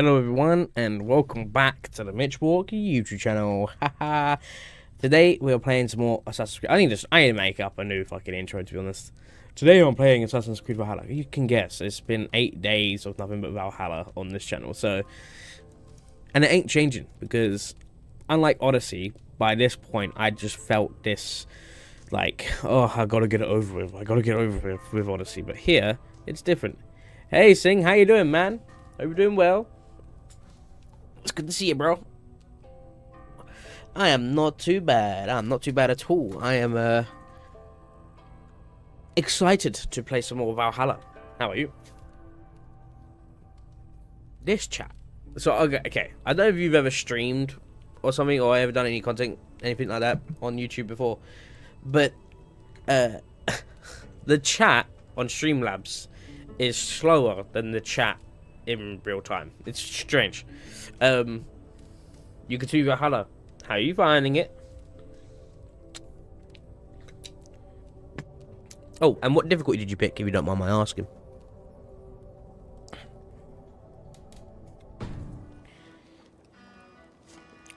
Hello everyone and welcome back to the MitchBork YouTube channel. Haha. Today we are playing some more Assassin's Creed. I need to make up a new fucking intro, to be honest. Today I'm playing Assassin's Creed Valhalla. You can guess, it's been 8 days of nothing but Valhalla on this channel, so, and it ain't changing because unlike Odyssey, by this point I just felt this like, oh, I gotta get it over with. I gotta get over with Odyssey, but here it's different. Hey Sing, how you doing, man? Hope you're doing well. It's good to see you, bro. I am not too bad. I'm not too bad at all. I am excited to play some more Valhalla. How are you? This chat. So okay. I don't know if you've ever streamed or something, or ever done any content, anything like that on YouTube before, but the chat on Streamlabs is slower than the chat in real time. It's strange. You can see Valhalla. How are you finding it? Oh, and what difficulty did you pick, if you don't mind my asking?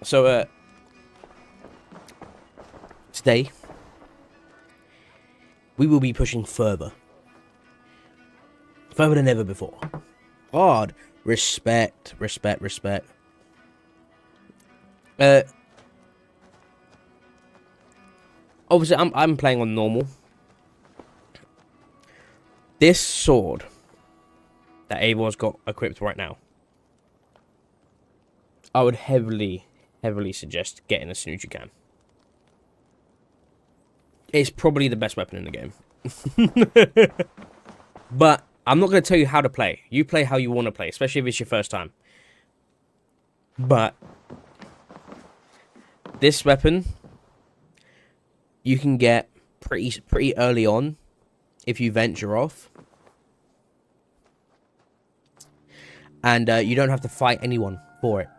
So, today we will be pushing further. Further than ever before. Hard. Respect. Obviously, I'm playing on normal. This sword that Eivor's got equipped right now, I would heavily suggest getting as soon as you can. It's probably the best weapon in the game. But I'm not going to tell you how to play. You play how you want to play, especially if it's your first time. But this weapon you can get pretty early on if you venture off, and you don't have to fight anyone for it.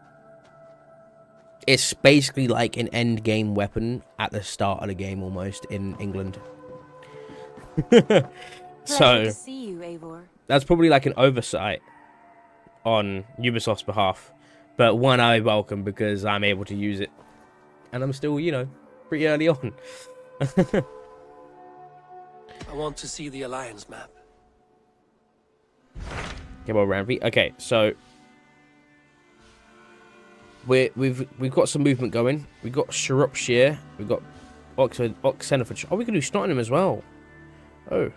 It's basically like an end game weapon at the start of the game, almost, in England. So to see you, Eivor. That's probably like an oversight on Ubisoft's behalf, but one I welcome because I'm able to use it, and I'm still, you know, pretty early on. I want to see the Alliance map. Come on, Rampy. Okay, so we've got some movement going. We've got Shropshire. We've got Oxenfordshire. Oh, we can do Nottingham as well. Oh.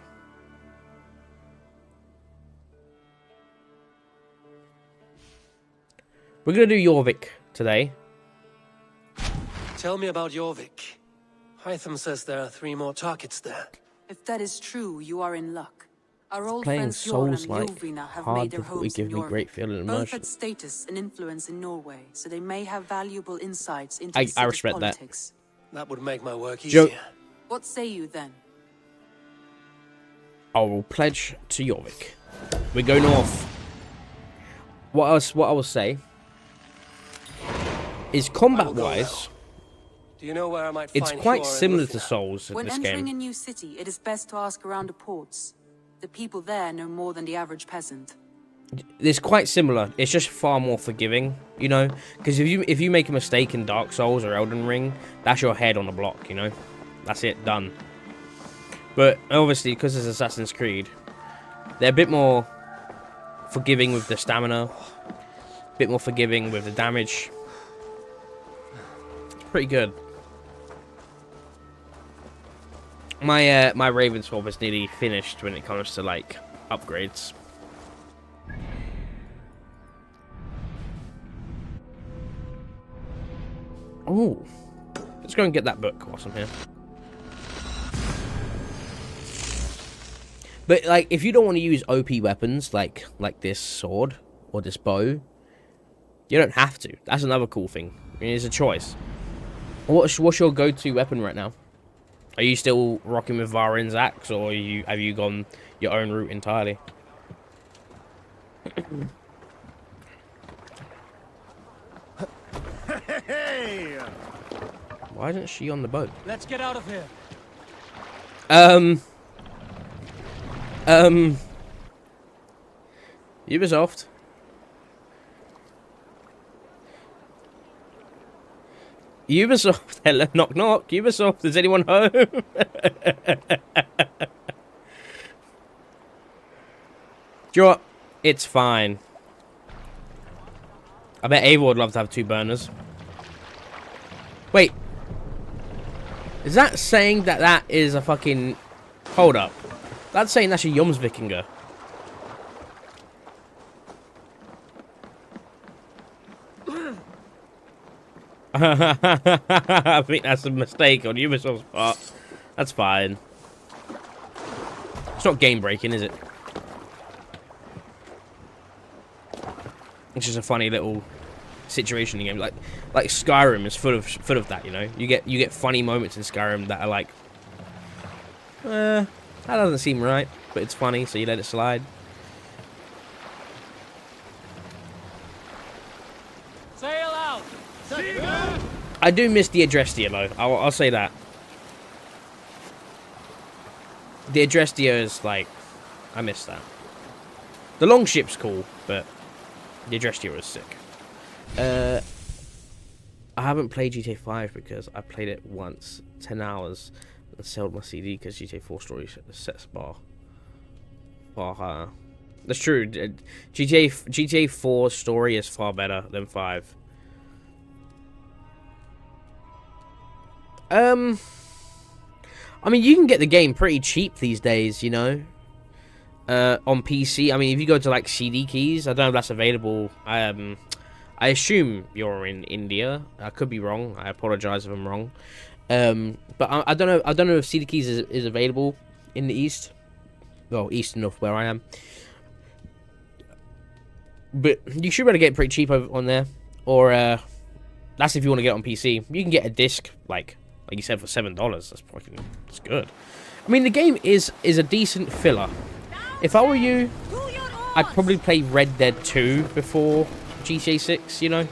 We're gonna do Jorvik today. Tell me about Jorvik. Hytham says there are 3 more targets there. If that is true, you are in luck. Our old Playing friends Jorn and Souls-like Jovina have hard made their difficulty homes in give me great Jorvik. feeling and Both immersion. had status and influence in Norway, so they may have valuable insights into I the city's respect that. politics. That would make my work easier. What say you then? I will pledge to Jorvik. We go north. What I will say is, combat-wise, do you know where I might it's find quite Hjor and similar to Lufina? Souls in When this entering game. a new city, it is best to ask around the ports. The people there know more than the average peasant. It's quite similar. It's just far more forgiving, you know, because if you make a mistake in Dark Souls or Elden Ring, that's your head on the block, you know. That's it, done. But obviously, because it's Assassin's Creed, they're a bit more forgiving with the stamina, a bit more forgiving with the damage. It's pretty good. My Raven swap is nearly finished when it comes to like upgrades. Oh, let's go and get that book whilst I'm here. But like, if you don't want to use OP weapons like this sword or this bow, you don't have to. That's another cool thing. I mean, it's a choice. What's your go-to weapon right now? Are you still rocking with Varin's axe, or have you gone your own route entirely? Hey! Why isn't she on the boat? Let's get out of here. Ubisoft. Ubisoft, hello, knock knock. Ubisoft, is anyone home? Do you know what? It's fine. I bet Eivor would love to have 2 burners. Wait. Is that saying that that is a fucking... Hold up. That's saying that's a Jomsvikinger. I think that's a mistake on Ubisoft's part. That's fine. It's not game breaking, is it? It's just a funny little situation in the game. Like Skyrim is full of that, you know. You get funny moments in Skyrim that are like, that doesn't seem right, but it's funny, so you let it slide. Sail out! I do miss the Adrestia though. I'll say that. The Adrestia is like, I miss that. The longship's cool, but the Adrestia was sick. I haven't played GTA 5 because I played it once, 10 hours, and sold my CD because GTA 4 story sets bar higher. That's true. GTA 4 story is far better than 5. I mean, you can get the game pretty cheap these days, you know. On PC. I mean, if you go to like CD keys, I don't know if that's available. I assume you're in India. I could be wrong. I apologize if I'm wrong. But I don't know. I don't know if CD keys is available in the East. Well, East enough where I am. But you should be able to get it pretty cheap on there. Or that's if you want to get it on PC. You can get a disc like you said for $7. That's good. I mean, the game is a decent filler. If I were you, I'd probably play Red Dead 2 before GTA 6, you know?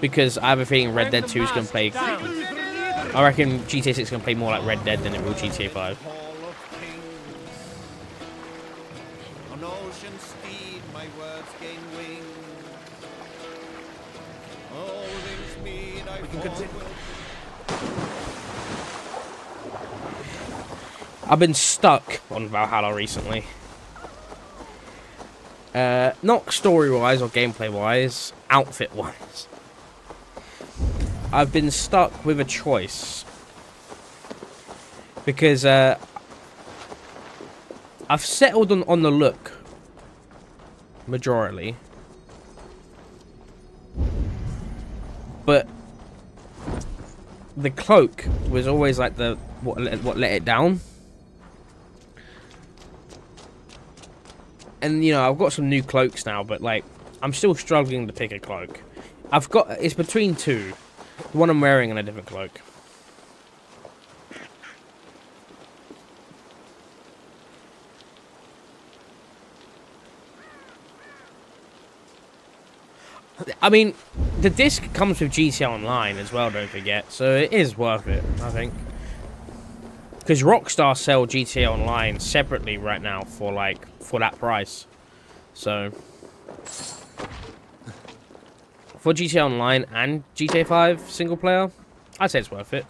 Because I have a feeling Red Dead 2 is going to play... I reckon GTA 6 is going to play more like Red Dead than it will GTA 5. On ocean steed, my words gain wings. All things mean I forward. I've been stuck on Valhalla recently. Not story-wise or gameplay-wise, outfit-wise. I've been stuck with a choice. Because, I've settled on the look. Majorly. But the cloak was always like what let it down. And, you know, I've got some new cloaks now, but, like, I'm still struggling to pick a cloak. It's between 2. The one I'm wearing and a different cloak. I mean, the disc comes with GTA Online as well, don't forget. So it is worth it, I think. Because Rockstar sell GTA Online separately right now for that price. So for GTA Online and GTA 5 single player, I'd say it's worth it.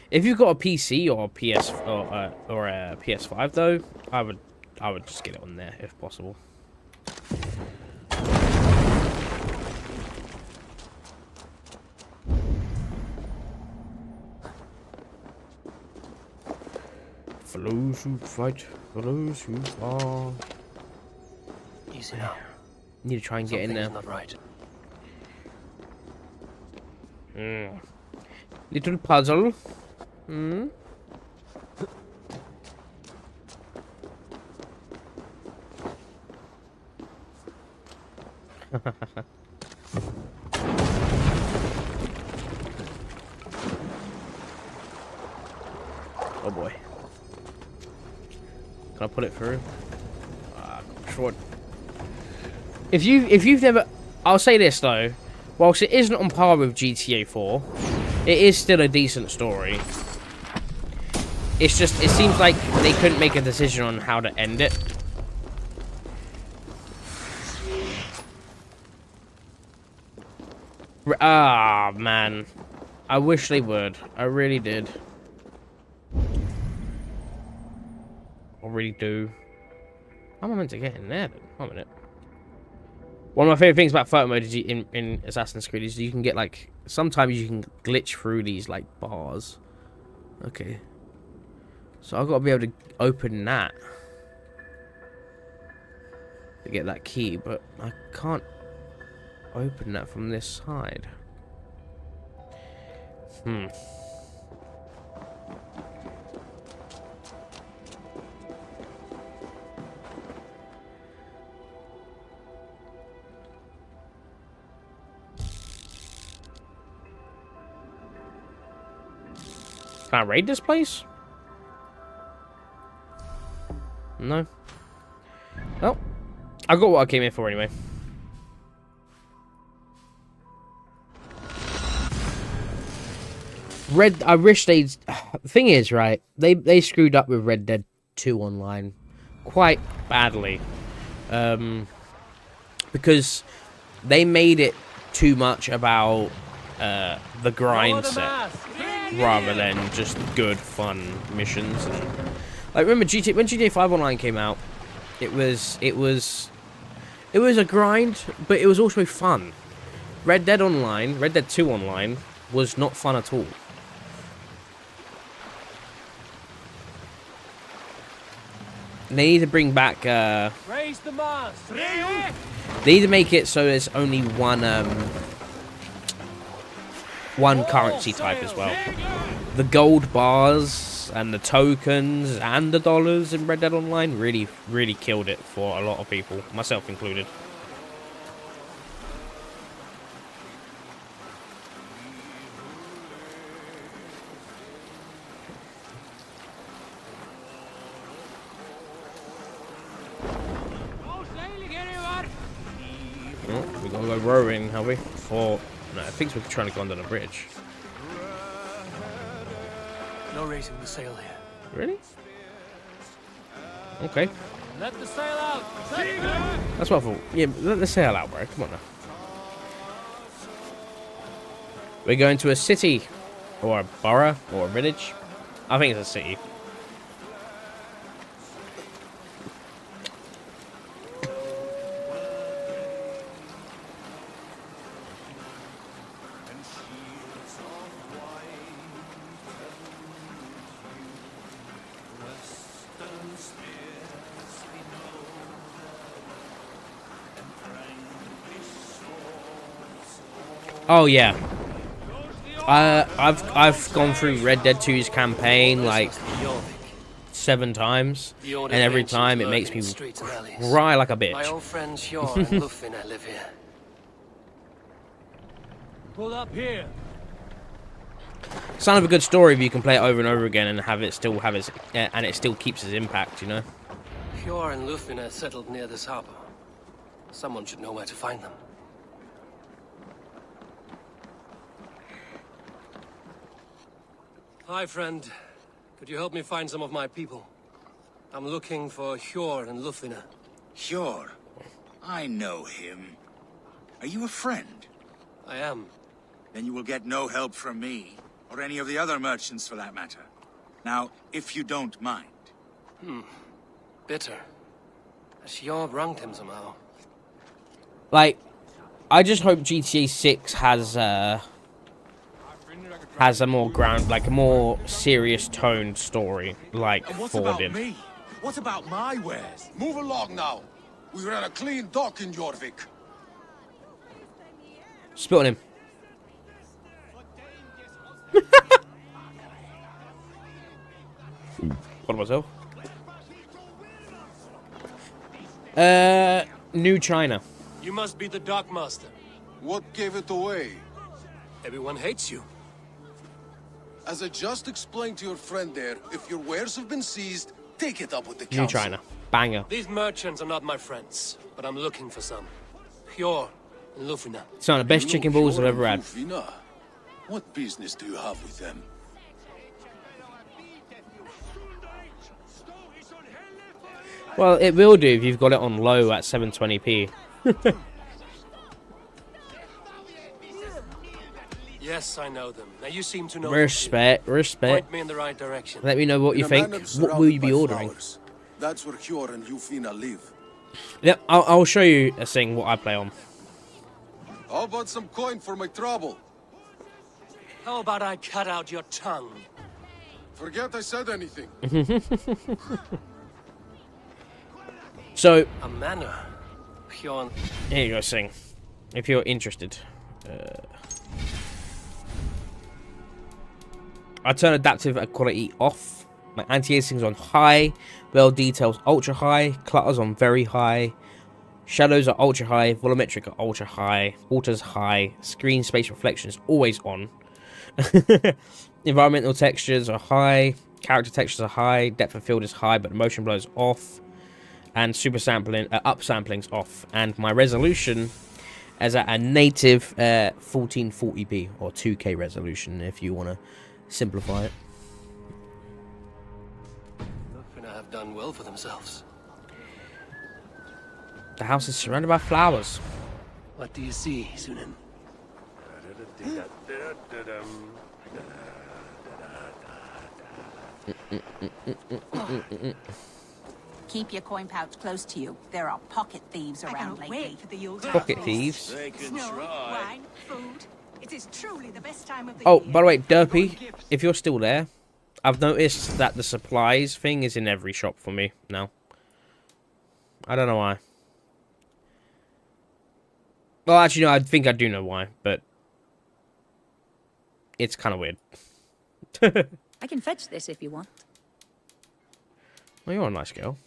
If you've got a PC or a PS or a PS5 though, I would just get it on there if possible. For those who fight, for those who fall. Easy now. Need to try and get in there. Not right. Little puzzle. Hmm. Oh boy. Can I put it through? Short. If you've never, I'll say this though, whilst it isn't on par with GTA 4, it is still a decent story. It's just, it seems like they couldn't make a decision on how to end it. Ah, man. I wish they would. I really did. I really do. How am I meant to get in there then? Wait a minute. One of my favorite things about photo mode is in Assassin's Creed is you can get like, sometimes you can glitch through these like bars. Okay. So I've got to be able to open that to get that key, but I can't open that from this side. Can I raid this place? No. Well, I got what I came here for anyway. I wish they'd. The thing is, right? They screwed up with Red Dead 2 Online quite badly, because they made it too much about the grind set rather than just good fun missions. And like, remember when GTA 5 Online came out, it was a grind, but it was also fun. Red Dead 2 Online was not fun at all. They need to bring back Raise the mast. they need to make it so there's only one currency type as well. The gold bars and the tokens and the dollars in Red Dead Online really killed it for a lot of people, myself included. Oh, we're gonna go rowing, have we? No, I think we're trying to go under the bridge. No raising the sail here. Really? Okay. Let the sail out. That's what I thought. Yeah, let the sail out, bro. Come on now. We're going to a city. Or a borough. Or a village. I think it's a city. Oh yeah, I've gone through Red Dead 2's campaign like 7 times, and every time it makes me cry like a bitch. My old friend Eivor and Lufina live here. Pull up here. Sound of a good story if you can play it over and over again and have it still have its and it still keeps its impact, you know. Eivor and Lufina settled near this harbor. Someone should know where to find them. Hi, friend. Could you help me find some of my people? I'm looking for Eivor and Lufina. Eivor? I know him. Are you a friend? I am. Then you will get no help from me, or any of the other merchants for that matter. Now, if you don't mind. Bitter. Has Eivor wronged him somehow? Like, I just hope GTA 6 has a more a more serious toned story, like And what's 4 about did. me? What about my wares? Move along now. We ran a clean dock in Jorvik. Spit on him. What myself? New China. You must be the dockmaster. What gave it away? Everyone hates you. As I just explained to your friend there, if your wares have been seized, take it up with the New council. China. Banger. These merchants are not my friends, but I'm looking for some. Eivor and Lufina. Some of the best You know chicken balls I've Jorvik ever had. and Lufina? What business do you have with them? Well, it will do if you've got it on low at 720p. Yeah, Yes, I know them. Now you seem to know. Respect, respect. Point me in the right direction. Let me know what In you a think. manor What will you surrounded be by ordering? flowers. That's where Hjor and Yufina live. Yep, I'll show you a thing what I play on. How about some coin for my trouble? How about I cut out your tongue? Forget I said anything. So A manor. Pure. here you go, Sing. If you're interested. I turn adaptive quality off. My anti-aliasing's on high. Well details ultra high. Clutters on very high. Shadows are ultra high. Volumetric are ultra high. Water's high. Screen space reflections always on. Environmental textures are high. Character textures are high. Depth of field is high, but motion blur is off. And super sampling, upsampling's off. And my resolution is at a native 1440p or 2K resolution, if you want to simplify it. Looking to have done well for themselves. The house is surrounded by flowers. What do you see, Sunan? Keep your coin pouch close to you. There are pocket thieves around lately. For the old Pocket thieves. They can Snow, try. wine, food. It is truly the best time of the Oh, year. by the way, Derpy, if you're still there, I've noticed that the supplies thing is in every shop for me now. I don't know why. Well, actually, no, I think I do know why, but it's kind of weird. I can fetch this if you want. Well, you're a nice girl.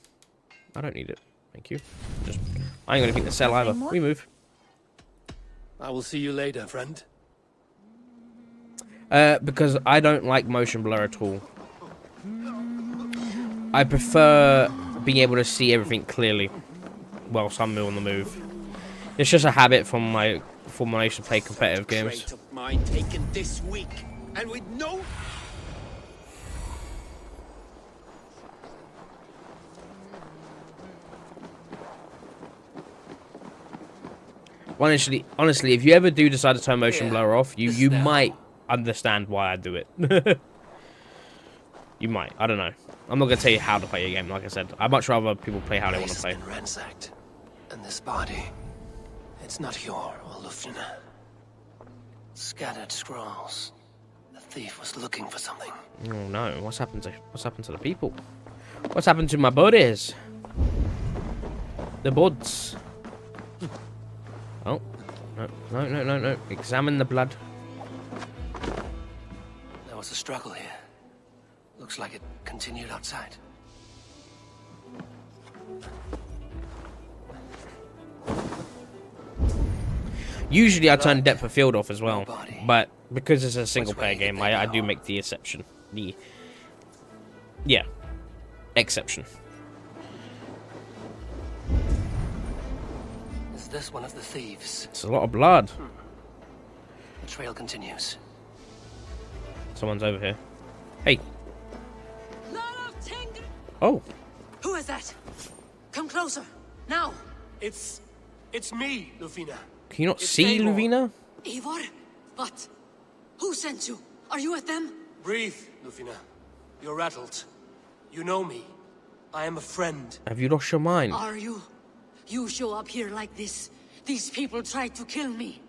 I don't need it. Thank you. Just, I ain't got anything to sell either. We move. I will see you later, friend. Because I don't like motion blur at all. I prefer being able to see everything clearly whilst I'm on the move. It's just a habit from when I used to play competitive games. Trait of mine taken this week, and with no. Honestly, if you ever do decide to turn motion Yeah, blur off, you this now. might understand why I do it. You might. I don't know. I'm not gonna tell you how to play a game. Like I said, I'd much rather people play how they want to Place play. has been ransacked, and this body, it's not Hjor or Luftina. Scattered scrolls. The thief was looking for something. Oh no! What's happened to the people? What's happened to my buddies? The buds. Oh, no! Examine the blood. There was a struggle here. Looks like it continued outside. Usually I turn depth of field off as well, but because it's a single player Which way game, did they I go? do make the exception. Yeah, exception. Is this one of the thieves? It's a lot of blood. The trail continues. Someone's over here. Hey. Oh. Who is that? Come closer, now. It's me, Lufina. Can you not It's see, Favour. Luvina? Eivor? But who sent you? Are you with them? Breathe, Lufina. You're rattled. You know me. I am a friend. Have you lost your mind? Are you? You show up here like this. These people tried to kill me.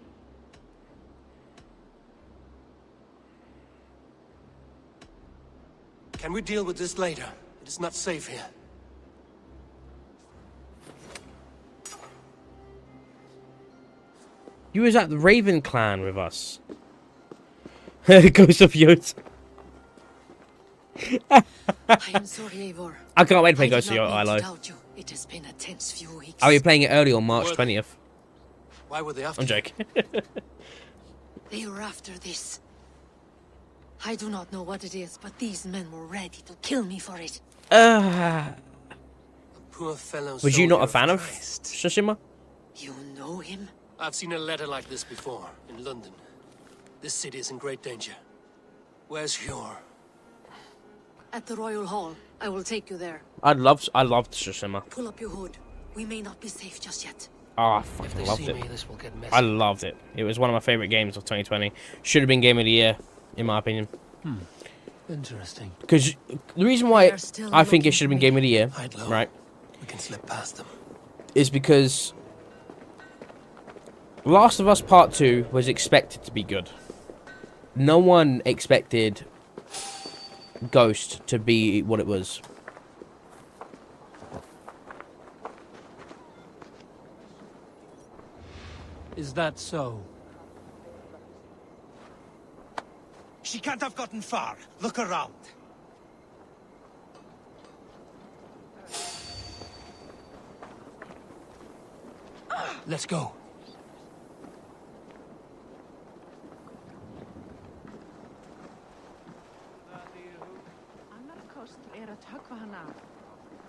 Can we deal with this later? It is not safe here. You was at the Raven Clan with us. Ghost of Yot. I am sorry, Eivor. I can't wait to play I did Ghost of not Yot, mean to Ilo. doubt you. It has been a tense few weeks. Are you playing it early on March Were they? 20th? Why were they after I'm you? joking. They were after this. I do not know what it is, but these men were ready to kill me for it. Poor fellow. Was you not soldier a fan of Christ. Tsushima? You know him? I've seen a letter like this before in London. This city is in great danger. Where's Hjor? At the Royal Hall. I will take you there. I loved Tsushima. Pull up your hood. We may not be safe just yet. Oh, I If fucking they loved see it. me, this will get messy. I loved it. It was one of my favorite games of 2020. Should have been Game of the Year, in my opinion. Interesting. Because the reason why They're still I think it looking should have for been me. Game of the Year, Hide low. right, We can slip past them. is because Last of Us Part 2 was expected to be good. No one expected Ghost to be what it was. Is that so? She can't have gotten far. Look around. Let's go. Annar kostur að höggva hann af.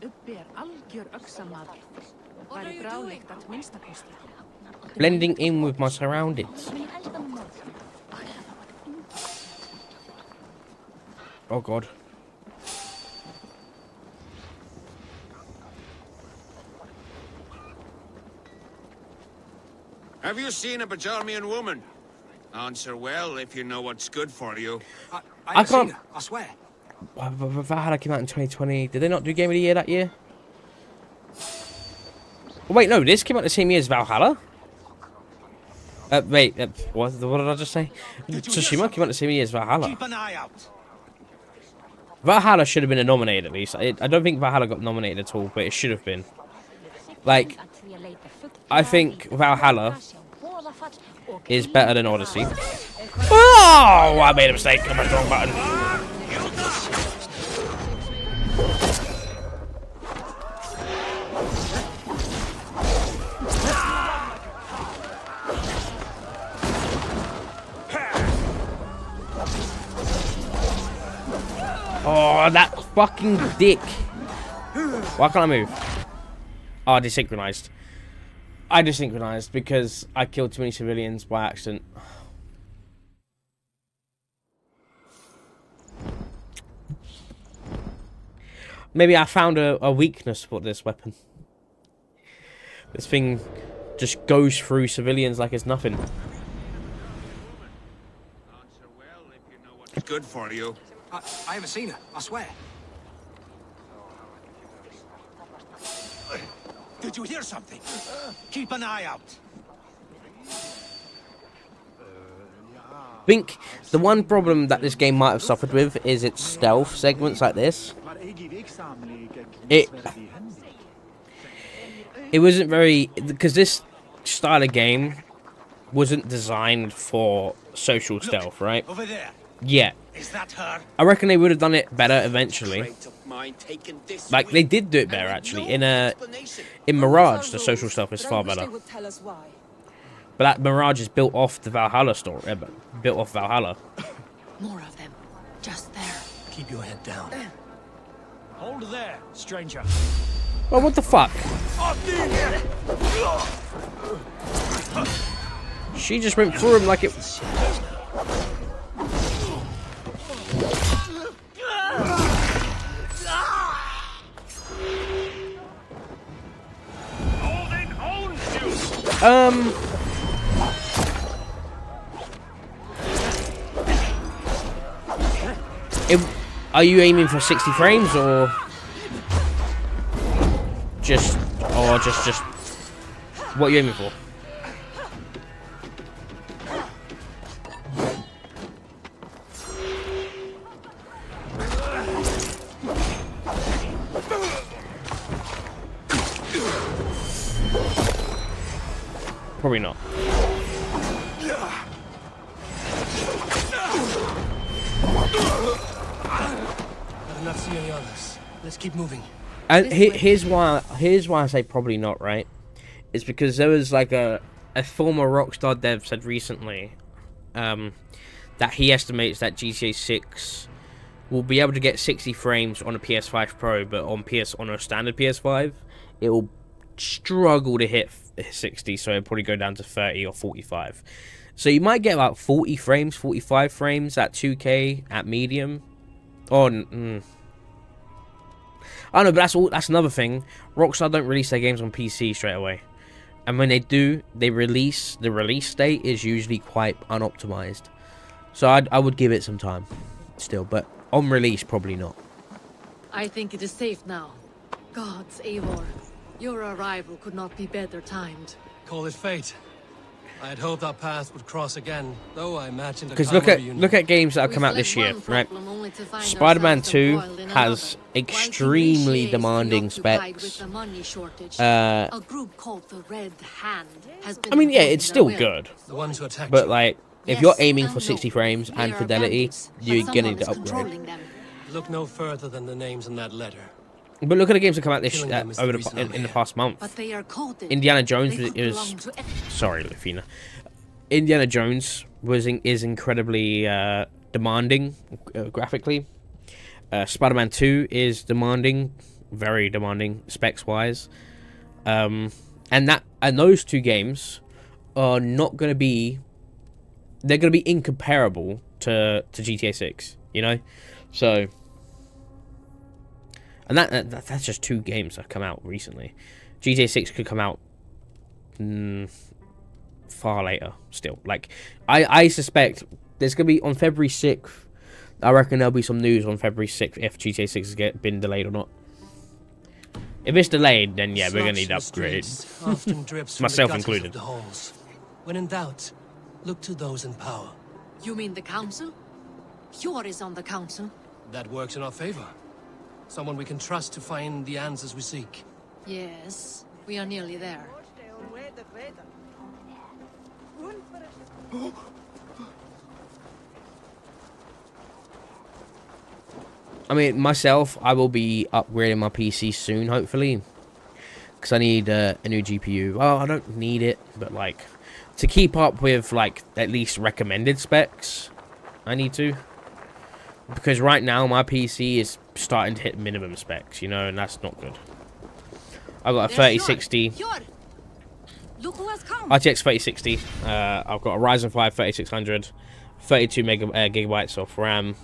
Uppi algjör öxamaður. Væri bráðlíkt að minnsta kosti. Blending in with my surroundings. Oh god. Have you seen a Bajarmian woman? Answer well if you know what's good for you. I can't. I swear. Valhalla came out in 2020. Did they not do Game of the Year that year? Oh, wait, no, this came out the same year as Valhalla? Wait, what did I just say? Tsushima came out the same year as Valhalla. Keep an eye out. Valhalla should have been nominated at least. I don't think Valhalla got nominated at all, but it should have been. Like, I think Valhalla is better than Odyssey. Oh, I made a mistake. I pressed the wrong button. Oh, that fucking dick. Why can't I move? Oh, I desynchronized. I desynchronized because I killed too many civilians by accident. Maybe I found a weakness for this weapon. This thing just goes through civilians like it's nothing. Answer well if you know what's good for you. I haven't seen her. I swear. Did you hear something? Keep an eye out. I think the one problem that this game might have suffered with is its stealth segments like this. It wasn't very, because this style of game wasn't designed for social stealth, right? Over there. Yeah. Is that her? I reckon they would have done it better eventually. Like they did do it better actually. In Mirage, the social stuff is far better. But that Mirage is built off the Valhalla story, built off Valhalla. More of them. Just there. Keep your head down. Hold there, stranger. Oh, what the fuck? She just went through him like it. Are you aiming for 60 frames or just what are you aiming for? Probably not. I do not see any others. Let's keep moving. And here's why I say probably not, right? It's because there was like a former Rockstar dev said recently that he estimates that GTA 6 will be able to get 60 frames on a PS5 Pro, but on a standard PS5 it will struggle to hit 60, so it'll probably go down to 30 or 45. So you might get about 40 frames, 45 frames at 2K at medium. I don't know, but that's another thing. Rockstar don't release their games on PC straight away. And when they do, they release, the release date is usually quite unoptimized. So I would give it some time still, but on release, probably not. I think it is safe now. Gods, Eivor, your arrival could not be better timed. Call it fate. I had hoped our paths would cross again, though I imagined. Because look at games that have come out this year, right? Spider-Man 2 has extremely demanding specs. I mean, yeah, it's still good, but like, if you're aiming for 60 frames and fidelity, you're gonna need to upgrade. Look no further than the names in that letter. But look at the games that come out this over in the past month. Indiana Jones sorry, Lufina. Indiana Jones is incredibly demanding graphically. Spider-Man 2 is demanding, very demanding specs wise. And those two games are not going to be. They're going to be incomparable to GTA 6. You know, so. And that's just two games that have come out recently. GTA 6 could come out far later still. Like, I suspect there's going to be on February 6th. I reckon there'll be some news on February 6th if GTA 6 has been delayed or not. If it's delayed, then yeah, we're going to need to upgrade. Myself included. When in doubt, look to those in power. You mean the council? Yor is on the council. That works in our favor. Someone we can trust to find the answers we seek. Yes, we are nearly there. I mean, myself, I will be upgrading my PC soon, hopefully. Because I need a new GPU. Well, I don't need it, but like, to keep up with like at least recommended specs, I need to. Because right now my PC is starting to hit minimum specs, you know, and that's not good. I've got a 3060 RTX 3060. I've got a Ryzen 5 3600, 32 gigabytes of RAM.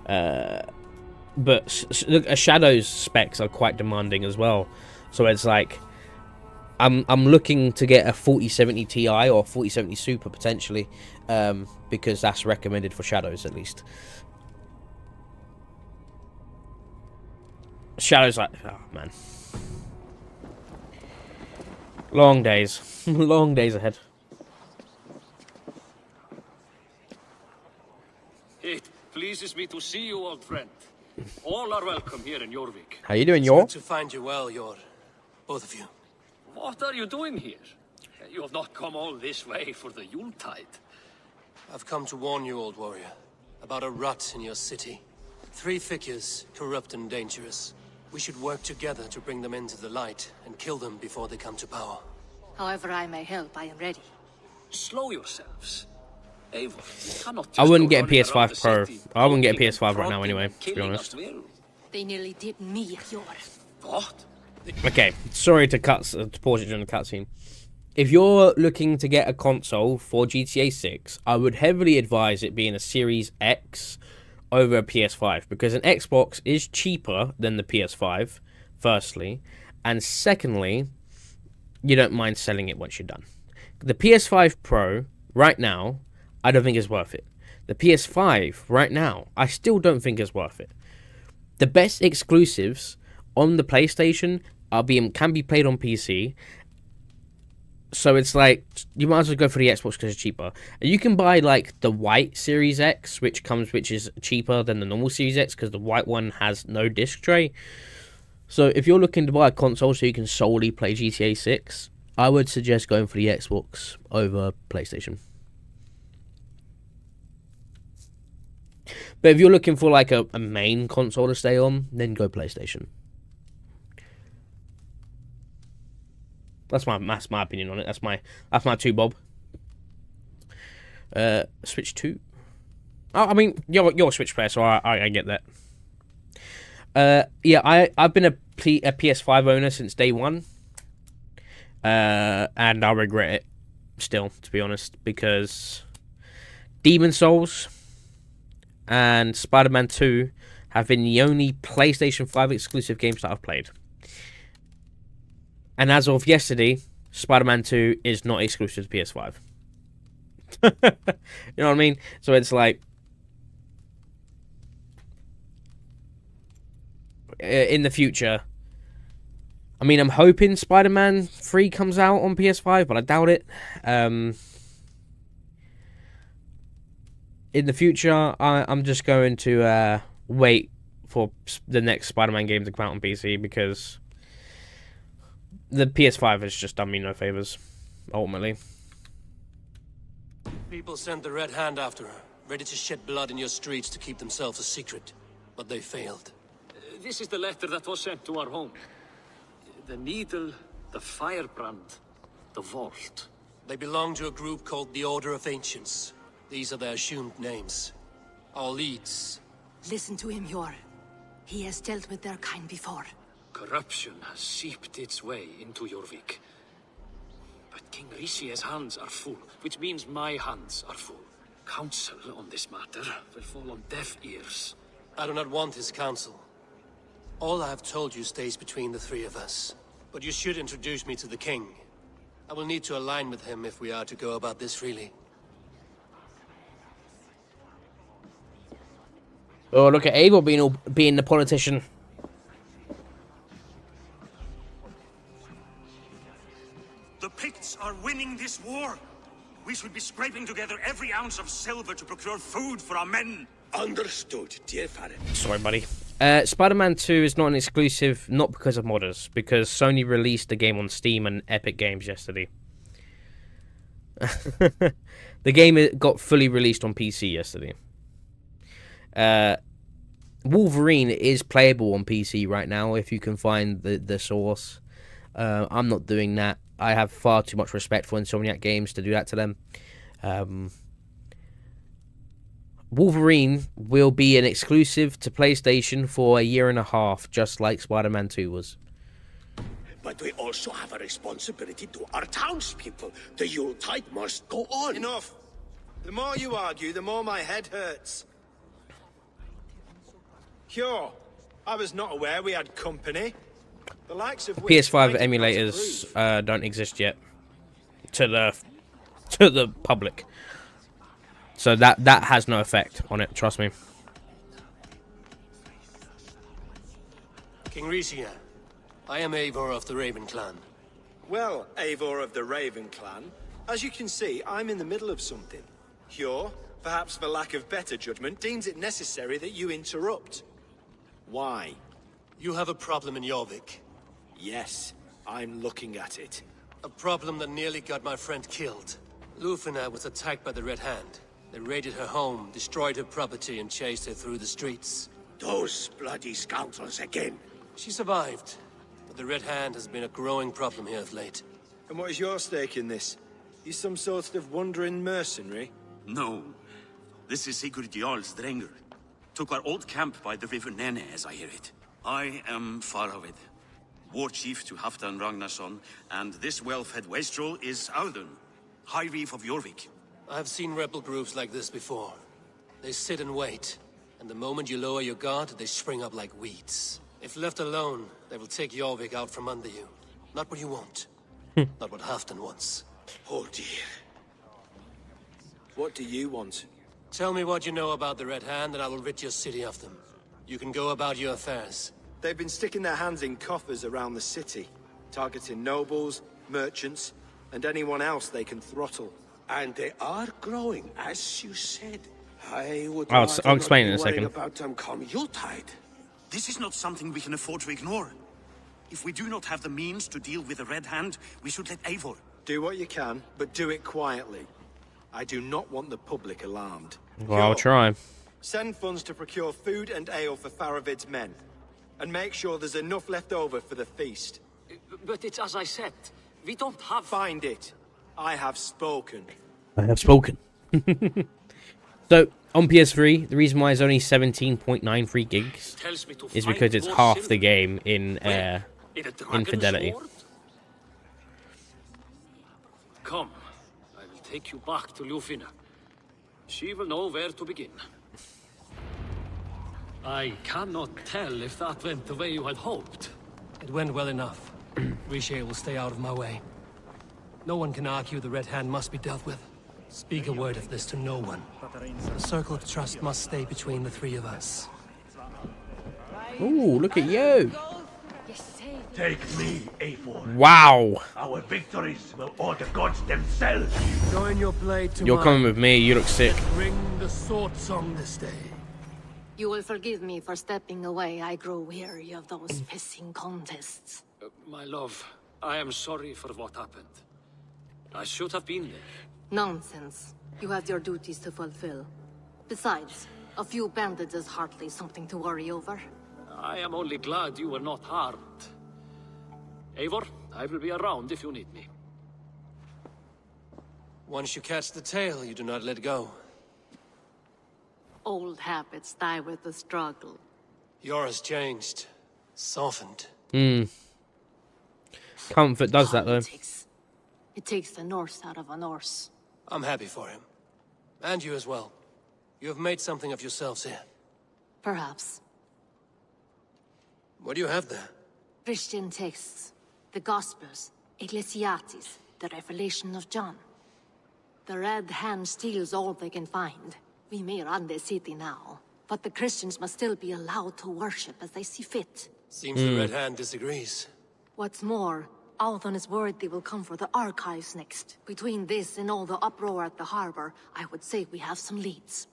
But look, Shadow's specs are quite demanding as well. So it's like I'm looking to get a 4070 Ti or 4070 Super potentially, because that's recommended for Shadows at least. Shadow's like, oh man, long days, long days ahead. It pleases me to see you, old friend. All are welcome here in Jorvik. How you doing, It's Yor? good to find you well, Yor. Both of you. What are you doing here? You have not come all this way for the Yuletide. I've come to warn you, old warrior, about a rut in your city. 3 figures, corrupt and dangerous. We should work together to bring them into the light and kill them before they come to power. However I may help, I am ready. Slow yourselves. Eivor, you cannot just I wouldn't go get a running around PS5 the Pro. city, I wouldn't get a looting, PS5 right now fronting, anyway, and to be killing honest. at will. They nearly did me, Yor. What? Okay, sorry to pause it during the cutscene. If you're looking to get a console for GTA 6, I would heavily advise it being a Series X over a PS5, because an Xbox is cheaper than the PS5, firstly, and secondly, you don't mind selling it once you're done. The PS5 Pro, right now, I don't think is worth it. The PS5, right now, I still don't think is worth it. The best exclusives on the PlayStation can be played on PC. So it's like, you might as well go for the Xbox because it's cheaper. And you can buy like the white Series X, which is cheaper than the normal Series X because the white one has no disc tray. So if you're looking to buy a console so you can solely play GTA 6, I would suggest going for the Xbox over PlayStation. But if you're looking for like a main console to stay on, then go PlayStation. That's my opinion on it. That's my 2 bob. Switch 2. Oh, I mean, you're a Switch player, so I get that. Yeah, I've been a PS5 owner since day one. And I regret it still, to be honest, because Demon Souls and Spider-Man 2 have been the only PlayStation 5 exclusive games that I've played. And as of yesterday, Spider-Man 2 is not exclusive to PS5. You know what I mean? So it's like, in the future, I mean, I'm hoping Spider-Man 3 comes out on PS5, but I doubt it. In the future, I'm just going to wait for the next Spider-Man game to come out on PC, because the PS5 has just done me no favors, ultimately. People sent the Red Hand after her, ready to shed blood in your streets to keep themselves a secret. But they failed. This is the letter that was sent to our home. The needle, the firebrand, the vault. They belong to a group called the Order of Ancients. These are their assumed names. Our leads. Listen to him, Yor. He has dealt with their kind before. Corruption has seeped its way into Jorvik. But King Rishi's hands are full, which means my hands are full. Counsel on this matter will fall on deaf ears. I do not want his counsel. All I have told you stays between the three of us. But you should introduce me to the king. I will need to align with him if we are to go about this freely. Oh, look at Eivor being the politician. The Picts are winning this war. We should be scraping together every ounce of silver to procure food for our men. Understood, dear Farron. Sorry, buddy. Spider-Man 2 is not an exclusive, not because of modders, because Sony released the game on Steam and Epic Games yesterday. The game got fully released on PC yesterday. Wolverine is playable on PC right now if you can find the source. I'm not doing that. I have far too much respect for Insomniac Games to do that to them. Wolverine will be an exclusive to PlayStation for a year and a half, just like Spider-Man 2 was. But we also have a responsibility to our townspeople. The Yuletide must go on. Enough. The more you argue, the more my head hurts. Sure, I was not aware we had company. The likes of which PS5 emulators don't exist yet to the public, so that has no effect on it. Trust me. King Rishi, I am Eivor of the Raven Clan. Well, Eivor of the Raven Clan, as you can see, I'm in the middle of something. Hjor, perhaps for lack of better judgment, deems it necessary that you interrupt. Why? You have a problem in Jorvik. Yes, I'm looking at it. A problem that nearly got my friend killed. Lufina was attacked by the Red Hand. They raided her home, destroyed her property, and chased her through the streets. Those bloody scoundrels again. She survived, but the Red Hand has been a growing problem here of late. And what is your stake in this? You some sort of wandering mercenary? No. This is Sigurd Jarl's Drenger. Took our old camp by the river Nene, as I hear it. I am Faravid, war chief to Halfdan Ragnarsson, and this well-fed wastrel is Audun, High Reef of Jorvik. I have seen rebel groups like this before. They sit and wait, and the moment you lower your guard, they spring up like weeds. If left alone, they will take Jorvik out from under you. Not what you want. Not what Halfdan wants. Oh dear. What do you want? Tell me what you know about the Red Hand, and I will rid your city of them. You can go about your affairs. They've been sticking their hands in coffers around the city, targeting nobles, merchants, and anyone else they can throttle. And they are growing, as you said. I would I'll explain in a second. About them come Yuletide. This is not something we can afford to ignore. If we do not have the means to deal with the Red Hand, we should let Eivor. Do what you can, but do it quietly. I do not want the public alarmed. Well, I'll try. Send funds to procure food and ale for Faravid's men. And make sure there's enough left over for the feast. But it's as I said, we don't have... Find it. I have spoken. I have spoken. So, on PS3, the reason why it's only 17.93 gigs is because it's half the game in fidelity. Come, I will take you back to Lufina. She will know where to begin. I cannot tell if that went the way you had hoped. It went well enough. Rishi will stay out of my way. No one can argue the Red Hand must be dealt with. Speak a word of this to no one. The circle of trust must stay between the three of us. Ooh, look at you. Take me, Eivor. Wow. Our victories will owe the gods themselves. Join your blade to You're mine. coming with me. You look sick. Ring the sword song this day. You will forgive me for stepping away. I grow weary of those pissing contests. My love, I am sorry for what happened. I should have been there. Nonsense. You have your duties to fulfill. Besides, a few bandits is hardly something to worry over. I am only glad you were not harmed. Eivor, I will be around if you need me. Once you catch the tail, you do not let go. Old habits die with the struggle. Yours changed. Softened. Comfort does that, though. Politics. It takes the Norse out of a Norse. I'm happy for him. And you as well. You have made something of yourselves here. Perhaps. What do you have there? Christian texts. The Gospels. Ecclesiastes. The Revelation of John. The Red Hand steals all they can find. We may run the city now, but the Christians must still be allowed to worship as they see fit. Seems the Red Hand disagrees. What's more, Althon is worried they will come for the archives next. Between this and all the uproar at the harbor, I would say we have some leads.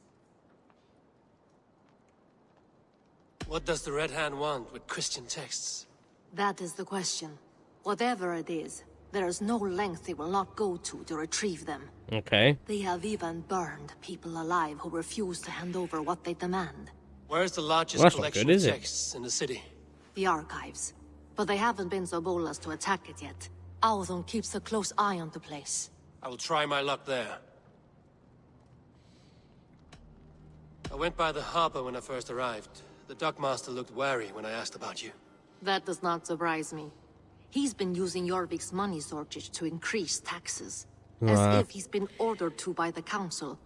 What does the Red Hand want with Christian texts? That is the question. Whatever it is, there is no length they will not go to retrieve them. Okay. They have even burned people alive who refuse to hand over what they demand. Where's the largest Well, that's not collection good, of is it? texts in the city? The archives. But they haven't been so bold as to attack it yet. Althon keeps a close eye on the place. I will try my luck there. I went by the harbor when I first arrived. The dockmaster looked wary when I asked about you. That does not surprise me. He's been using Jorvik's money shortage to increase taxes. As if he's been ordered to by the council.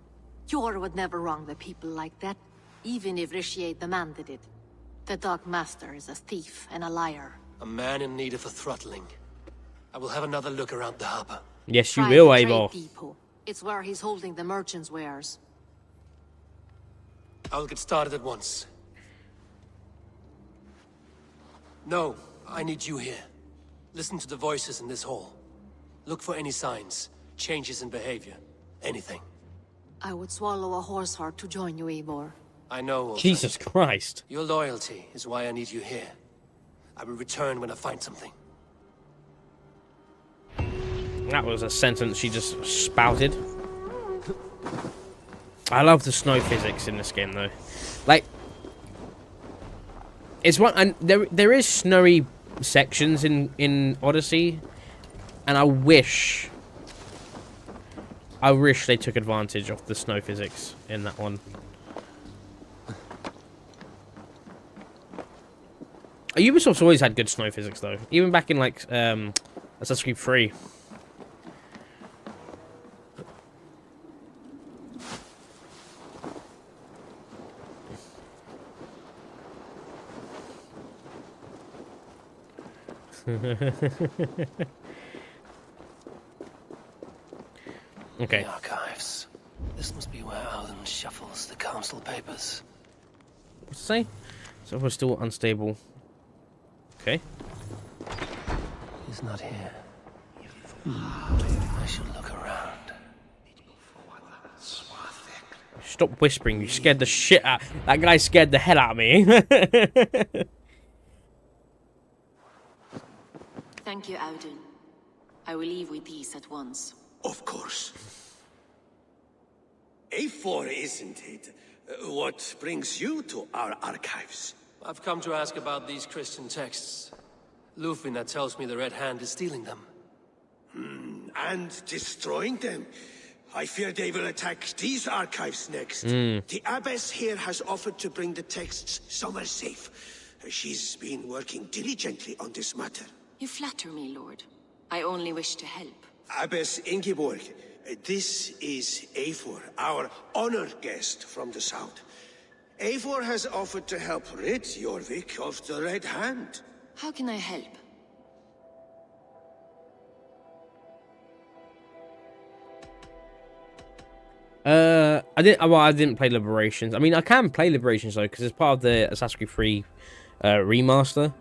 Jor would never wrong the people like that, even if Rishiate demanded it. The dockmaster is a thief and a liar. A man in need of a throttling. I will have another look around the harbor. Yes, you Try will, the trade Eivor. depot. It's where he's holding the merchants' wares. I will get started at once. No, I need you here. Listen to the voices in this hall. Look for any signs, changes in behavior, anything. I would swallow a horse heart to join you, Eivor. I know, old Jesus friend. Christ. Your loyalty is why I need you here. I will return when I find something. That was a sentence she just spouted. I love the snow physics in this game, though. Like, it's one, and there is snowy sections in Odyssey, and I wish they took advantage of the snow physics in that one. Ubisoft's always had good snow physics, though. Even back in, like, Assassin's Creed 3. Okay. The archives. This must be where Alden shuffles the council papers. What's it say? So we're still unstable. Okay. He's not here. I should look around. Stop whispering. You scared the shit out. That guy scared the hell out of me. Thank you, Audun. I will leave with these at once. Of course. Eivor, isn't it? What brings you to our archives? I've come to ask about these Christian texts. Lufina tells me the Red Hand is stealing them. And destroying them. I fear they will attack these archives next. The abbess here has offered to bring the texts somewhere safe. She's been working diligently on this matter. You flatter me, Lord. I only wish to help. Abbess Ingeborg, this is Eivor, our honored guest from the south. Eivor has offered to help rid Jorvik of the Red Hand. How can I help? I didn't play Liberations. I mean, I can play Liberations though, because it's part of the Assassin's Creed 3 remaster.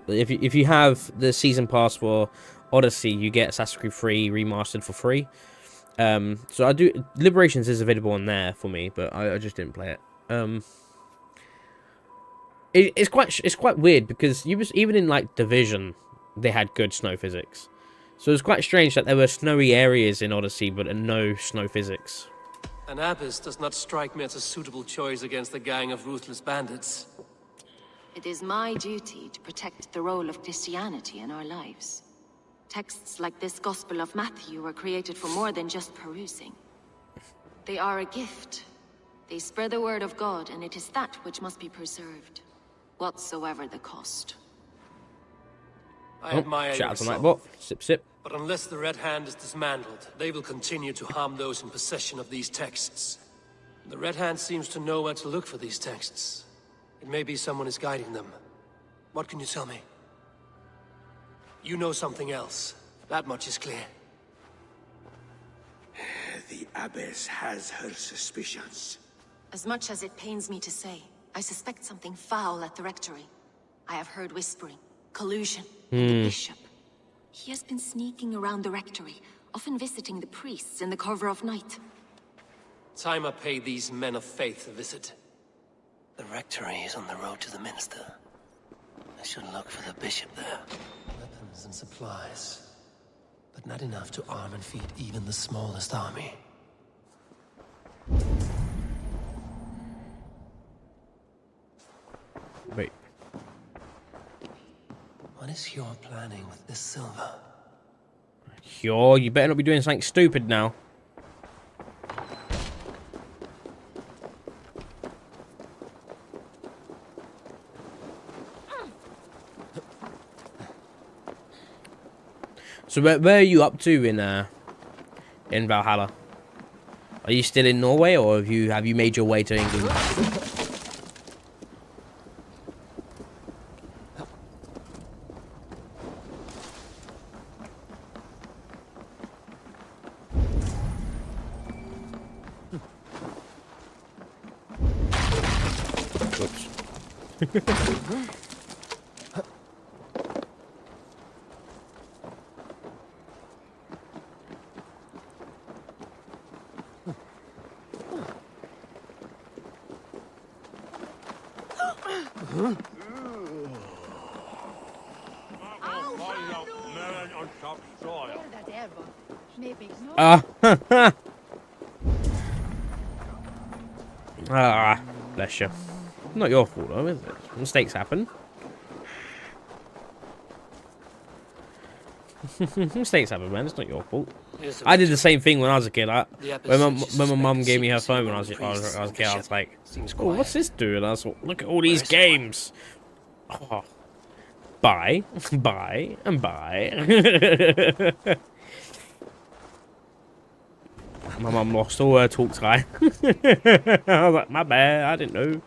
If you have the season pass for Odyssey, you get Assassin's Creed 3 remastered for free. So I do. Liberations is available on there for me, but I just didn't play it. It's quite weird because even in like Division, they had good snow physics. So it's quite strange that there were snowy areas in Odyssey, but no snow physics. An abyss does not strike me as a suitable choice against a gang of ruthless bandits. It is my duty to protect the role of Christianity in our lives. Texts like this Gospel of Matthew were created for more than just perusing. They are a gift. They spread the word of God, and it is that which must be preserved, whatsoever the cost. I admire shout out to your Nightbot. Sip, sip. But unless the Red Hand is dismantled, they will continue to harm those in possession of these texts. The Red Hand seems to know where to look for these texts. It may be someone is guiding them. What can you tell me? You know something else. That much is clear. The Abbess has her suspicions. As much as it pains me to say, I suspect something foul at the rectory. I have heard whispering, collusion, and the bishop. He has been sneaking around the rectory, often visiting the priests in the cover of night. Time I pay these men of faith a visit. The rectory is on the road to the minster. I should look for the bishop there. Weapons and supplies. But not enough to arm and feed even the smallest army. Wait. What is your planning with this silver? You better not be doing something stupid now. So where are you up to in Valhalla? Are you still in Norway, or have you made your way to England? Bless you. Not your fault though, is it? Mistakes happen. Mistakes happen, man. It's not your fault. I did the same thing when I was a kid. When my mum gave me her phone when I was a kid, I was like, "Oh, what's this doing?" I was like, "Look at all these games." Oh. Buy, buy, and buy. My mum lost all her talk time. I was like, my bad, I didn't know.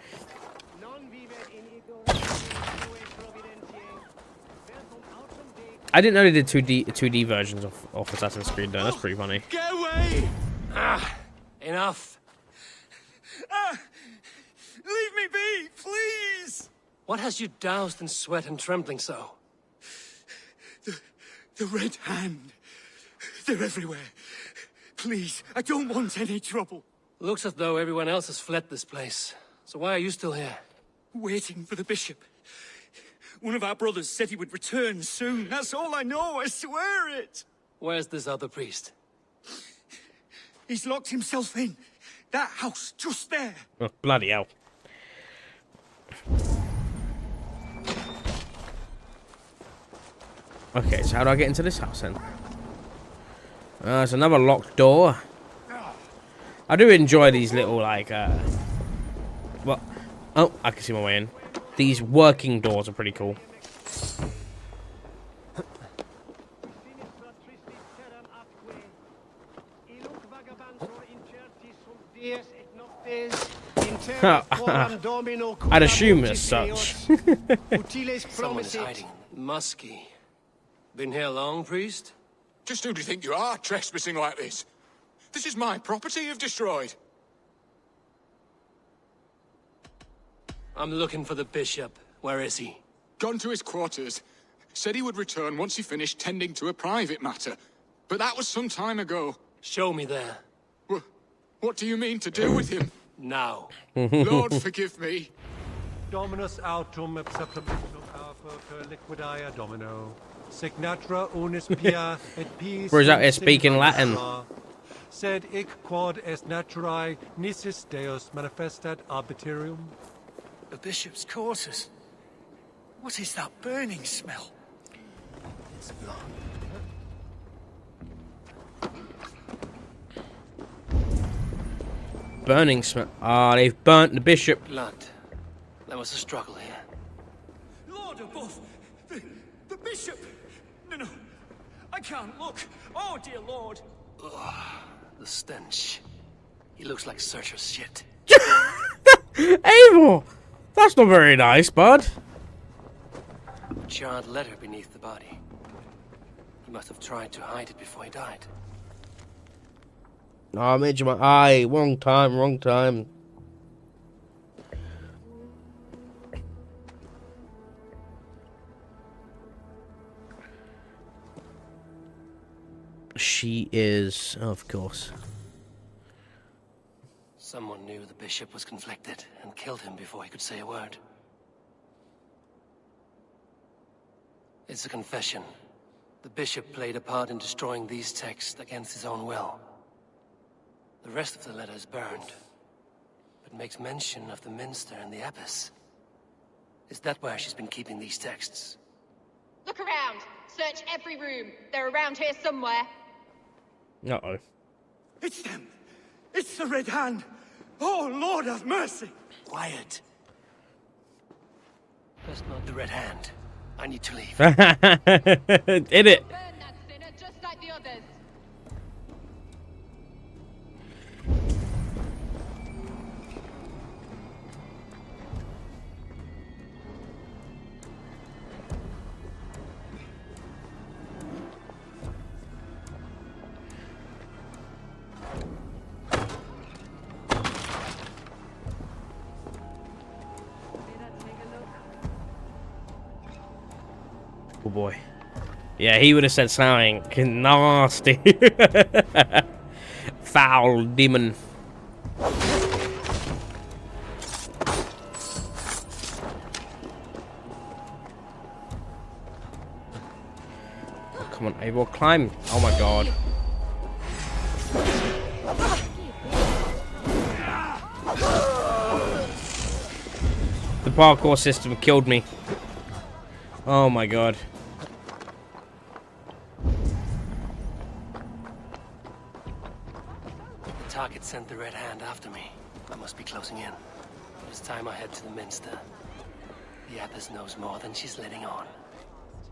I didn't know they did 2D versions of Assassin's Creed though. That's pretty funny. Get away! Enough. Leave me be, please! What has you doused in sweat and trembling so? The Red Hand. They're everywhere. Please, I don't want any trouble. Looks as though everyone else has fled this place. So why are you still here? Waiting for the bishop. One of our brothers said he would return soon. That's all I know, I swear it. Where's this other priest? He's locked himself in. That house, just there. Oh, bloody hell. Okay, so how do I get into this house then? It's another locked door. I do enjoy these little, like, well, oh, I can see my way in. These working doors are pretty cool. I'd assume as such. Someone is hiding. Musky. Been here long, priest? Just who do you think you are, trespassing like this? This is my property you've destroyed. I'm looking for the bishop. Where is he? Gone to his quarters. Said he would return once he finished tending to a private matter. But that was some time ago. Show me there. What do you mean to do with him? Now. Lord, forgive me. Dominus autum acceptabitum alpha per liquidia domino. Signatra unis pia et pis. Where's out here speaking Latin? Sed hic quod est naturae nisis Deus manifestat arbitrium. The bishop's quarters. What is that burning smell? It's blood. Burning smell. Ah, they've burnt the bishop. Blood. There was a struggle here. Lord above! The bishop! No, I can't look. Oh, dear Lord. Ugh, the stench. He looks like Searcher's shit. Eivor! That's not very nice, bud. A charred letter beneath the body. He must have tried to hide it before he died. Oh, I'm itching my eye. Wrong time, wrong time. She is, of course. Someone knew the bishop was conflicted and killed him before he could say a word. It's a confession. The bishop played a part in destroying these texts against his own will. The rest of the letter is burned, but makes mention of the minster and the abbess. Is that where she's been keeping these texts? Look around! Search every room. They're around here somewhere. Uh-oh. It's them! It's the Red Hand! Oh, Lord have mercy! Quiet. That's not the Red Hand. I need to leave. Did it? Burn that sinner just like the others. Oh boy. Yeah, he would have said something nasty. Foul demon. Come on, Eivor, climb. Oh my god. The parkour system killed me. Oh my god. The target sent the Red Hand after me. I must be closing in. It's time I head to the minster. The abbess knows more than she's letting on.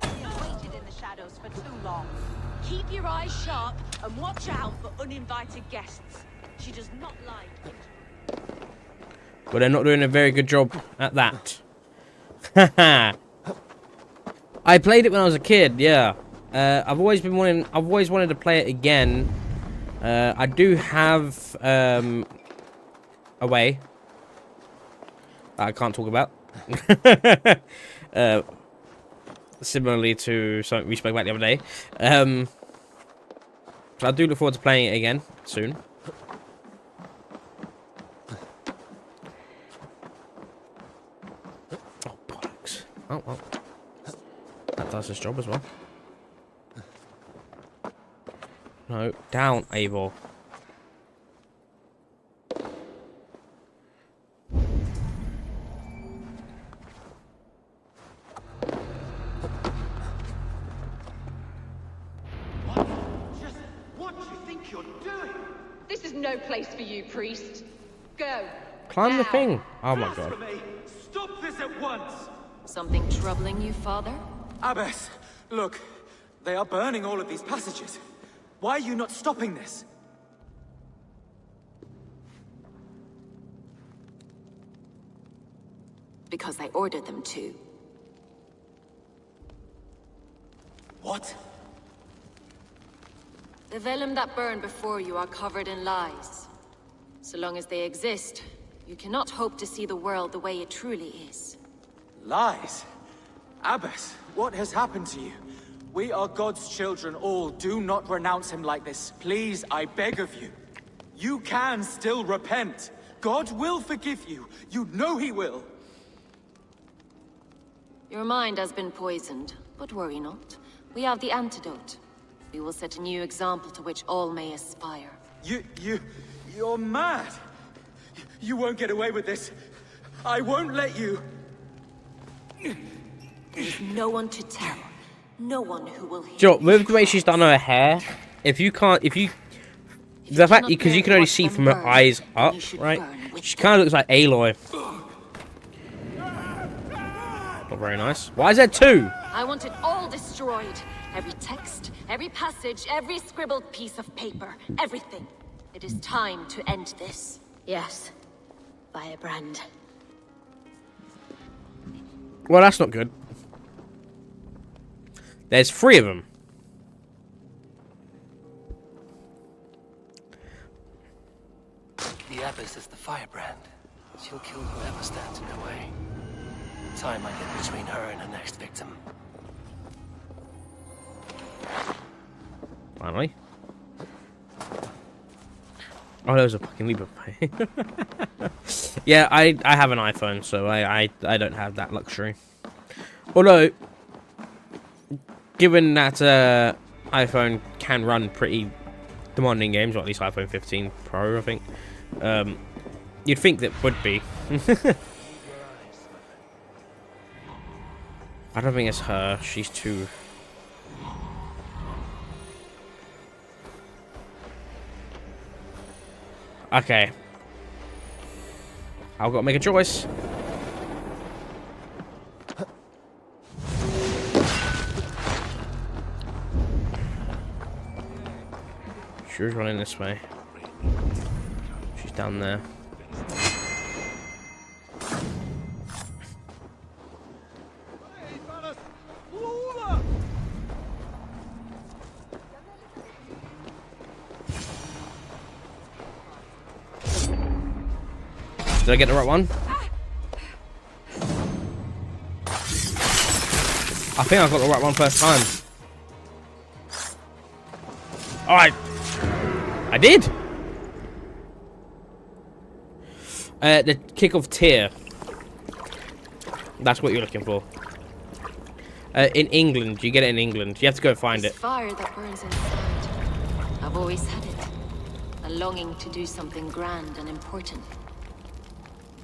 You've waited in the shadows for too long. Keep your eyes sharp and watch out for uninvited guests. She does not like it. But they're not doing a very good job at that. Haha. I played it when I was a kid, yeah. I've always wanted to play it again. I do have a way that I can't talk about. Similarly to something we spoke about the other day. So I do look forward to playing it again soon. Oh, bollocks. Oh, well. That does his job as well. No, down, Eivor. What do you think you're doing? This is no place for you, priest. Go. Climb the thing. Oh my god. Stop this at once! Something troubling you, Father? Abbess, look. They are burning all of these passages. Why are you not stopping this? Because I ordered them to. What? The vellum that burned before you are covered in lies. So long as they exist, you cannot hope to see the world the way it truly is. Lies? Abbess, what has happened to you? We are God's children all. Do not renounce him like this. Please, I beg of you. You can still repent. God will forgive you. You know he will. Your mind has been poisoned, but worry not. We have the antidote. We will set a new example to which all may aspire. You're mad. You won't get away with this. I won't let you. There's no one to tell. No one who will hear. Joe, with the way she's done her hair, the fact because you can only see from her eyes up, right? She kind of looks like Aloy. Not very nice. Why is there two? I want it all destroyed. Every text, every passage, every scribbled piece of paper, everything. It is time to end this. Yes, Firebrand. Well, that's not good. There's 3 of them. The Abbess is the Firebrand. She'll kill whoever stands in her way. Time I get between her and her next victim. Finally. Oh, there was a fucking leap of faith. Yeah, I have an iPhone, so I don't have that luxury. Although, given that iPhone can run pretty demanding games, or at least iPhone 15 Pro, I think, you'd think that would be. I don't think it's her. She's too... Okay. I've got to make a choice. She's running this way. She's down there. Did I get the right one? I think I got the right one first time. Alright. I did! The kick of tear. That's what you're looking for. In England. You get it in England. You have to go find it. Fire that burns inside. I've always had it. A longing to do something grand and important.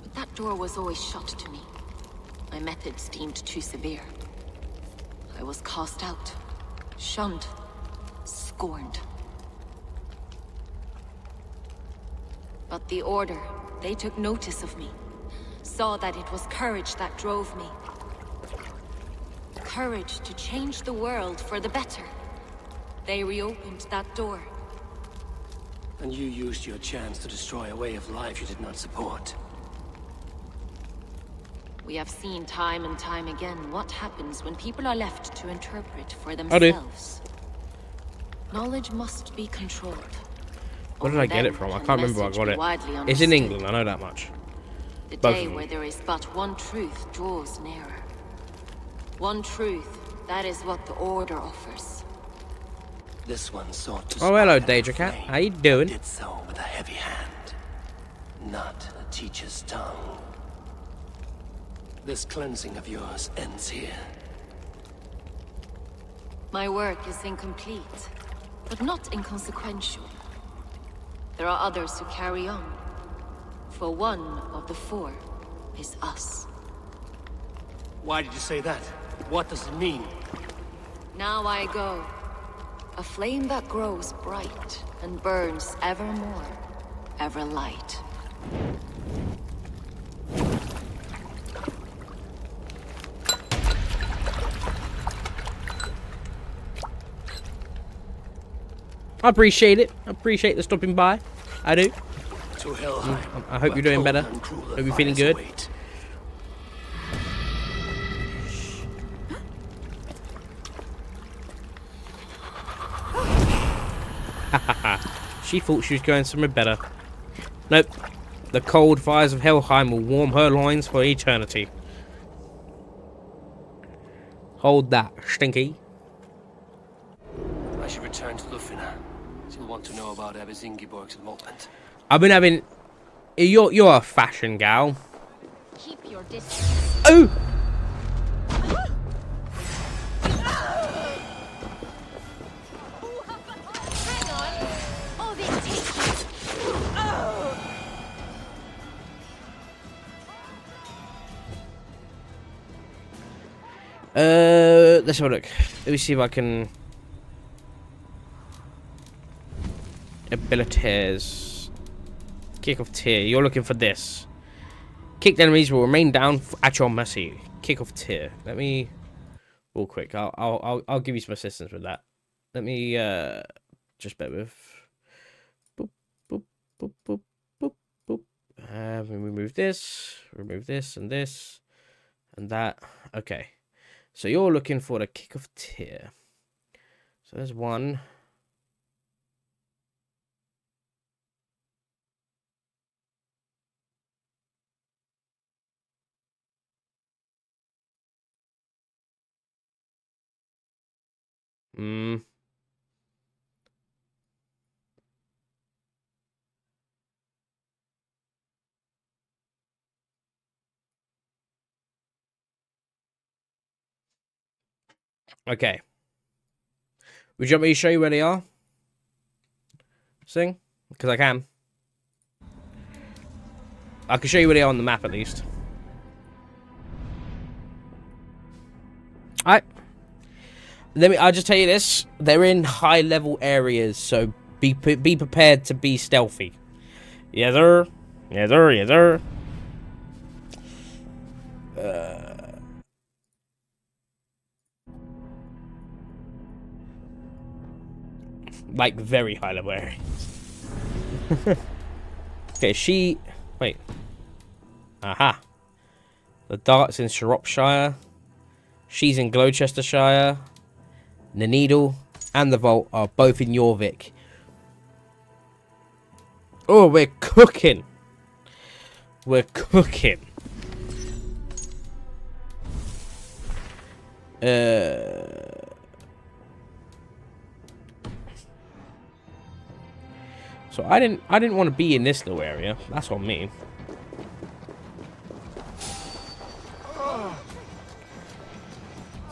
But that door was always shut to me. My methods deemed too severe. I was cast out. Shunned. Scorned. But the Order, they took notice of me. Saw that it was courage that drove me. Courage to change the world for the better. They reopened that door. And you used your chance to destroy a way of life you did not support. We have seen time and time again what happens when people are left to interpret for themselves. Knowledge must be controlled. Where did I get it from? I can't remember where I got it. It's in England, I know that much. The day where there is but one truth draws nearer. One truth, that is what the Order offers. This one sought to... Oh, hello, Daedra Cat. How you doing? Did so with a heavy hand, not a teacher's tongue. This cleansing of yours ends here. My work is incomplete, but not inconsequential. There are others who carry on. For one of the 4 is us. Why did you say that? What does it mean? Now I go. A flame that grows bright and burns ever more, ever light. I appreciate it. I appreciate the stopping by. I do. To Helheim, I hope you're doing better. Hope you're feeling good. She thought she was going somewhere better. Nope. The cold fires of Helheim will warm her loins for eternity. Hold that, Stinky. I should return to Lufina. She'll want to know about Abbess Ingeborg's involvement. I've been having... You're a fashion gal. Keep your distance. Oh! Let's have a look. Let me see if I can... Abilities. Kick of tier. You're looking for this. Kicked enemies will remain down at your mercy. Kick of tier. Let me... Real quick. I'll give you some assistance with that. Let me just bear with... Boop, boop, boop, boop, boop, boop. Remove this and this and that. Okay. So you're looking for the kick of tier. So there's one. Okay. Would you want me to show you where they are? Sing? Because I can. I can show you where they are on the map at least. Alright. I'll just tell you this. They're in high level areas, so be prepared to be stealthy. Yes, sir. Yes, sir. Yes, sir. Like very high level areas. Okay, wait. Aha. The dart's in Shropshire. She's in Gloucestershire. The needle and the vault are both in Jorvik. Oh, we're cooking. We're cooking. So I didn't want to be in this little area. That's on me.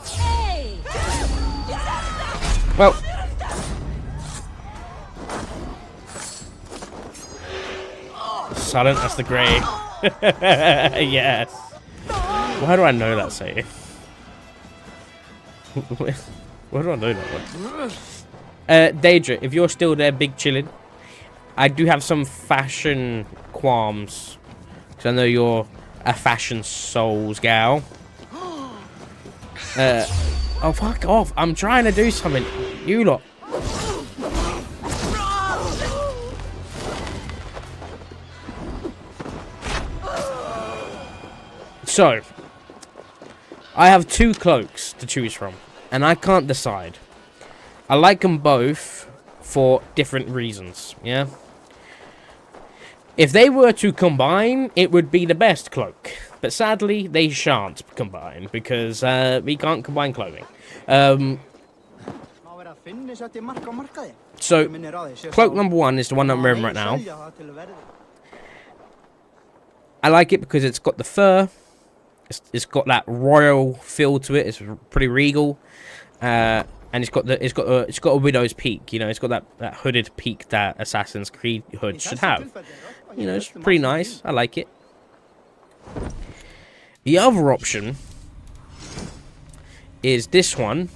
Hey! Well, silent as the grey. Yes. Why do I know that saying? Why do I know that one? Daedra, if you're still there, big chillin'. I do have some fashion qualms. Because I know you're a fashion souls gal. Oh, fuck off. I'm trying to do something. You lot. So, I have two cloaks to choose from. And I can't decide. I like them both for different reasons. Yeah? If they were to combine, it would be the best cloak. But sadly, they shan't combine, because we can't combine clothing. So, cloak number one is the one I'm wearing right now. I like it because it's got the fur. It's got that royal feel to it. It's pretty regal. And it's got a widow's peak. You know, it's got that hooded peak that Assassin's Creed hood should have. You know, it's pretty nice. I like it. The other option is this one.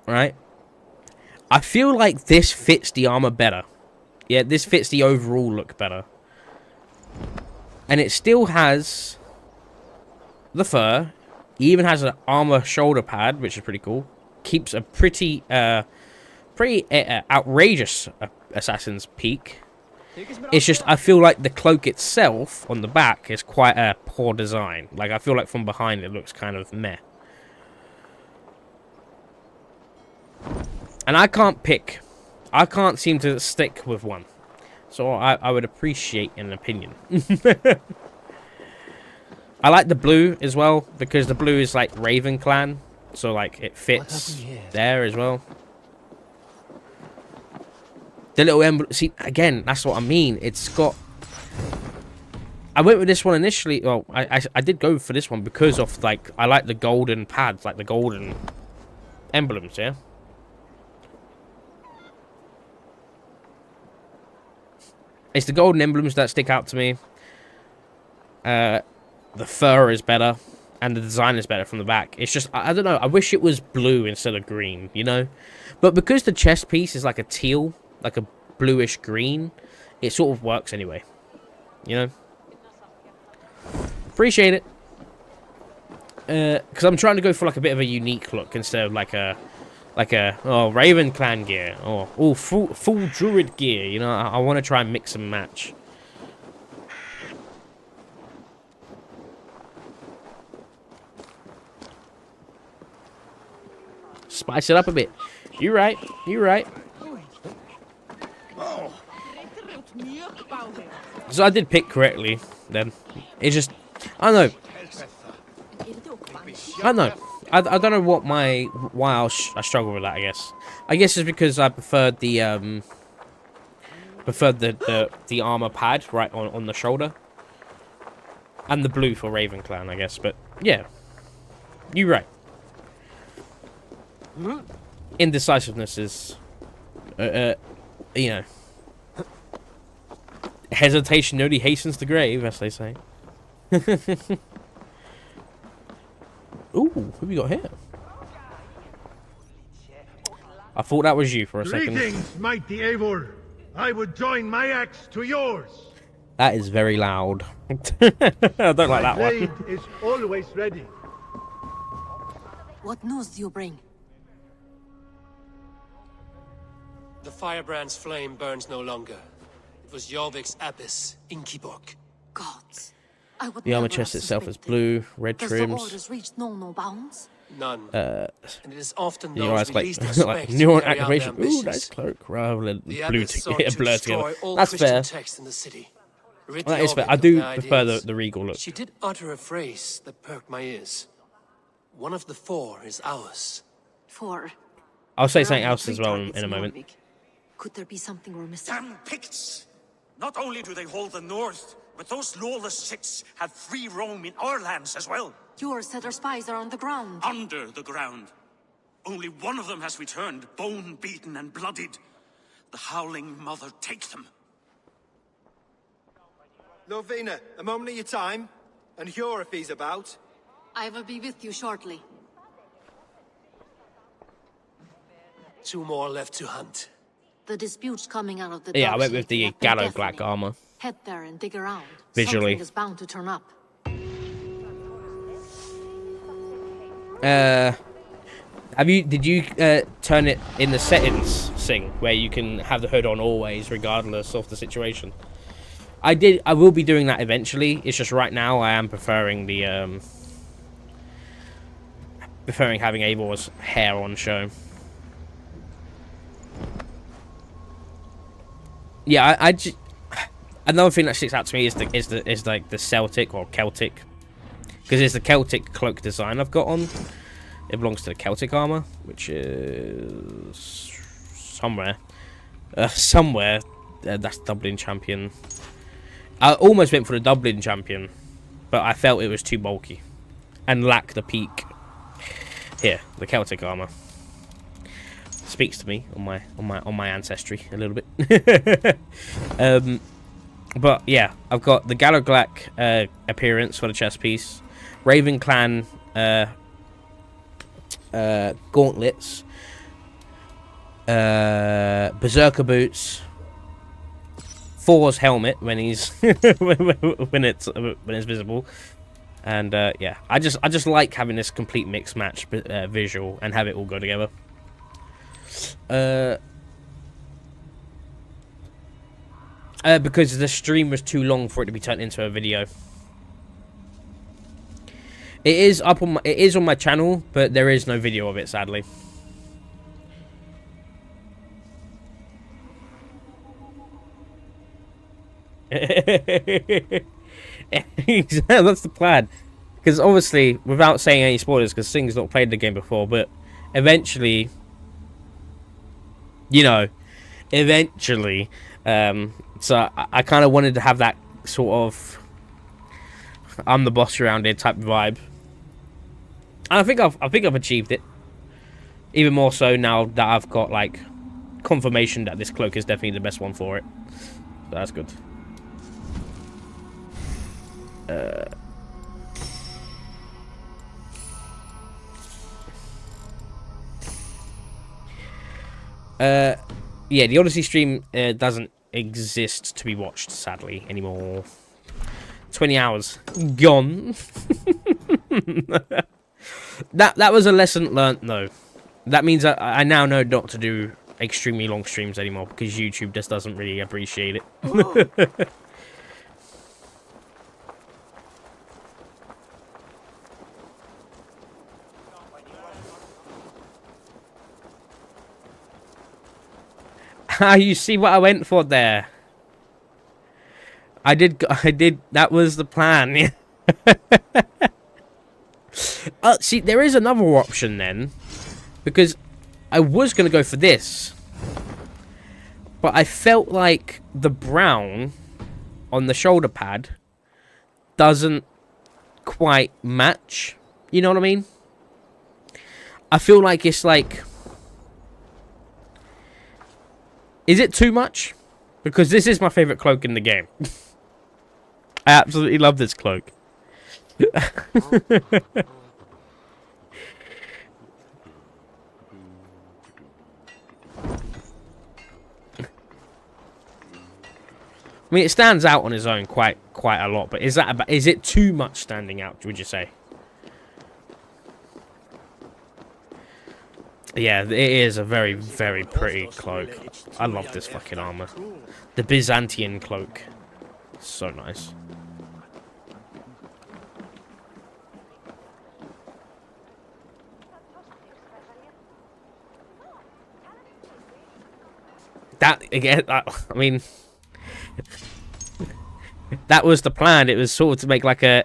Right? I feel like this fits the armor better. Yeah, this fits the overall look better. And it still has the fur. It even has an armor shoulder pad, which is pretty cool. Keeps a pretty outrageous Assassin's peak. It's just, I feel like the cloak itself on the back is quite a poor design. Like, I feel like from behind it looks kind of meh. And I can't pick. I can't seem to stick with one. So I would appreciate an opinion. I like the blue as well, because the blue is like Raven Clan. So like it fits there as well. The little emblem. See, again, that's what I mean. It's got... I went with this one initially. Well, I did go for this one because of, like, I like the golden pads, like the golden emblems, yeah? It's the golden emblems that stick out to me. The fur is better, and the design is better from the back. It's just, I don't know, I wish it was blue instead of green, you know? But because the chest piece is like a teal, like a bluish green, it sort of works anyway, you know? Appreciate it. Because I'm trying to go for like a bit of a unique look instead of like a Raven Clan gear or full Druid gear. You know, I want to try and mix and match. Spice it up a bit. You're right. You're right. So I did pick correctly then. It's just, I don't know. I don't know. I don't know what why I struggle with that. I guess it's because I preferred the armor pad right on the shoulder, and the blue for Raven Clan, I guess. But yeah, you're right. Indecisiveness is, you know, hesitation only hastens the grave, as they say. Ooh, who we got here? I thought that was you for a second. Greetings, mighty Eivor. I would join my axe to yours. That is very loud. I don't like that one. My blade one. is always ready. What news do you bring? The firebrand's flame burns no longer. It was Jorvik's abyss in MitchBork. Gods. I would The armor never chest have itself is suspected. blue, red Does trims. the orders reach no bounds? None. And it is often your those eyes we like, least like expect neuron carry out their activation. Ooh, ambitions. nice cloak. Rather than The blue abyss sought to to blur destroy together. all That's Christian fair. texts in the city. Rid That is fair. Jorvik I of do their prefer ideas. the regal look. She did utter a phrase that perked my ears. One of the four is ours. Four. I'll say There are something only else as 3 well targets in a moment. Jorvik. Could there be something we're missing? Damn Picts! Not only do they hold the north, but those lawless shits have free roam in our lands as well. Yours said our spies are on the ground. Under the ground. Only one of them has returned, bone-beaten and bloodied. The Howling Mother take them. Lovina, a moment of your time. And Hjor if he's about. I will be with you shortly. 2 more left to hunt. The dispute's coming out of the Yeah, I dark went with shaping the up and Gallo deafening. Black armor. Head there and dig around. Visually. Something is bound to turn up. Did you turn it in the settings thing where you can have the hood on always regardless of the situation? I did. I will be doing that eventually. It's just right now I am preferring the having Eivor's hair on show. Yeah, I just, another thing that sticks out to me is like the Celtic or Celtic, because it's the Celtic cloak design I've got on. It belongs to the Celtic armor, which is somewhere. That's Dublin champion. I almost went for the Dublin champion, but I felt it was too bulky and lacked the peak. Here, the Celtic armor speaks to me on my ancestry a little bit. But yeah, I've got the Gallo Black appearance for the chest piece, Raven Clan gauntlets, berserker boots, Thor's helmet when he's when it's visible, and yeah, I just like having this complete mix match visual and have it all go together. Because the stream was too long for it to be turned into a video. It is on my channel, but there is no video of it, sadly. That's the plan. Because obviously, without saying any spoilers, because Sing's not played the game before, but eventually, you know, eventually, so I kind of wanted to have that sort of I'm the boss around here type vibe. And I think I've achieved it. Even more so now that I've got like confirmation that this cloak is definitely the best one for it. So that's good. Yeah, the Odyssey stream doesn't exist to be watched, sadly, anymore. 20 hours gone. that was a lesson learnt, though. That means I now know not to do extremely long streams anymore because YouTube just doesn't really appreciate it. You see what I went for there? I did, that was the plan. See, there is another option then. Because I was going to go for this. But I felt like the brown on the shoulder pad doesn't quite match. You know what I mean? I feel like it's like... Is it too much? Because this is my favourite cloak in the game. I absolutely love this cloak. I mean, it stands out on its own quite a lot, but is it too much standing out, would you say? Yeah, it is a very, very pretty cloak. I love this fucking armor. The Byzantine cloak. So nice. That, again, I mean... that was the plan. It was sort of to make like a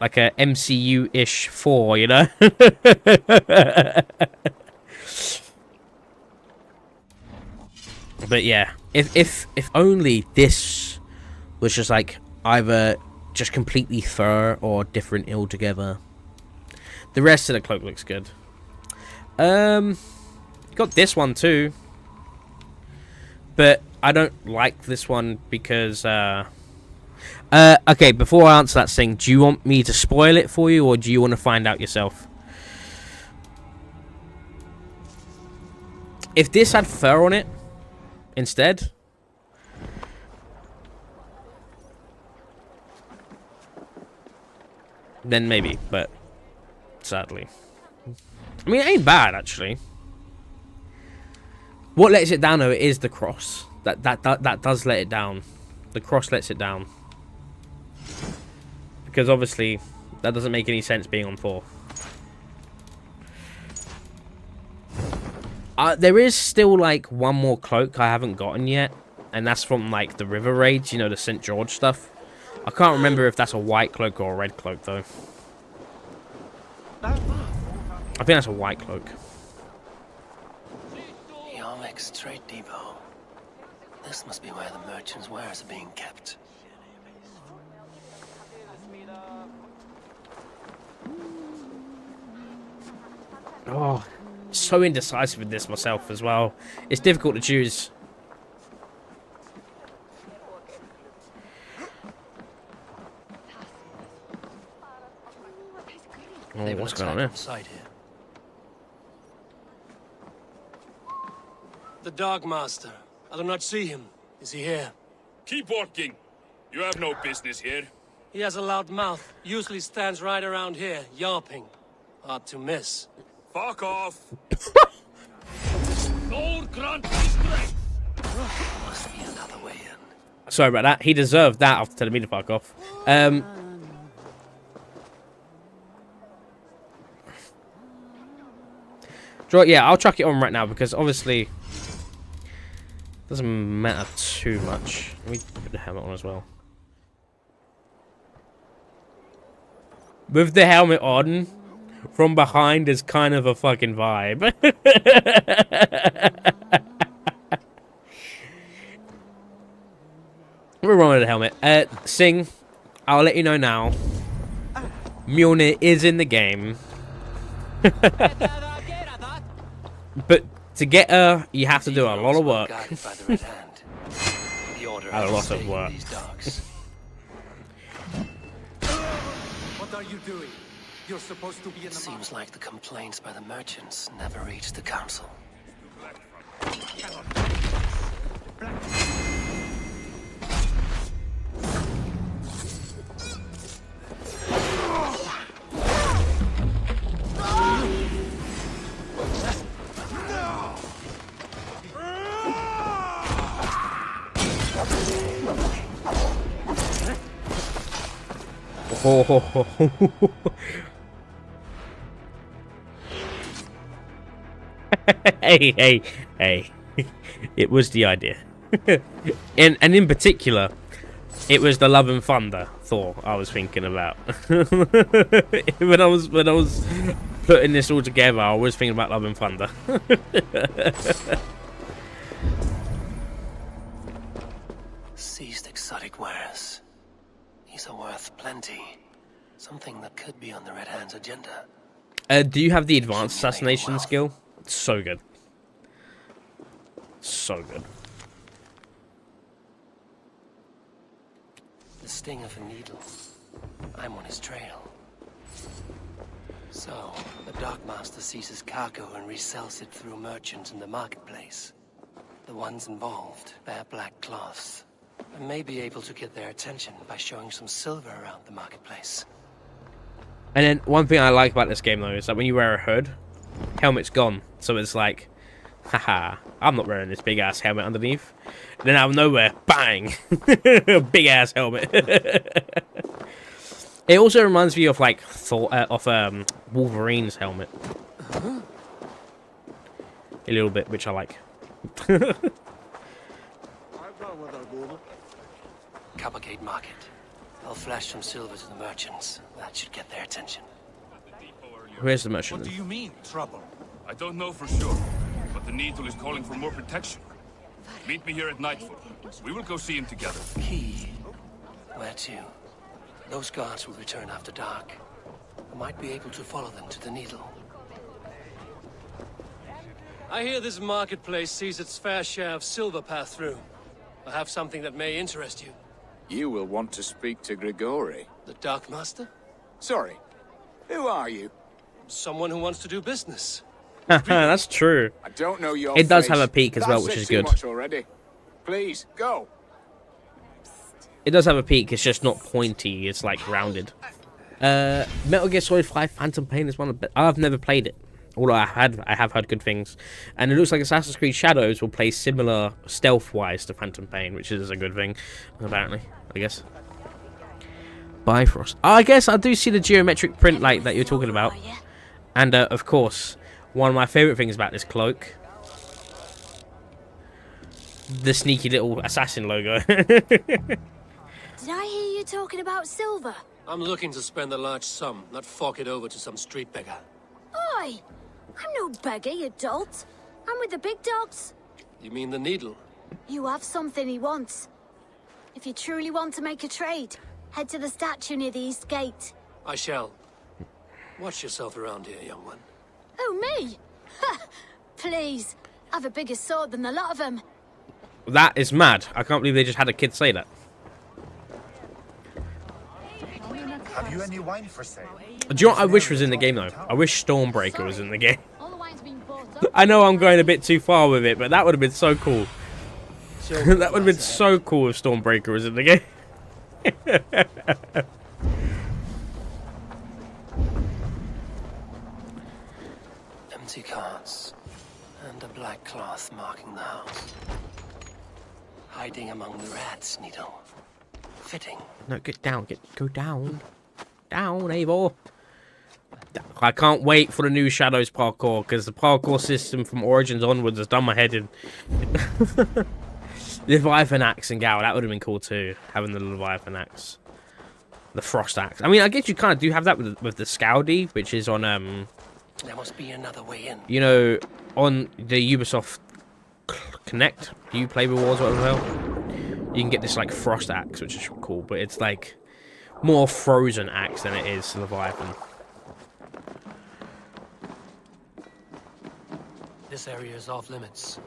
MCU-ish 4, you know? But yeah, if only this was just like either just completely fur or different altogether. The rest of the cloak looks good. Got this one too. But I don't like this one because okay, before I answer that thing, do you want me to spoil it for you or do you want to find out yourself? If this had fur on it instead, then maybe, but sadly. I mean, it ain't bad actually. What lets it down though is the cross. That does let it down. The cross lets it down. Because obviously that doesn't make any sense being on 4. There is still like one more cloak I haven't gotten yet, and that's from like the river raids, you know, the St. George stuff. I can't remember if that's a white cloak or a red cloak though. I think that's a white cloak. Jorvik Strait Depot. This must be where the merchants' wares are being kept. Oh, so indecisive with this myself as well. It's difficult to choose. Oh, what's going on here? The Dark Master. I do not see him. Is he here? Keep working. You have no business here. He has a loud mouth. Usually stands right around here, yawping. Hard to miss. Fuck off. Lord grant me strength. Must be another way in. Sorry about that. He deserved that after telling me to fuck off. Yeah, I'll chuck it on right now because obviously it doesn't matter too much. Let me put the helmet on as well. with the helmet on, from behind is kind of a fucking vibe. We're wrong with the helmet. Sing, I'll let you know now. Mjolnir is in the game. But to get her, you have to do a lot of work. A lot of work. What are you doing? You're supposed to be in the Seems like the complaints by the merchants never reached the council. Hey. It was the idea. and in particular, it was the Love and Thunder Thor I was thinking about. when I was putting this all together, I was thinking about Love and Thunder. Seized exotic wares. These are worth plenty. Something that could be on the Red Hand's agenda. Do you have the advanced assassination skill? It's so good. So good. The sting of a needle. I'm on his trail. So, the Darkmaster seizes cargo and resells it through merchants in the marketplace. The ones involved wear black cloths. I may be able to get their attention by showing some silver around the marketplace. And then one thing I like about this game though is that when you wear a hood, helmet's gone. So it's like, haha, I'm not wearing this big ass helmet underneath. And then out of nowhere, bang, big ass helmet. It also reminds me of like Wolverine's helmet, a little bit, which I like. Coppergate Market. I'll flash some silver to the merchants. That should get their attention. Where's the merchant? What do you mean, trouble? I don't know for sure, but the Needle is calling for more protection. Meet me here at nightfall. We will go see him together. Key. Where to? Those guards will return after dark. I might be able to follow them to the Needle. I hear this marketplace sees its fair share of silver pass through. I have something that may interest you. You will want to speak to Grigori. The Dark Master? Sorry. Who are you? Someone who wants to do business. That's true. I don't know your It does face. have a peak as well, which is good. Much already. Please, go. It does have a peak, it's just not pointy, it's like rounded. Metal Gear Solid 5 Phantom Pain is one of the... I've never played it. Although I have heard good things. And it looks like Assassin's Creed Shadows will play similar stealth-wise to Phantom Pain, which is a good thing, apparently, I guess. Bifrost. Oh, I guess I do see the geometric print like that you're talking about. And, of course, one of my favourite things about this cloak. The sneaky little assassin logo. Did I hear you talking about silver? I'm looking to spend a large sum, not fork it over to some street beggar. Oi! I'm no beggar, you dolt. I'm with the big dogs. You mean the Needle? You have something he wants. If you truly want to make a trade, head to the statue near the East Gate. I shall. Watch yourself around here, young one. Oh, me? Ha! Please. I've a bigger sword than the lot of them. That is mad. I can't believe they just had a kid say that. Have you any wine for sale? Do you know what I wish was in the game, though? I wish Stormbreaker was in the game. I know I'm going a bit too far with it, but that would have been so cool. That would have been so cool if Stormbreaker was in the game. Empty carts. And a black cloth marking the house. Hiding among the rats, Needle. Fitting. No, get down. Go down. Down, Eivor. I can't wait for the new Shadows parkour, because the parkour system from Origins onwards has done my head in. Leviathan Axe and Gal, that would have been cool too, having the Leviathan Axe. the frost axe. I mean, I guess you kind of do have that with the Scaldi, which is on There must be another way in. you know, on the Ubisoft Connect, you play with Wars as well. You can get this like frost axe, which is cool, but it's like more frozen axe than it is Leviathan. This area is off limits.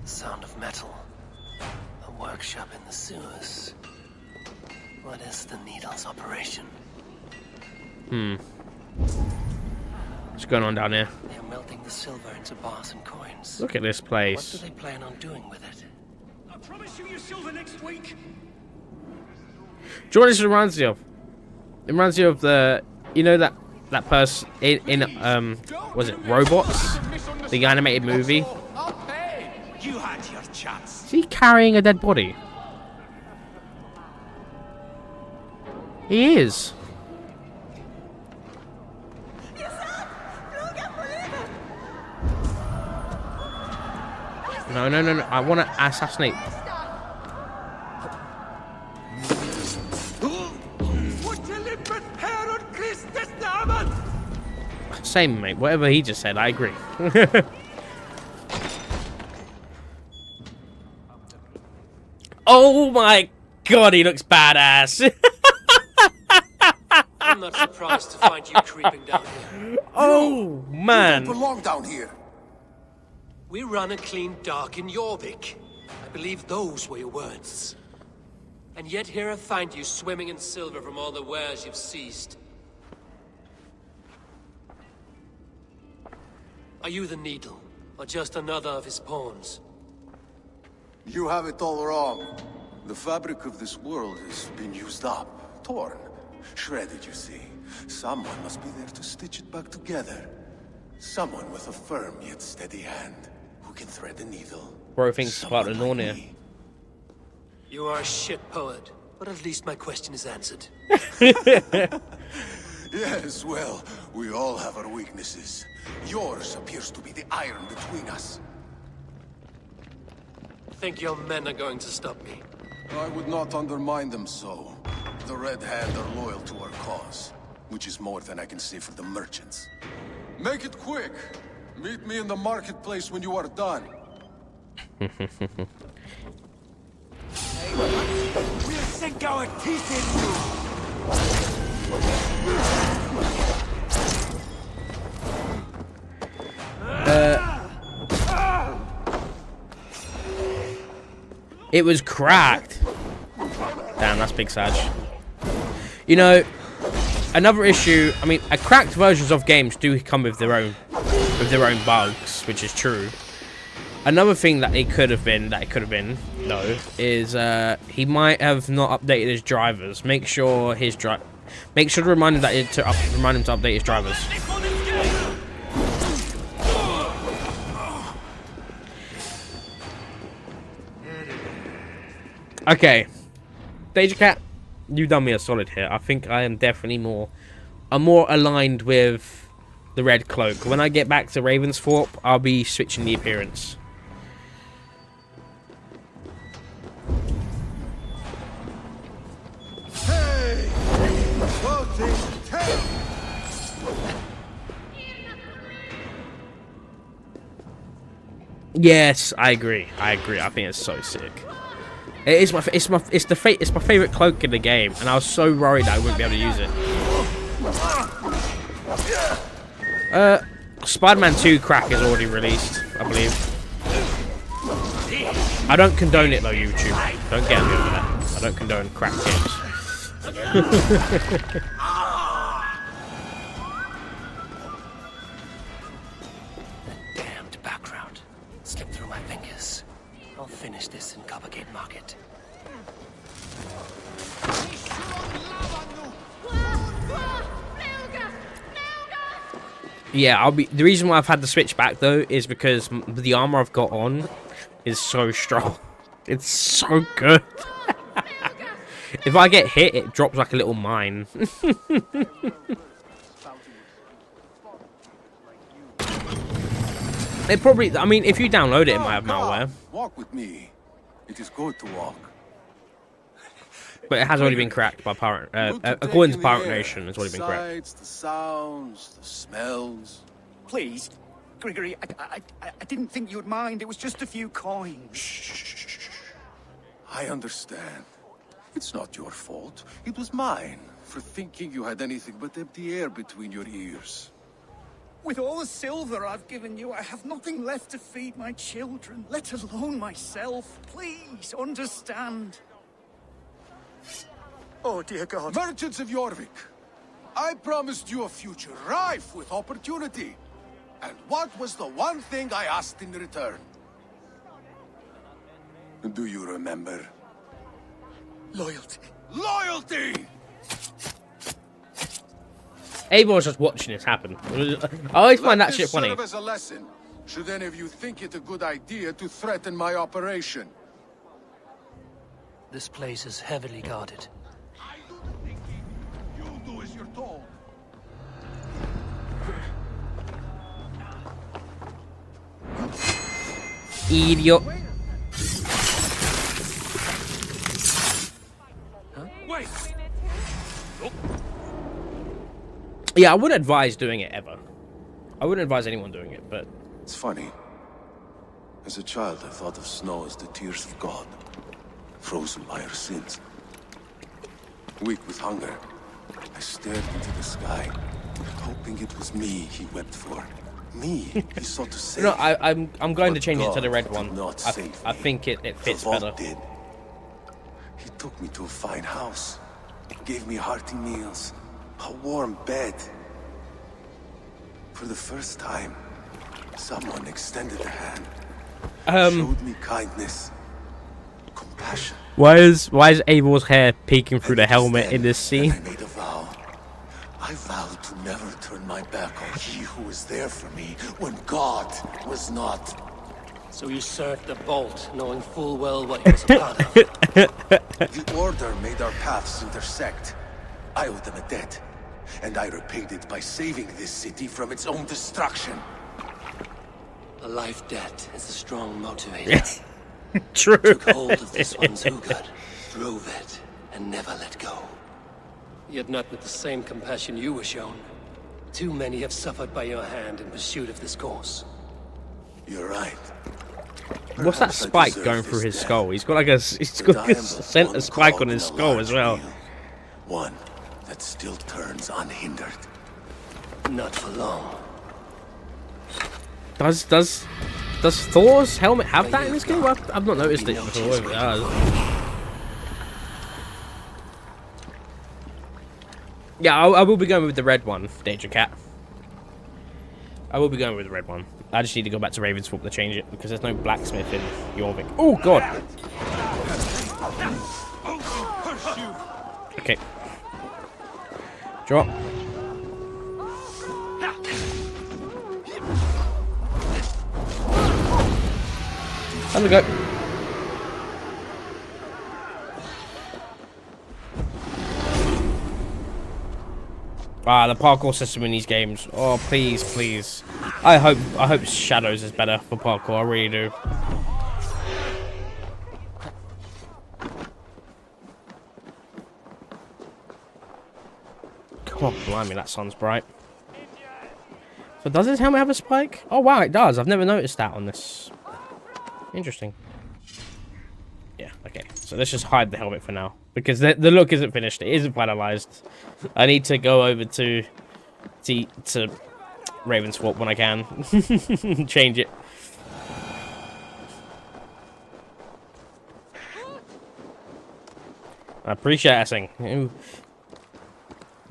The sound of metal. A workshop in the sewers. What is the Needle's operation? What's going on down here? They're melting the silver into bars and coins. Look at this place. What do they plan on doing with it? I promise you your silver next week. Do you know what this reminds you of? It reminds you of the, you know, that person in was it Robots? The animated movie. You had your chance. Is he carrying a dead body? He is. No, no, no, no. I want to assassinate. Same, mate. Whatever he just said, I agree. Oh my god, he looks badass. I'm not surprised to find you creeping down here. Oh, man. You don't belong down here. We run a clean dock in Jorvik. I believe those were your words. And yet here I find you swimming in silver from all the wares you've seized. Are you the Needle, or just another of his pawns? You have it all wrong. The fabric of this world has been used up, torn, shredded, you see. Someone must be there to stitch it back together. Someone with a firm yet steady hand, who can thread the needle. Bro thinks it's part of Narnia. You are a shit poet, but at least my question is answered. Yes, well, we all have our weaknesses. Yours appears to be the iron between us. Think your men are going to stop me? I would not undermine them so. The Red Hand are loyal to our cause, which is more than I can say for the merchants. Make it quick! Meet me in the marketplace when you are done. We'll sink our teeth in you! It was cracked. Damn, that's big Sag. You know, another issue. I mean, cracked versions of games do come with their own bugs, which is true. Another thing that it could have been, though, is he might have not updated his drivers. Make sure to remind him to update his drivers. Okay, Deja Cat, you've done me a solid here. I think I am definitely more aligned with the Red Cloak. When I get back to Ravensthorpe, I'll be switching the appearance. Hey! Yes, I agree. I think it's so sick. It's my favorite cloak in the game, and I was so worried that I wouldn't be able to use it. Spider-Man 2 crack is already released, I believe. I don't condone it though, YouTube. Don't get me over that. I don't condone crack games. Damned background. Slipped through my fingers. I'll finish this in Coppergate Market. Yeah, the reason why I've had to switch back though is because the armor I've got on is so strong. It's so good. If I get hit, it drops like a little mine. It probably, I mean, if you download it, it might have malware. Walk with me. It is good to walk. But it has already been cracked by Pirate. According to Pirate Nation, it's already been cracked. Sights, the sounds, the smells. Please, Grigory, I didn't think you'd mind. It was just a few coins. Shh. I understand. It's not your fault. It was mine for thinking you had anything but empty air between your ears. With all the silver I've given you, I have nothing left to feed my children, let alone myself. Please, understand. Oh, dear God. Merchants of Jorvik, I promised you a future rife with opportunity. And what was the one thing I asked in return? Do you remember? Loyalty. Loyalty! Eivor's just watching this happen. I always find that shit funny. Serve as a lesson. Should any of you think it a good idea to threaten my operation? This place is heavily guarded. I do the thinking. You do as you're told. Idiot. Wait! Yeah, I wouldn't advise doing it ever. I wouldn't advise anyone doing it, but... It's funny. As a child, I thought of snow as the tears of God, frozen by our sins. Weak with hunger, I stared into the sky, hoping it was me he wept for. Me, he sought to save. No, I'm going to change it to the red one. I I think it fits better. Did. He took me to a fine house, gave me hearty meals, a warm bed. For the first time, someone extended a hand, showed me kindness, compassion. Why is Eivor's hair peeking through the helmet in this scene? I made a vow. I vowed to never turn my back on he who was there for me when God was not. So you served the Bolt, knowing full well what he was a part of. The Order made our paths intersect. I owed them a debt, and I repaid it by saving this city from its own destruction. A life debt is a strong motivator. True. Took hold of this one's Ugad, drove it, and never let go. Yet not with the same compassion you were shown. Too many have suffered by your hand in pursuit of this course. You're right. What's that spike going through his skull? He's got like a center spike on his skull as well. One that still turns unhindered. Not for long. Does Thor's helmet have that in this game? I've not noticed it before. Yeah, I will be going with the red one, Danger Cat. I will be going with the red one. I just need to go back to Ravensthorpe to change it because there's no blacksmith in Jorvik. Oh god! Okay. Drop. Time to go. Ah, the parkour system in these games. Oh, please, please. I hope Shadows is better for parkour. I really do. Come on, blimey, that sun's bright. So does his helmet have a spike? Oh wow, it does. I've never noticed that on this. Interesting. Yeah, okay. So let's just hide the helmet for now. Because the look isn't finished. It isn't finalized. I need to go over to Ravensthorpe when I can. Change it. I appreciate it, Sing.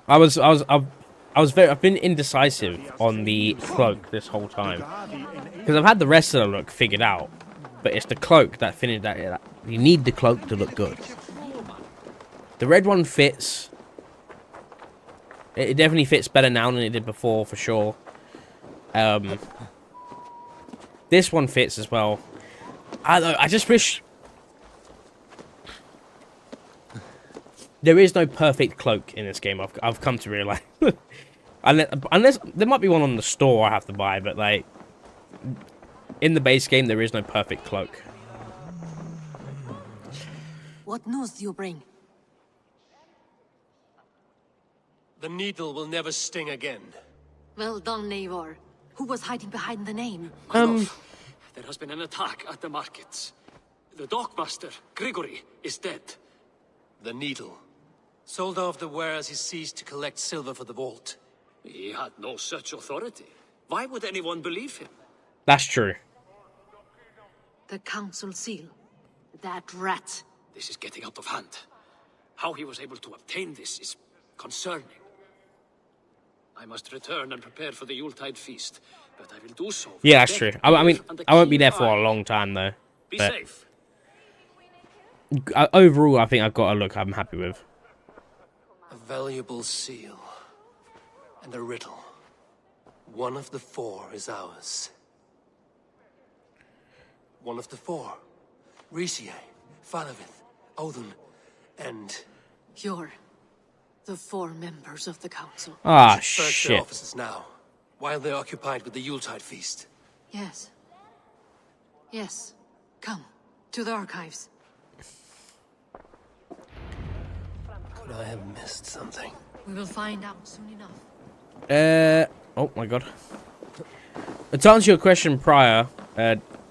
I've been indecisive on the cloak this whole time. Because I've had the rest of the look figured out. But it's the cloak that finished that. You need the cloak to look good. The red one fits. It definitely fits better now than it did before, for sure. This one fits as well. I just wish... There is no perfect cloak in this game, I've come to realize. unless there might be one on the store I have to buy, but like... In the base game, there is no perfect cloak. What news do you bring? The needle will never sting again. Well done, Eivor. Who was hiding behind the name? There has been an attack at the markets. The dockmaster, Grigory, is dead. The needle. Sold off the ware as he ceased to collect silver for the vault. He had no such authority. Why would anyone believe him? That's true. The council seal. That rat. This is getting out of hand. How he was able to obtain this is concerning. I must return and prepare for the Yuletide feast, but I will do so. Yeah, that's true. I mean, I won't be there for a long time though. Be safe. Overall, I think I've got a look I'm happy with. A valuable seal. And a riddle. One of the four is ours. One of the four. Risie, Favour, Odin, and... You're the four members of the council. Ah, Search their shit. offices now, while they're occupied with the Yuletide feast. Yes. Yes. Come, to the archives. Could I have missed something? We will find out soon enough. Oh my god. To answer your question prior,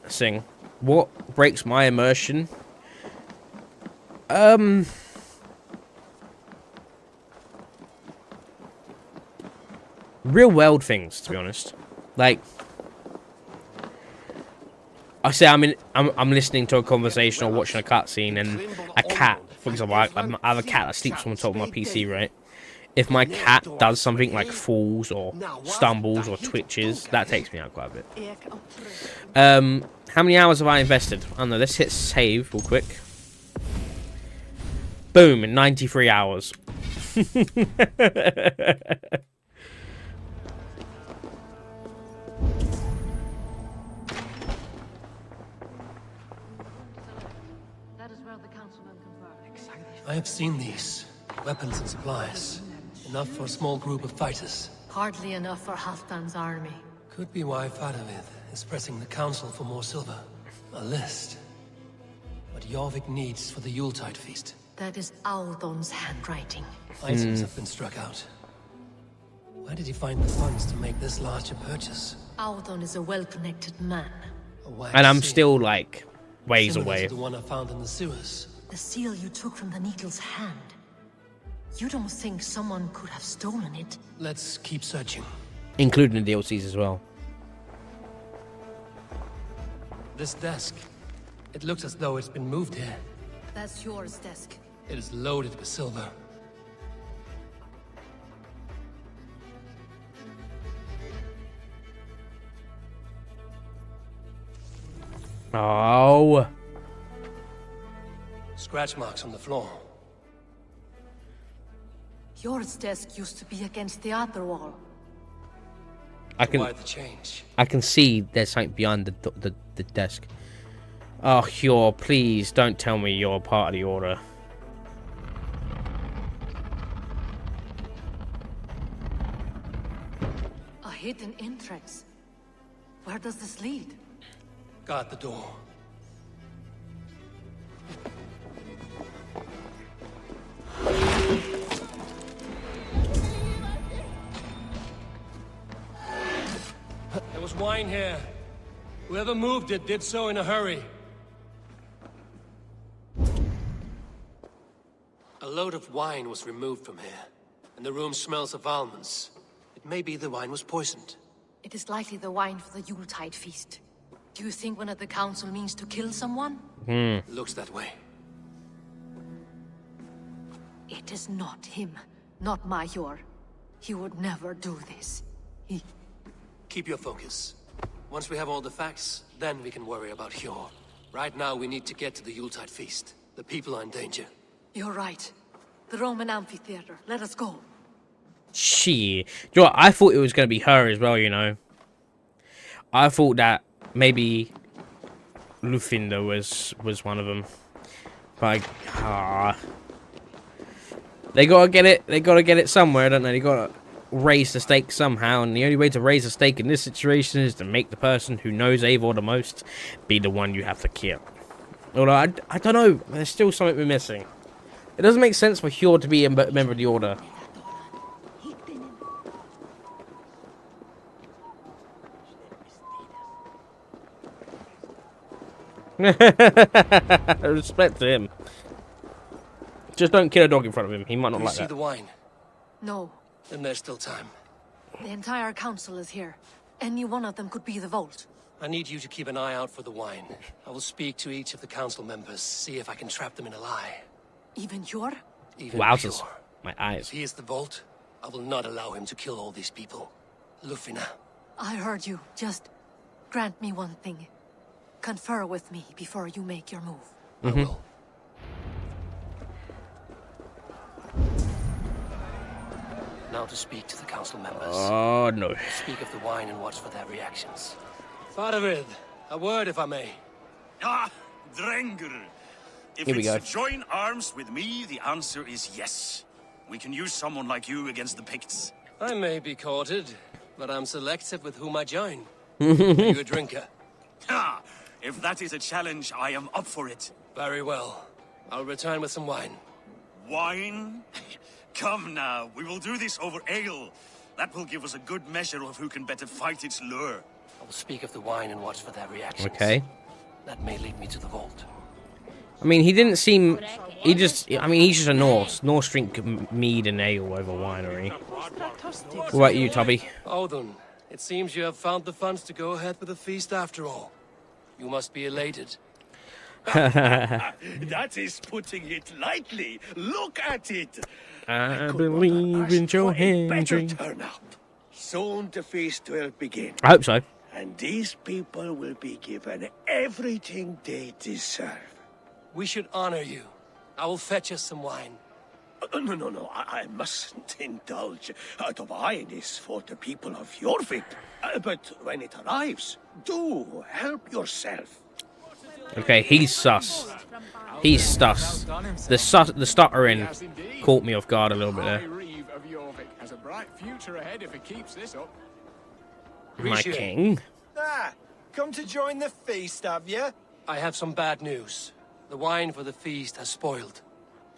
Singh, what breaks my immersion? Real world things, to be honest. Like, I say I'm listening to a conversation or watching a cutscene, and a cat, for example, I have a cat that sleeps on top of my PC, right? If my cat does something like falls or stumbles or twitches, that takes me out quite a bit. How many hours have I invested? I don't know, let's hit save real quick. Boom, in 93 hours. I have seen these. Weapons and supplies. Enough for a small group of fighters. Hardly enough for Halfdan's army. Could be why Favour is pressing the council for more silver. A list. What Jorvik needs for the Yuletide feast. That is Aldon's handwriting. Items have been struck out. Where did he find the funds to make this larger purchase? Aldon is a well-connected man. And I'm still, like, ways Similar away. to the one I found in the sewers. The seal you took from the needle's hand. You don't think someone could have stolen it? Let's keep searching. Including the DLCs as well. This desk. It looks as though it's been moved here. That's yours, desk. It is loaded with silver. Oh. Scratch marks on the floor. Yours desk used to be against the other wall. I can see there's something behind the desk. Oh, Hjor, please don't tell me you're part of the order. A hidden entrance. Where does this lead? Guard the door. There was wine here. Whoever moved it did so in a hurry. A load of wine was removed from here, and the room smells of almonds. It may be the wine was poisoned. It is likely the wine for the Yuletide feast. Do you think one of the council means to kill someone? Looks that way. It is not him, not Major. He would never do this. Keep your focus. Once we have all the facts, then we can worry about Hjor. Right now, we need to get to the Yuletide feast. The people are in danger. You're right. The Roman amphitheater. Let us go. Shit. You know what? I thought it was going to be her as well, you know. I thought that maybe Lufinda was one of them. But they gotta get it. They gotta get it somewhere, don't they? They gotta raise the stakes somehow, and the only way to raise the stake in this situation is to make the person who knows Eivor the most be the one you have to kill. Although I don't know. There's still something we're missing. It doesn't make sense for Hjor to be a member of the Order. Respect to him. Just don't kill a dog in front of him. He might not Do you like see that. the wine? No, Then there's still time. the entire council is here. Any one of them could be the vault. I need you to keep an eye out for the wine. I will speak to each of the council members, see if I can trap them in a lie. Even Yor? Even Wowzers. Pure. My eyes. If he is the vault, I will not allow him to kill all these people. Lufina. I heard you. Just grant me one thing. Confer with me before you make your move. I will. Now to speak to the council members. Oh, no. Speak of the wine and watch for their reactions. Favour, a word if I may. Ah, Drenger. If Here we it's go. to join arms with me, the answer is yes. We can use someone like you against the Picts. I may be courted, but I'm selective with whom I join. Are you a drinker? Ha! If that is a challenge, I am up for it. Very well. I'll return with some wine. Wine? Come now, we will do this over ale. That will give us a good measure of who can better fight its lure. I will speak of the wine and watch for their reactions. Okay. That may lead me to the vault. I mean, he didn't seem... He just... I mean, he's just a Norse. Norse drink mead and ale over winery. What about you, Tubby? Odin, it seems you have found the funds to go ahead with the feast after all. You must be elated. That is putting it lightly. Look at it. I believe in your Better hand. turn up. Soon the feast will begin. I hope so. And these people will be given everything they deserve. We should honor you. I will fetch us some wine. No, I mustn't indulge. The wine is for the people of Jorvik. But when it arrives, do help yourself. Okay, he's sus. He's sus. The stuttering caught me off guard a little bit there. Reeve of Jorvik has a bright future ahead if he keeps this up. My king. Ah, come to join the feast, have you? I have some bad news. The wine for the feast has spoiled.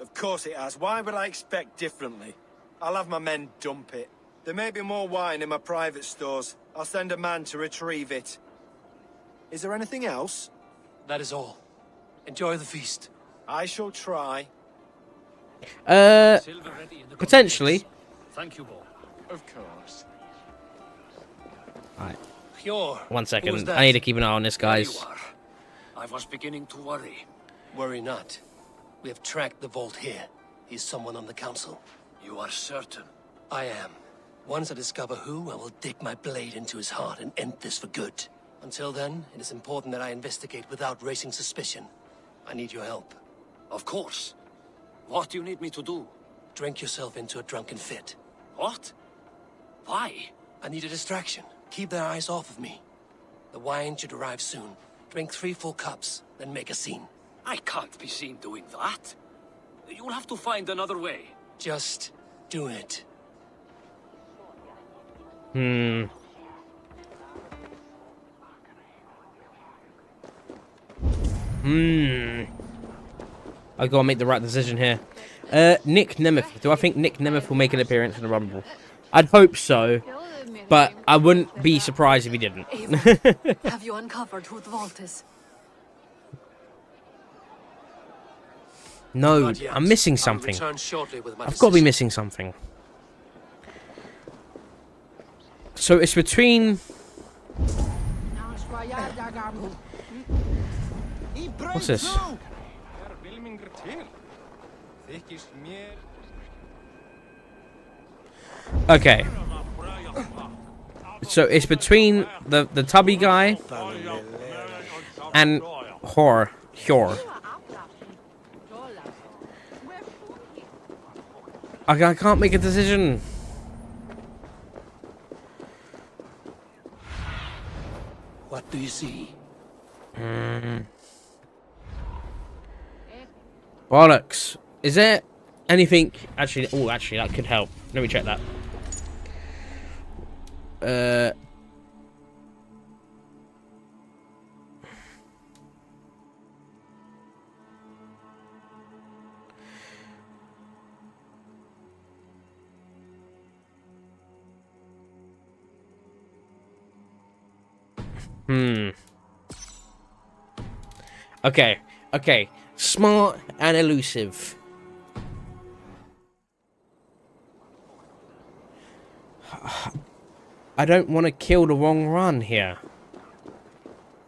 Of course it has. Why would I expect differently? I'll have my men dump it. There may be more wine in my private stores. I'll send a man to retrieve it. Is there anything else? That is all. Enjoy the feast. I shall try. Potentially. Thank you, Bo. Of course. Alright. Pure. 1 Who's second. that? I need to keep an eye on this, There you guys. are. I was beginning to worry. Worry not. We have tracked the vault here. He's someone on the council. You are certain? I am. Once I discover who, I will dig my blade into his heart and end this for good. Until then, it is important that I investigate without raising suspicion. I need your help. Of course. What do you need me to do? Drink yourself into a drunken fit. What? Why? I need a distraction. Keep their eyes off of me. The wine should arrive soon. Drink 3 full cups, then make a scene. I can't be seen doing that. You'll have to find another way. Just do it. I gotta make the right decision here. Nick Nemeth. Do I think Nick Nemeth will make an appearance in the Rumble? I'd hope so, but I wouldn't be surprised if he didn't. Eivor, have you uncovered who the vault is? No, Not yet. I'm missing I'll something. return shortly with my I've got to be decision. missing something. So it's between... What's this? Okay. So it's between the tubby guy and Hjor. I can't make a decision. What do you see? Bollocks. Is there anything... Actually, oh, actually, that could help. Let me check that. Okay, okay. Smart and elusive. I don't want to kill the wrong run here.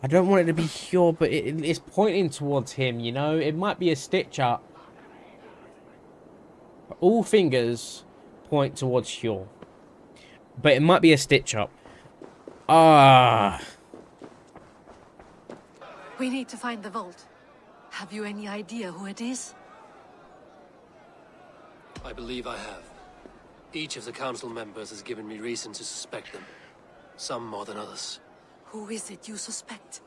I don't want it to be Hjor, but it's pointing towards him, you know? It might be a stitch up. All fingers point towards Hjor. But it might be a stitch up. Ah. We need to find the vault. Have you any idea who it is? I believe I have. Each of the council members has given me reason to suspect them. Some more than others. Who is it you suspect?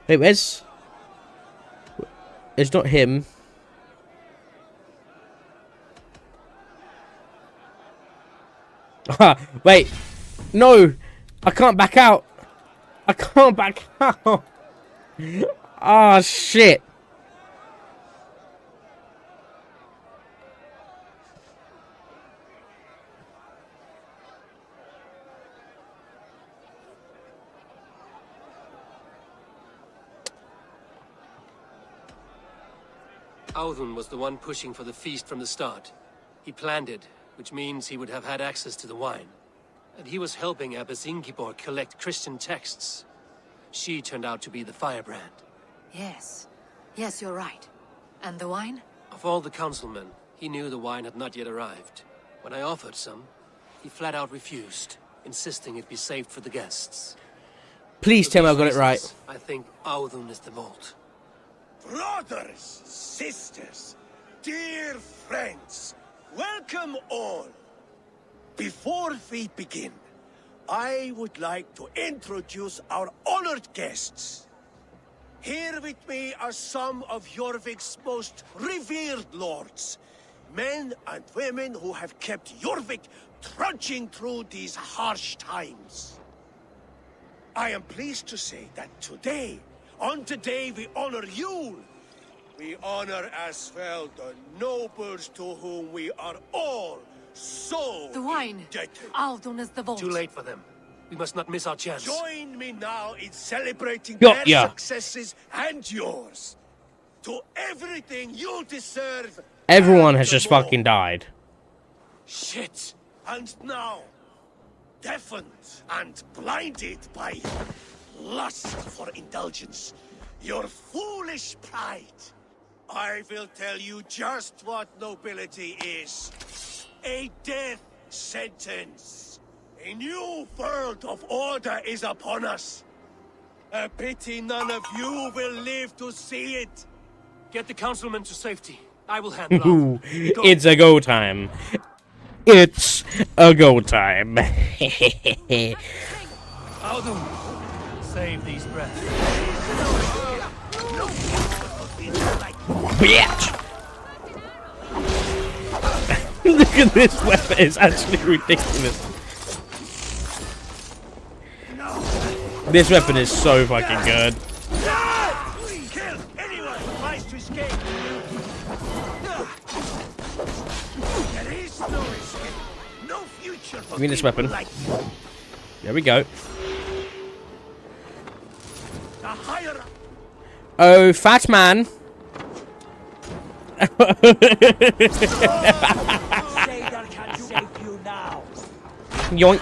Wait, where's... It's not him. Ah, wait. No! I can't back out! I can't back out! Ah, shit! Audun was the one pushing for the feast from the start. He planned it, which means he would have had access to the wine. And he was helping Abbess Ingeborg collect Christian texts. She turned out to be the firebrand. Yes. Yes, you're right. And the wine? Of all the councilmen, he knew the wine had not yet arrived. When I offered some, he flat out refused, insisting it be saved for the guests. Please tell me I got it right. I think Audun is the vault. Brothers, sisters, dear friends, welcome all. Before we begin, I would like to introduce our honored guests. Here with me are some of Jorvik's most revered lords, men and women who have kept Jorvik trudging through these harsh times. I am pleased to say that today, on the day we honor you, we honor as well the nobles to whom we are all so the wine. indebted. Audun is the vault. Too late for them. We must not miss our chance. Join me now in celebrating Yeah, their successes and yours. To everything you deserve. Everyone has just fucking died. Shit. And now, deafened and blinded by lust for indulgence, your foolish pride, I will tell you just what nobility is. A death sentence. A new world of order is upon us. A pity none of you will live to see it. Get the councilmen to safety. I will handle it. It's a go time. It's a go time. Audun, save these breaths. Bitch! Look at this weapon, it's actually ridiculous. This weapon is so fucking good. Kill anyone who tries to escape. There is no escape. No future for Give me this weapon. like There we go. the higher. Oh, fat man. Savior can save you now. Yoink.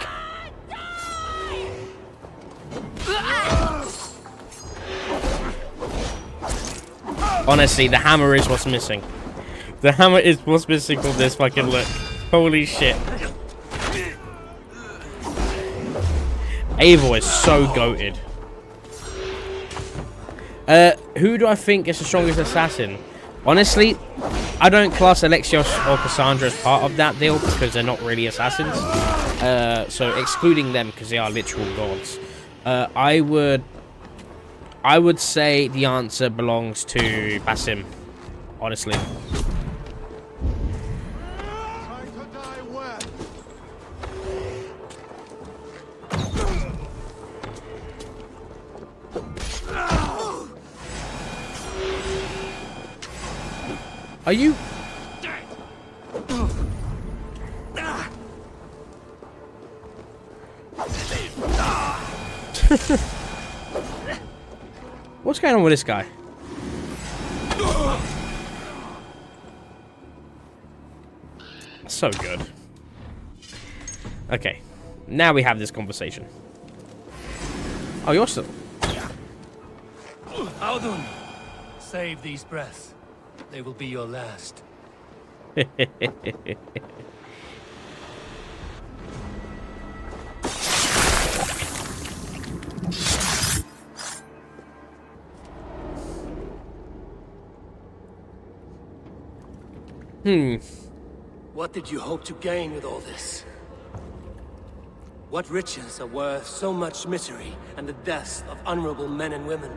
Honestly, the hammer is what's missing. The hammer is what's missing from this fucking look. Holy shit. Eivor is so goated. Who do I think is the strongest assassin? Honestly, I don't class Alexios or Cassandra as part of that deal because they're not really assassins. So excluding them because they are literal gods. I would say the answer belongs to Basim. Honestly. Are you? What's going on with this guy? So good. Okay. Now we have this conversation. Oh, you're still... Audun, save these breaths. They will be your last. What did you hope to gain with all this? What riches are worth so much misery and the deaths of honorable men and women?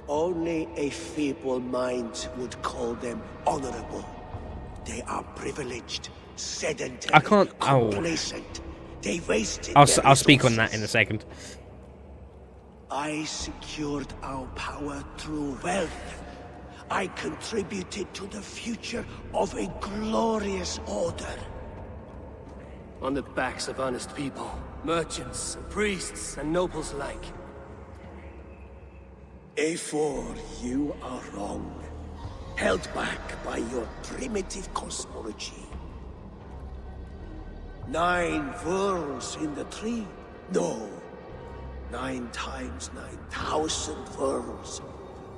Only a feeble mind would call them honorable. They are privileged, sedentary, I can't... complacent. They wasted I'll speak on that in a second. I secured our power through wealth. I contributed to the future of a glorious order. On the backs of honest people, merchants, priests, and nobles alike. Eivor, you are wrong. Held back by your primitive cosmology. 9 worlds in the tree? No. 9 times 9,000 worlds.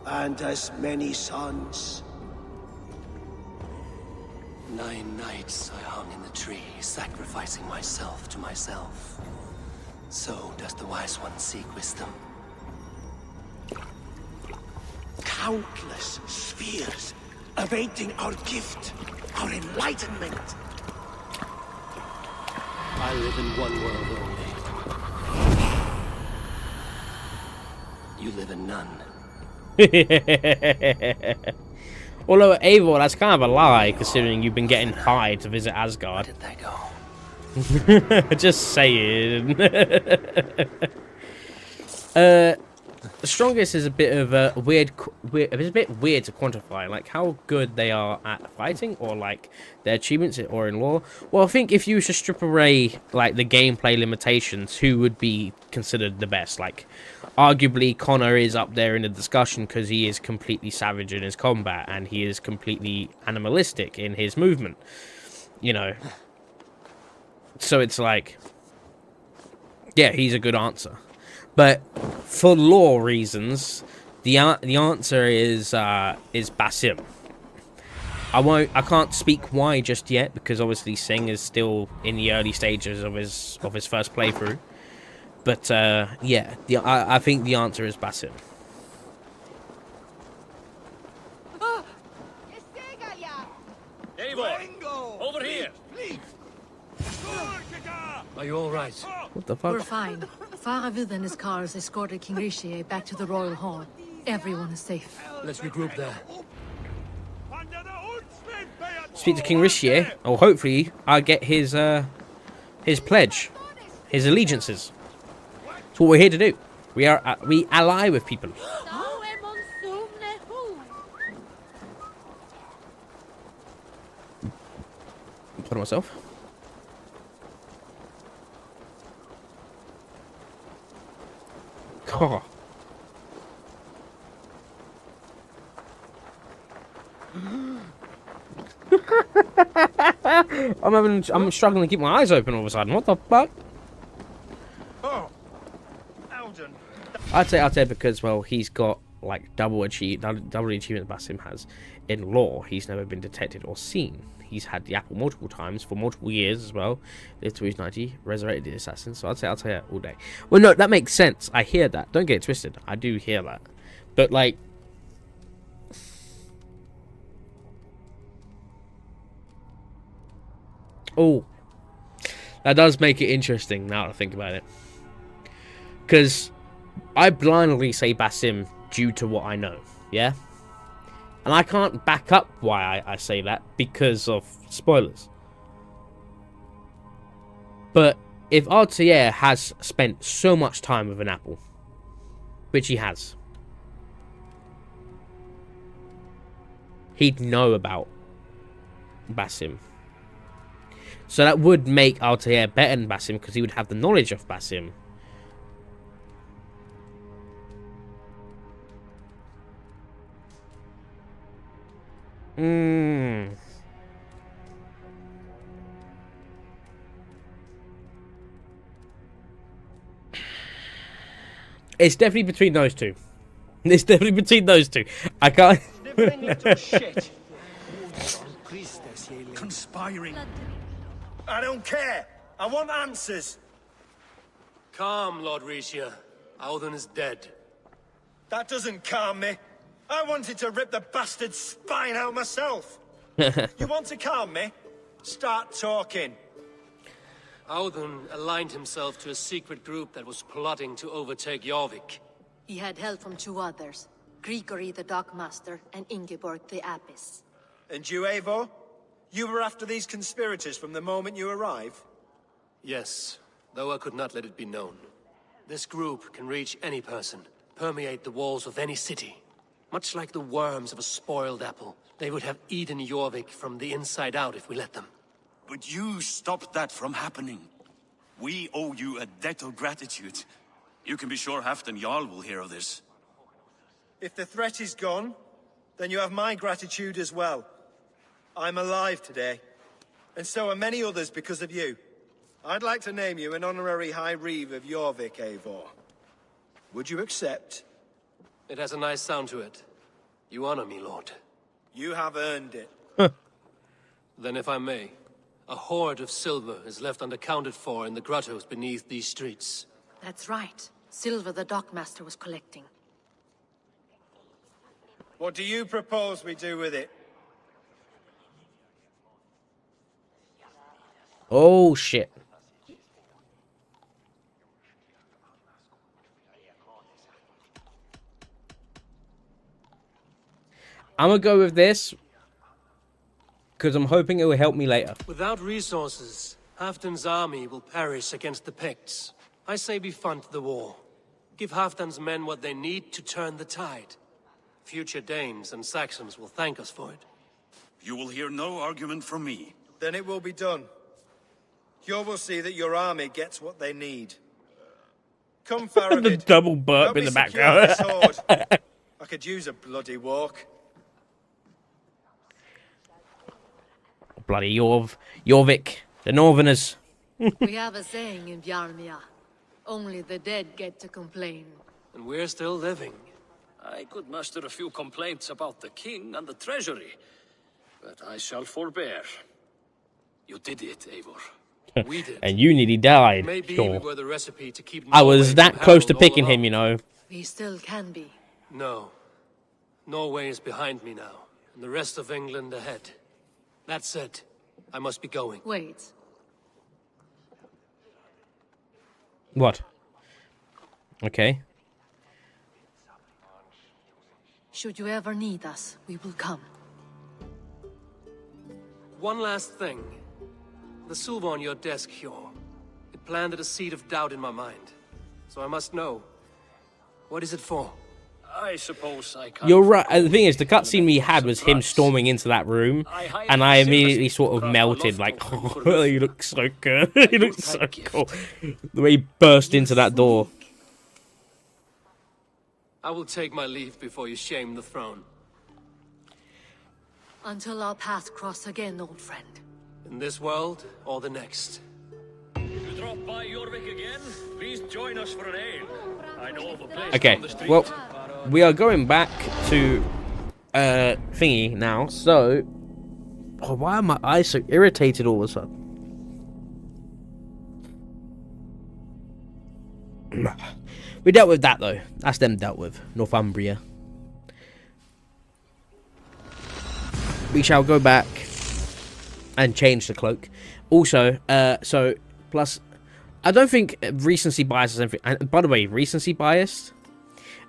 And as many suns. 9 nights I hung in the tree, sacrificing myself to myself. So does the wise one seek wisdom. Countless spheres, awaiting our gift, our enlightenment. I live in one world only. You live in none. Although Eivor, that's kind of a lie, considering you've been getting hired to visit Asgard. Where did they go? Just saying. The strongest is a bit of a weird. It's a bit weird to quantify, like how good they are at fighting, or like their achievements, or in lore. Well, I think if you should strip away like the gameplay limitations, who would be considered the best? Like, arguably Connor is up there in the discussion because he is completely savage in his combat and he is completely animalistic in his movement. You know. So it's like, yeah, he's a good answer. But for lore reasons, the answer is Basim. I can't speak why just yet, because obviously Singh is still in the early stages of his first playthrough. But yeah, I think the answer is Basim. Eivor, over here. Are you all right? What the fuck? We're fine. Favour and his cars escorted King Rishi back to the royal hall. Everyone is safe. Let's regroup there. Speak to King Rishi, or hopefully I'll get his pledge, his allegiances. That's what we're here to do. We ally with people. Put on myself. Oh. I'm struggling to keep my eyes open all of a sudden. What the fuck? Oh, Alden. I'd say because, well, he's got like double the achievement Basim has in lore. He's never been detected or seen. He's had the apple multiple times for multiple years as well. Lived to his 90, resurrected the assassin. So I'd say that all day. Well, no, that makes sense. I hear that. Don't get it twisted. I do hear that. But like, oh, that does make it interesting now to think about it. Because I blindly say Basim due to what I know, yeah? And I can't back up why I say that because of spoilers. But if Altair has spent so much time with an apple, which he has, he'd know about Basim. So that would make Altair better than Basim because he would have the knowledge of Basim. It's definitely between those two. It's definitely between those two. I can't. Shit. Conspiring. I don't care. I want answers. Calm, Lord Rishia. Audun is dead. That doesn't calm me. I wanted to rip the bastard's spine out myself. You want to calm me? Start talking. Audun aligned himself to a secret group that was plotting to overtake Jorvik. He had help from two others, Grigory the Dockmaster and Ingeborg the Abbess. And you, Eivor? You were after these conspirators from the moment you arrived? Yes, though I could not let it be known. This group can reach any person, permeate the walls of any city. Much like the worms of a spoiled apple, they would have eaten Jorvik from the inside out if we let them. But you stopped that from happening. We owe you a debt of gratitude. You can be sure Halfdan Jarl will hear of this. If the threat is gone, then you have my gratitude as well. I'm alive today, and so are many others because of you. I'd like to name you an honorary High Reeve of Jorvik, Eivor. Would you accept? It has a nice sound to it. You honor me, Lord. You have earned it. Then if I may, a hoard of silver is left unaccounted for in the grottos beneath these streets. That's right. Silver the Dockmaster was collecting. What do you propose we do with it? Oh, shit. I'm gonna go with this because I'm hoping it will help me later. Without resources, Halfdan's army will perish against the Picts. I say we fund the war. Give Halfdan's men what they need to turn the tide. Future Danes and Saxons will thank us for it. You will hear no argument from me. Then it will be done. You will see that your army gets what they need. Come, Favour. The double burp in the background. I could use a bloody walk. Bloody Jorvik, the Northerners. We have a saying in Bjarmia. Only the dead get to complain. And we're still living. I could muster a few complaints about the king and the treasury, but I shall forbear. You did it, Eivor. We did. And you nearly died. Maybe Sure. we were the recipe to keep I was Norway that from close to Harold all picking him, along. you know. We still can be. No. Norway is behind me now, and the rest of England ahead. That said, I must be going. Wait. What? Okay. Should you ever need us, we will come. One last thing. The silver on your desk, Hjor. It planted a seed of doubt in my mind. So I must know. What is it for? I suppose I can't. You're right. The thing is, the cutscene we had was him storming into that room, and I immediately sort of melted. Like, oh, he looks so good. He looks so cool. The way he burst into that door. I will take my leave before you shame the throne. Until our paths cross again, old friend. In this world, or the next. You drop by Jorvik again? Please join us for an ale. I know of a place Okay, down the street. well, we are going back to thingy now. So, oh, why are my eyes so irritated all of a sudden? We dealt with that though. That's them dealt with. Northumbria. We shall go back and change the cloak. Also, so plus, I don't think recency bias is anything. And by the way, recency bias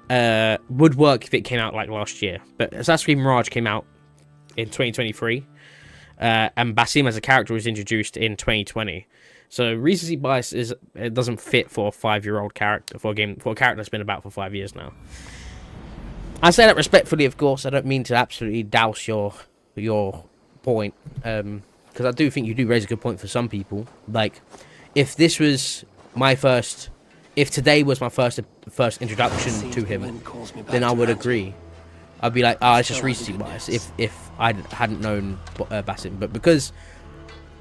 would work if it came out like last year. But Assassin's Creed Mirage came out in 2023, and Basim as a character was introduced in 2020. So recency bias it doesn't fit for a 5-year-old character for a character that's been about for 5 years now. I say that respectfully, of course. I don't mean to absolutely douse your point, because I do think you do raise a good point for some people. Like, if this was if today was my first introduction to him, then I would agree. I'd be like, oh, it's just recency bias if I hadn't known Basim. But because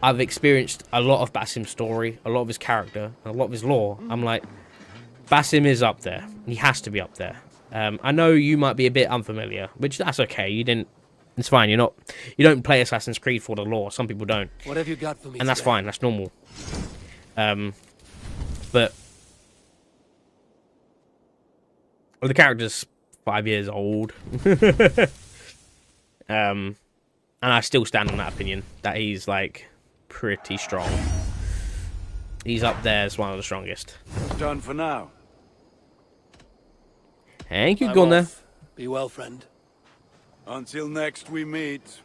I've experienced a lot of Basim's story, a lot of his character, a lot of his lore, I'm like, Basim is up there. He has to be up there. I know you might be a bit unfamiliar, which that's okay. You didn't. It's fine. You don't play Assassin's Creed for the lore. Some people don't. What have you got for me? And that's today? fine. That's normal. But well, the character's 5 years old. And I still stand on that opinion that he's like pretty strong. He's up there as one of the strongest. Done for now. Thank you, I'm Gunnar. off. Be well, friend. Until next we meet.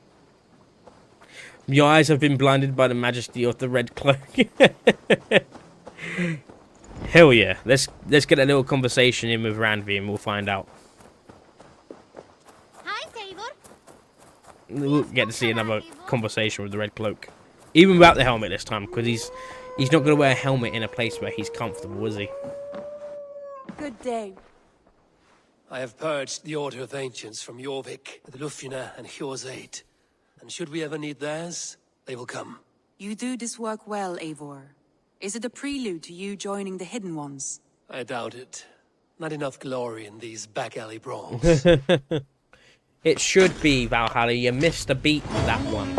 Your eyes have been blinded by the majesty of the red cloak. Hell yeah. Let's get a little conversation in with Randvi and we'll find out. Hi, Favour. We'll get to see another conversation with the red cloak. Even without the helmet this time, because he's not going to wear a helmet in a place where he's comfortable, is he? Good day. I have purged the Order of Ancients from Jorvik, the Lufjuna, and Hjorzaid. And should we ever need theirs, they will come. You do this work well, Eivor. Is it a prelude to you joining the Hidden Ones? I doubt it. Not enough glory in these back-alley brawls. It should be, Valhalla. You missed a beat with that one.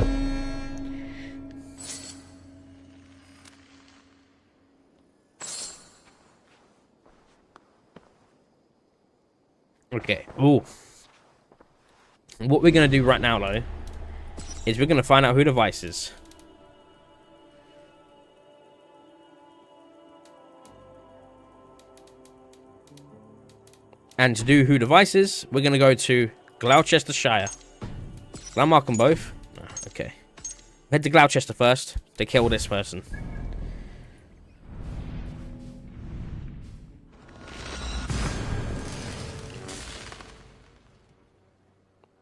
Okay. Ooh. What we're going to do right now, though, is we're going to find out who the Vice is. And to do who the Vice is, we're going to go to Gloucestershire. Can I mark them both? Oh, okay. Head to Gloucester first to kill this person.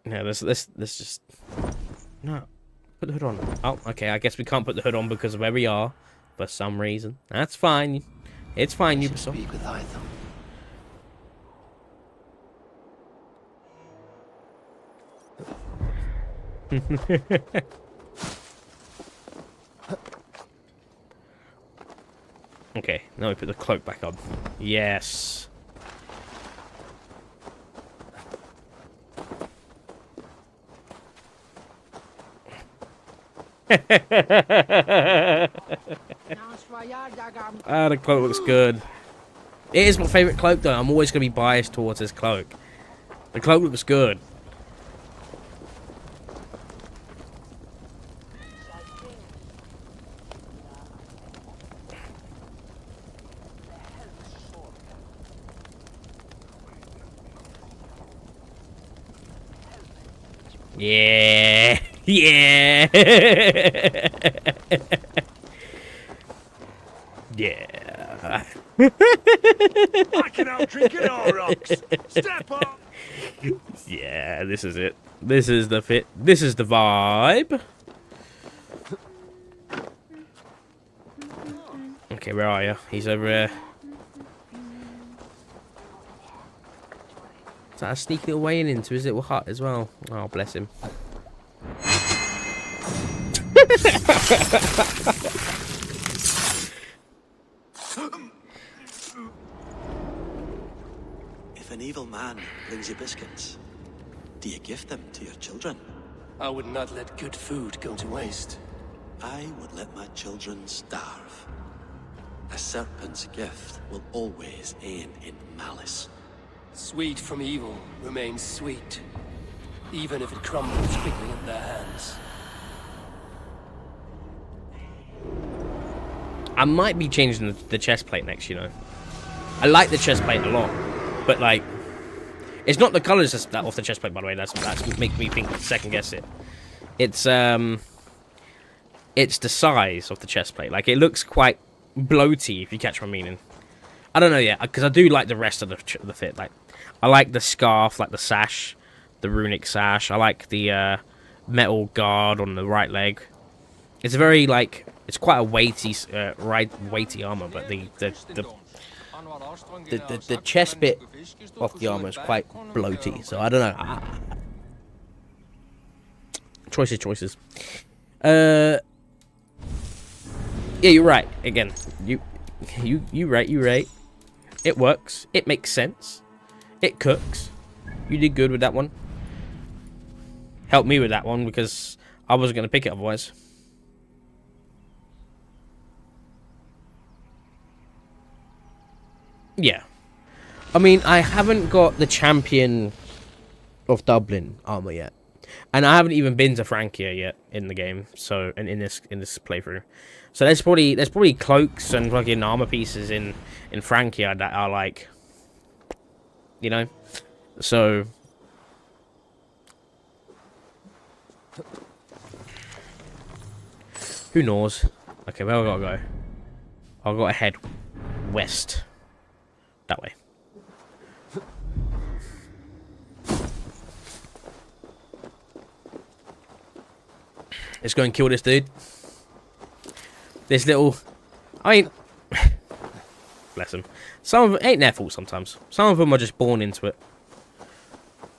Yeah, let's just... No. Put the hood on. Oh, okay, I guess we can't put the hood on because of where we are. For some reason. That's fine. It's fine, Ubisoft. Speak with Eivor. Okay, now we put the cloak back on. Yes. Ah, the cloak looks good. It is my favourite cloak, though. I'm always going to be biased towards this cloak. The cloak looks good. Yeah. Yeah. Yeah. I can out-drink it all, rocks. Step up. Yeah, this is it. This is the fit. This is the vibe. Okay, where are you? He's over here. Is that a sneaky little way into his little hut as well? Oh, bless him. If an evil man brings you biscuits, do you give them to your children? I would not let good food go to waste. I would let my children starve. A serpent's gift will always end in malice. Sweet from evil remains sweet, even if it crumbles quickly in their hands. I might be changing the chest plate next, you know. I like the chest plate a lot, but like, it's not the colours that off the chest plate, by the way. That's making me think, second guess it. It's the size of the chest plate. Like, it looks quite bloaty, if you catch my meaning. I don't know yet, because I do like the rest of the fit. Like, I like the scarf, like the sash, the runic sash. I like the metal guard on the right leg. It's a very, like, it's quite a weighty, weighty armor, but the the chest bit of the armor is quite bloaty, so I don't know. Choices. Yeah, you're right. Again, you right. It works. It makes sense. It cooks. You did good with that one. Help me with that one because I wasn't gonna pick it otherwise. Yeah. I mean, I haven't got the champion of Dublin armor yet. And I haven't even been to Francia yet in the game, so in this playthrough. So there's probably cloaks and fucking armor pieces in Francia that are like, you know. So who knows? Okay, where I gotta go? I gotta head west. That way. Let's go and kill this dude. This little... I mean... bless them. Some of them ain't their fault sometimes. Some of them are just born into it.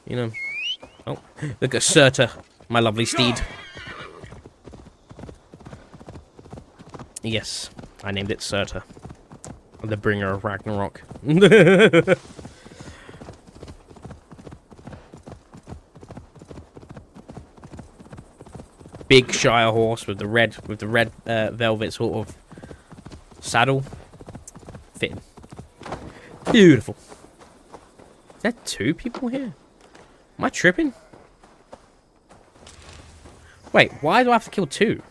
You know. Oh, look at Surta, my lovely steed. Yes, I named it Surta. The bringer of Ragnarok. Big Shire horse with the red velvet sort of saddle. Fitting. Beautiful. Is there 2 people here? Am I tripping? Wait, why do I have to kill 2?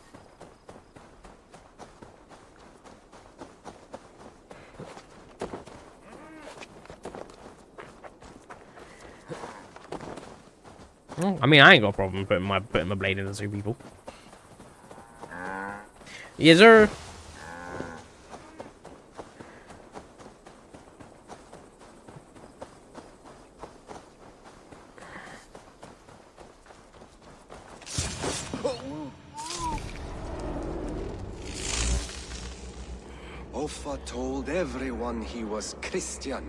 Well, I mean, I ain't got a problem putting my blade into 2 people. Yes, sir. Offa told everyone he was Christian.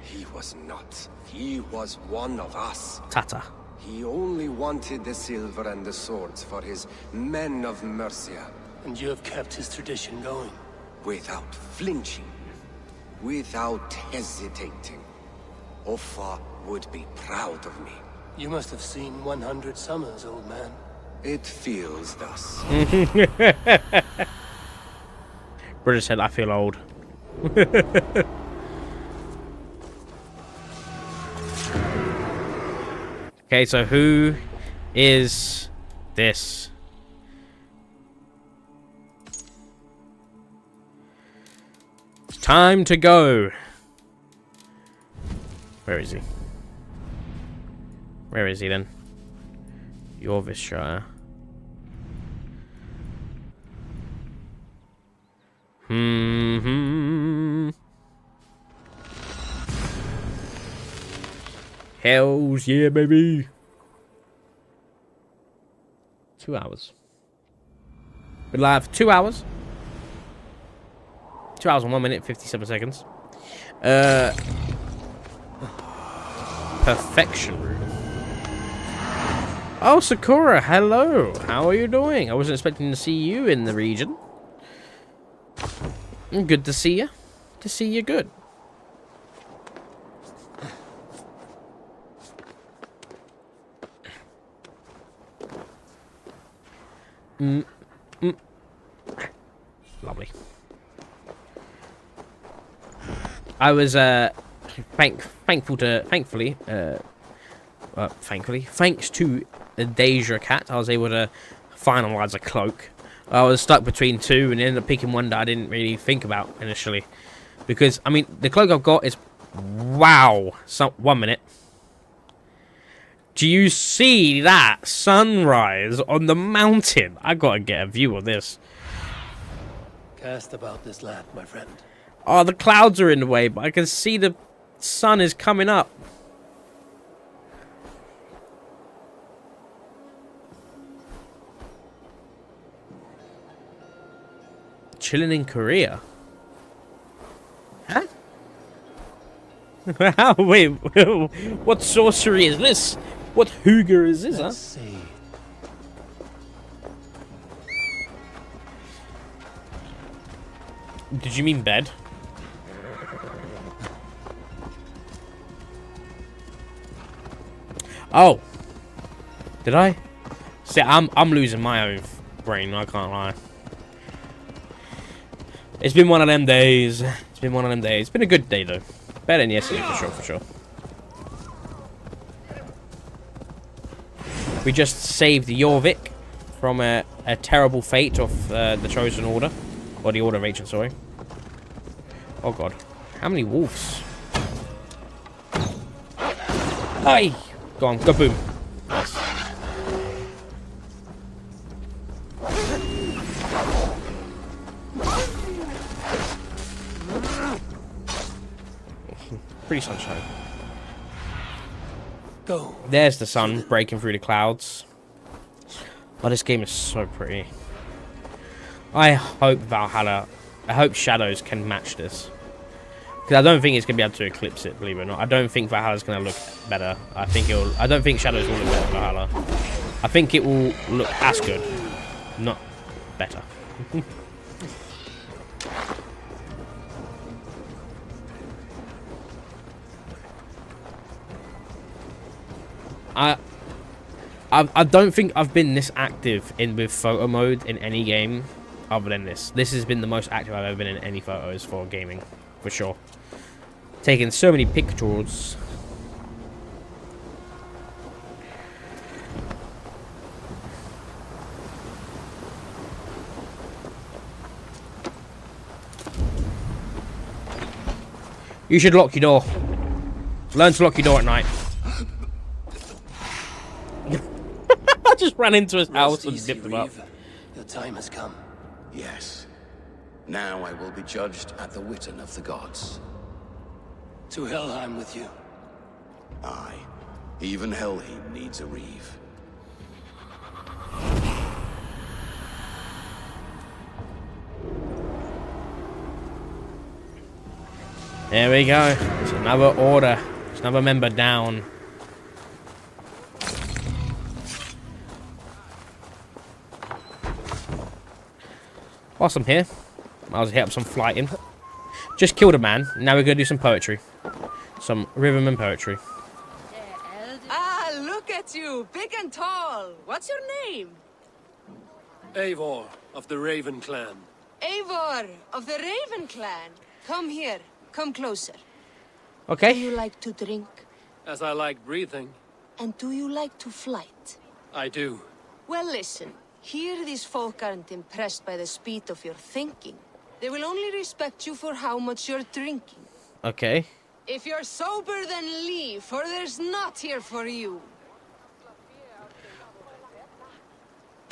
He was not. He was one of us. Tata. He only wanted the silver and the swords for his men of Mercia. And you have kept his tradition going. Without flinching. Without hesitating. Offa would be proud of me. You must have seen 100 summers, old man. It feels thus. British said, I feel old. Okay, so who is this? Time to go. Where is he? Where is he then? Jorvik. Hells yeah, baby. 2 hours. We're live 2 hours. 2 hours and 1 minute, 57 seconds. Perfection room. Oh, Sakura, hello. How are you doing? I wasn't expecting to see you in the region. Good to see you. To see you good. Lovely. I was thanks to Deja Cat, I was able to finalize a cloak. I was stuck between 2 and ended up picking one that I didn't really think about initially, because I mean the cloak I've got is wow. So 1 minute. Do you see that sunrise on the mountain? I gotta get a view of this. Cast about this land, my friend. Oh, the clouds are in the way, but I can see the sun is coming up. Chilling in Korea. Huh? Wait, what sorcery is this? What hygge is this, huh? Let's see. Did you mean bed? Oh. Did I? See, I'm losing my own brain, I can't lie. It's been one of them days. It's been one of them days. It's been a good day though. Better than yesterday for sure, for sure. We just saved Jorvik from a terrible fate of the Chosen Order. Or the Order of Ancient, sorry. Oh god. How many wolves? Aye! Go on, go boom. Nice. Pretty sunshine. Go. There's the sun breaking through the clouds. Oh, this game is so pretty. I hope Valhalla, I hope Shadows can match this. Because I don't think it's going to be able to eclipse it, believe it or not. I don't think Valhalla's going to look better. I don't think Shadows will look better than Valhalla. I think it will look as good. Not better. I don't think I've been this active with photo mode in any game other than this. This has been the most active I've ever been in any photos for gaming, for sure. Taking so many pictures. You should lock your door. Learn to lock your door at night. I just ran into his house and dipped him up. Your time has come. Yes. Now I will be judged at the Witten of the gods. To Helheim with you. Aye. Even Helheim needs a reeve. There we go. It's another order. It's another member down. Whilst I'm here, I'll hit up some flighting. Just killed a man. Now we're going to do some poetry. Some rhythm and poetry. Ah, look at you, big and tall. What's your name? Eivor of the Raven Clan. Eivor of the Raven Clan. Come here. Come closer. Okay. Do you like to drink? As I like breathing. And do you like to flight? I do. Well, listen. Here these folk aren't impressed by the speed of your thinking. They will only respect you for how much you're drinking. Okay. If you're sober, then leave, for there's naught here for you.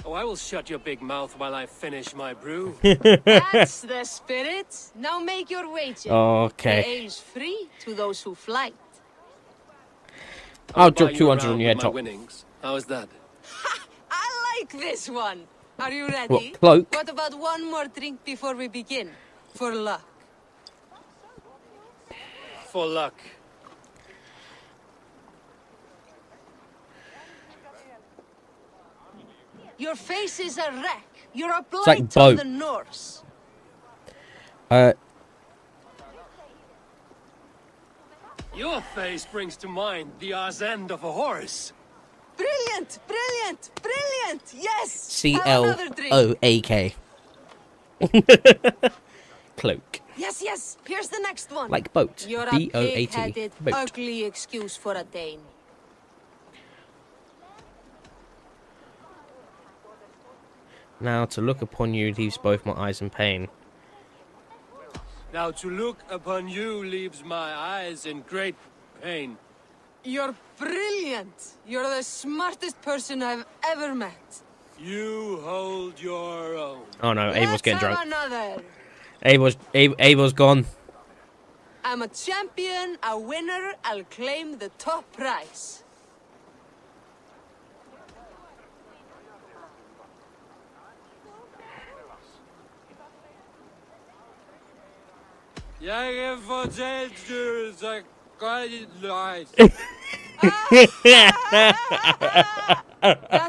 Oh, I will shut your big mouth while I finish my brew. That's the spirit. Now make your wager. Okay. The ale's free to those who flight. I'll drop 200 on your head top. Winnings. How is that? I like this one. Are you ready? What, cloak? What about one more drink before we begin? For luck. For luck. Your face is a wreck. You're a blight like on boat. the Norse. Your face brings to mind the arse end of a horse. Brilliant! Brilliant! Brilliant! Yes! CLOAK. Cloak. Yes, yes. Here's the next one. Like boat. You're a B-O-A-T. pig-headed, Boat. ugly excuse for a Dane. Now to look upon you leaves both my eyes in pain. Now to look upon you leaves my eyes in great pain. You're brilliant. You're the smartest person I've ever met. You hold your own. Oh no, Eivor's getting drunk. Another. Eivor's gone. I'm a champion, a winner. I'll claim the top prize. Jeg fortalte That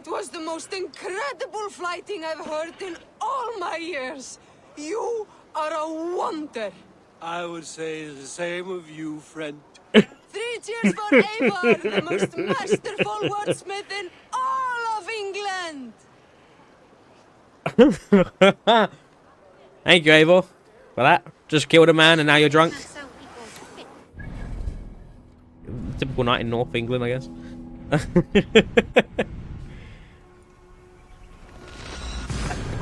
was the most incredible fighting I've heard in all my years. You are a wonder. I would say the same of you, friend. 3 cheers for Eivor, the most masterful wordsmith in all of England. Thank you, Eivor, for that. Just killed a man and now you're drunk. Typical night in North England, I guess.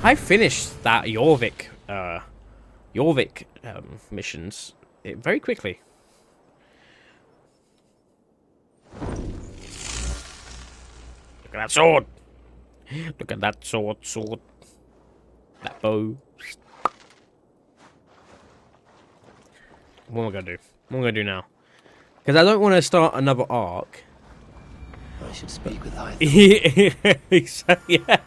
I finished that Jorvik missions very quickly. Look at that sword! Look at that sword. That bow. What am I gonna do? What am I gonna do now? Because I don't want to start another arc. I should speak with Eivor. Yeah.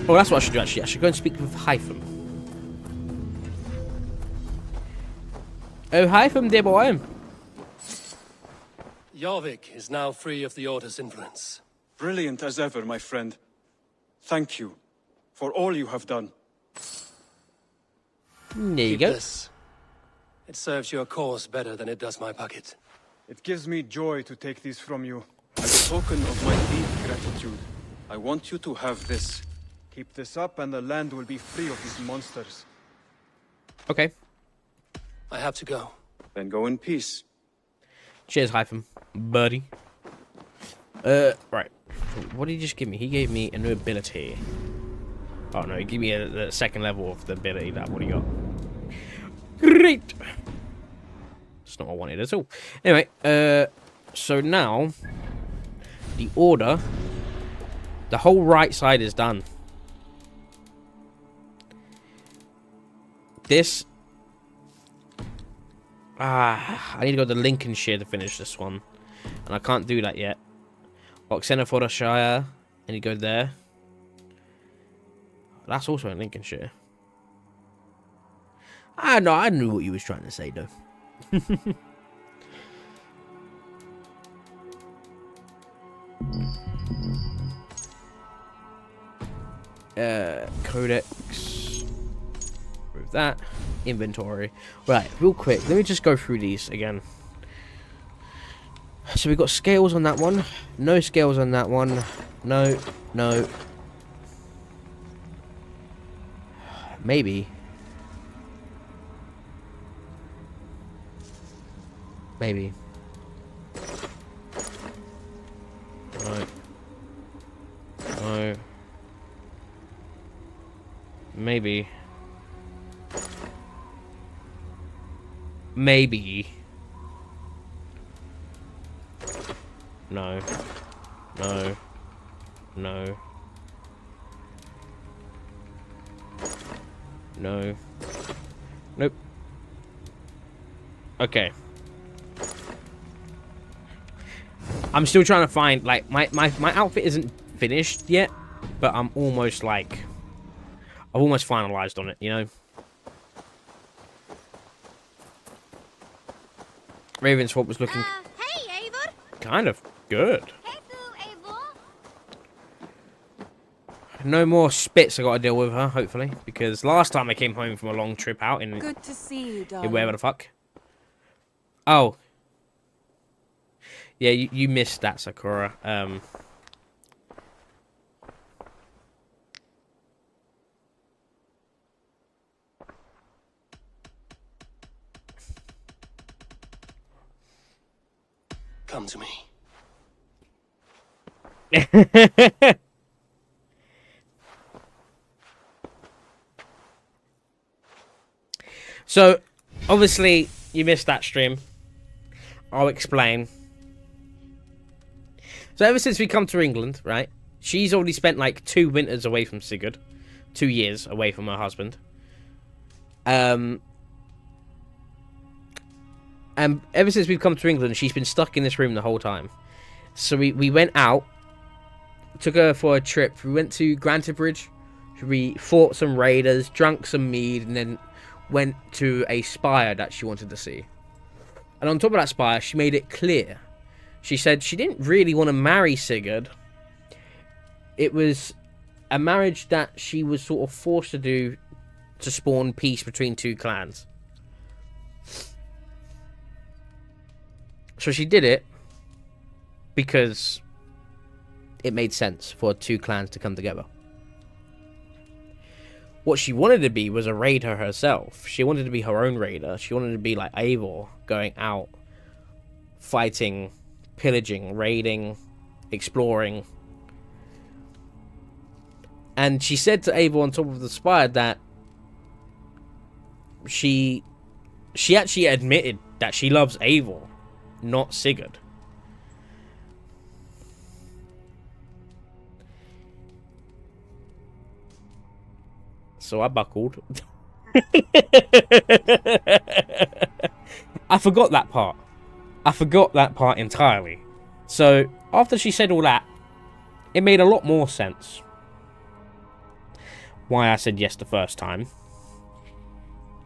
Oh, that's what I should do actually. I should go and speak with Hypham. Oh, Hypham, dear boy. Jorvik is now free of the Order's influence. Brilliant as ever, my friend. Thank you for all you have done. There you Keep go. This. It serves your cause better than it does my pocket. It gives me joy to take these from you. As a token of my deep gratitude, I want you to have this. Keep this up and the land will be free of these monsters. Okay. I have to go. Then go in peace. Cheers, Hypham, buddy. Right. What did he just give me? He gave me a new ability. Oh no, he gave me the second level of the ability that what he got. Great. That's not what I wanted at all. Anyway, so now the Order, the whole right side is done. This, I need to go to Lincolnshire to finish this one, and I can't do that yet. Xenophorshire, and you go there. That's also in Lincolnshire. I know, I knew what you was trying to say, though. Codex. Remove that. Inventory. Right, real quick. Let me just go through these again. So we've got scales on that one. No scales on that one. No. No. Maybe. Maybe. No. No. Maybe. Maybe. No. No. No. No. Nope. Okay. I'm still trying to find, like, my outfit isn't finished yet, but I'm almost, like, I've almost finalized on it, you know? Ravensthorpe was looking... Hey, Eivor! Kind of good. Hey, Eivor! No more spits I got to deal with her, hopefully, because last time I came home from a long trip out in... Good to see you, darling. In wherever the fuck. Oh. Yeah, you missed that, Sakura. Come to me. So, obviously, you missed that stream. I'll explain. So, ever since we come to England, right? She's already spent like 2 winters away from Sigurd. 2 years away from her husband. And ever since we've come to England, she's been stuck in this room the whole time. So we went out, took her for a trip. We went to Grantabridge. We fought some raiders, drank some mead, and then went to a spire that she wanted to see. And on top of that spire, she made it clear. She said she didn't really want to marry Sigurd. It was a marriage that she was sort of forced to do to spawn peace between two clans. So she did it because it made sense for two clans to come together. What she wanted to be was a raider herself. She wanted to be her own raider. She wanted to be like Eivor, going out, fighting, pillaging, raiding, exploring. And she said to Eivor on top of the spire that she actually admitted that she loves Eivor, not Sigurd. So I buckled. I forgot that part. I forgot that part entirely. So after she said all that, it made a lot more sense why I said yes the first time.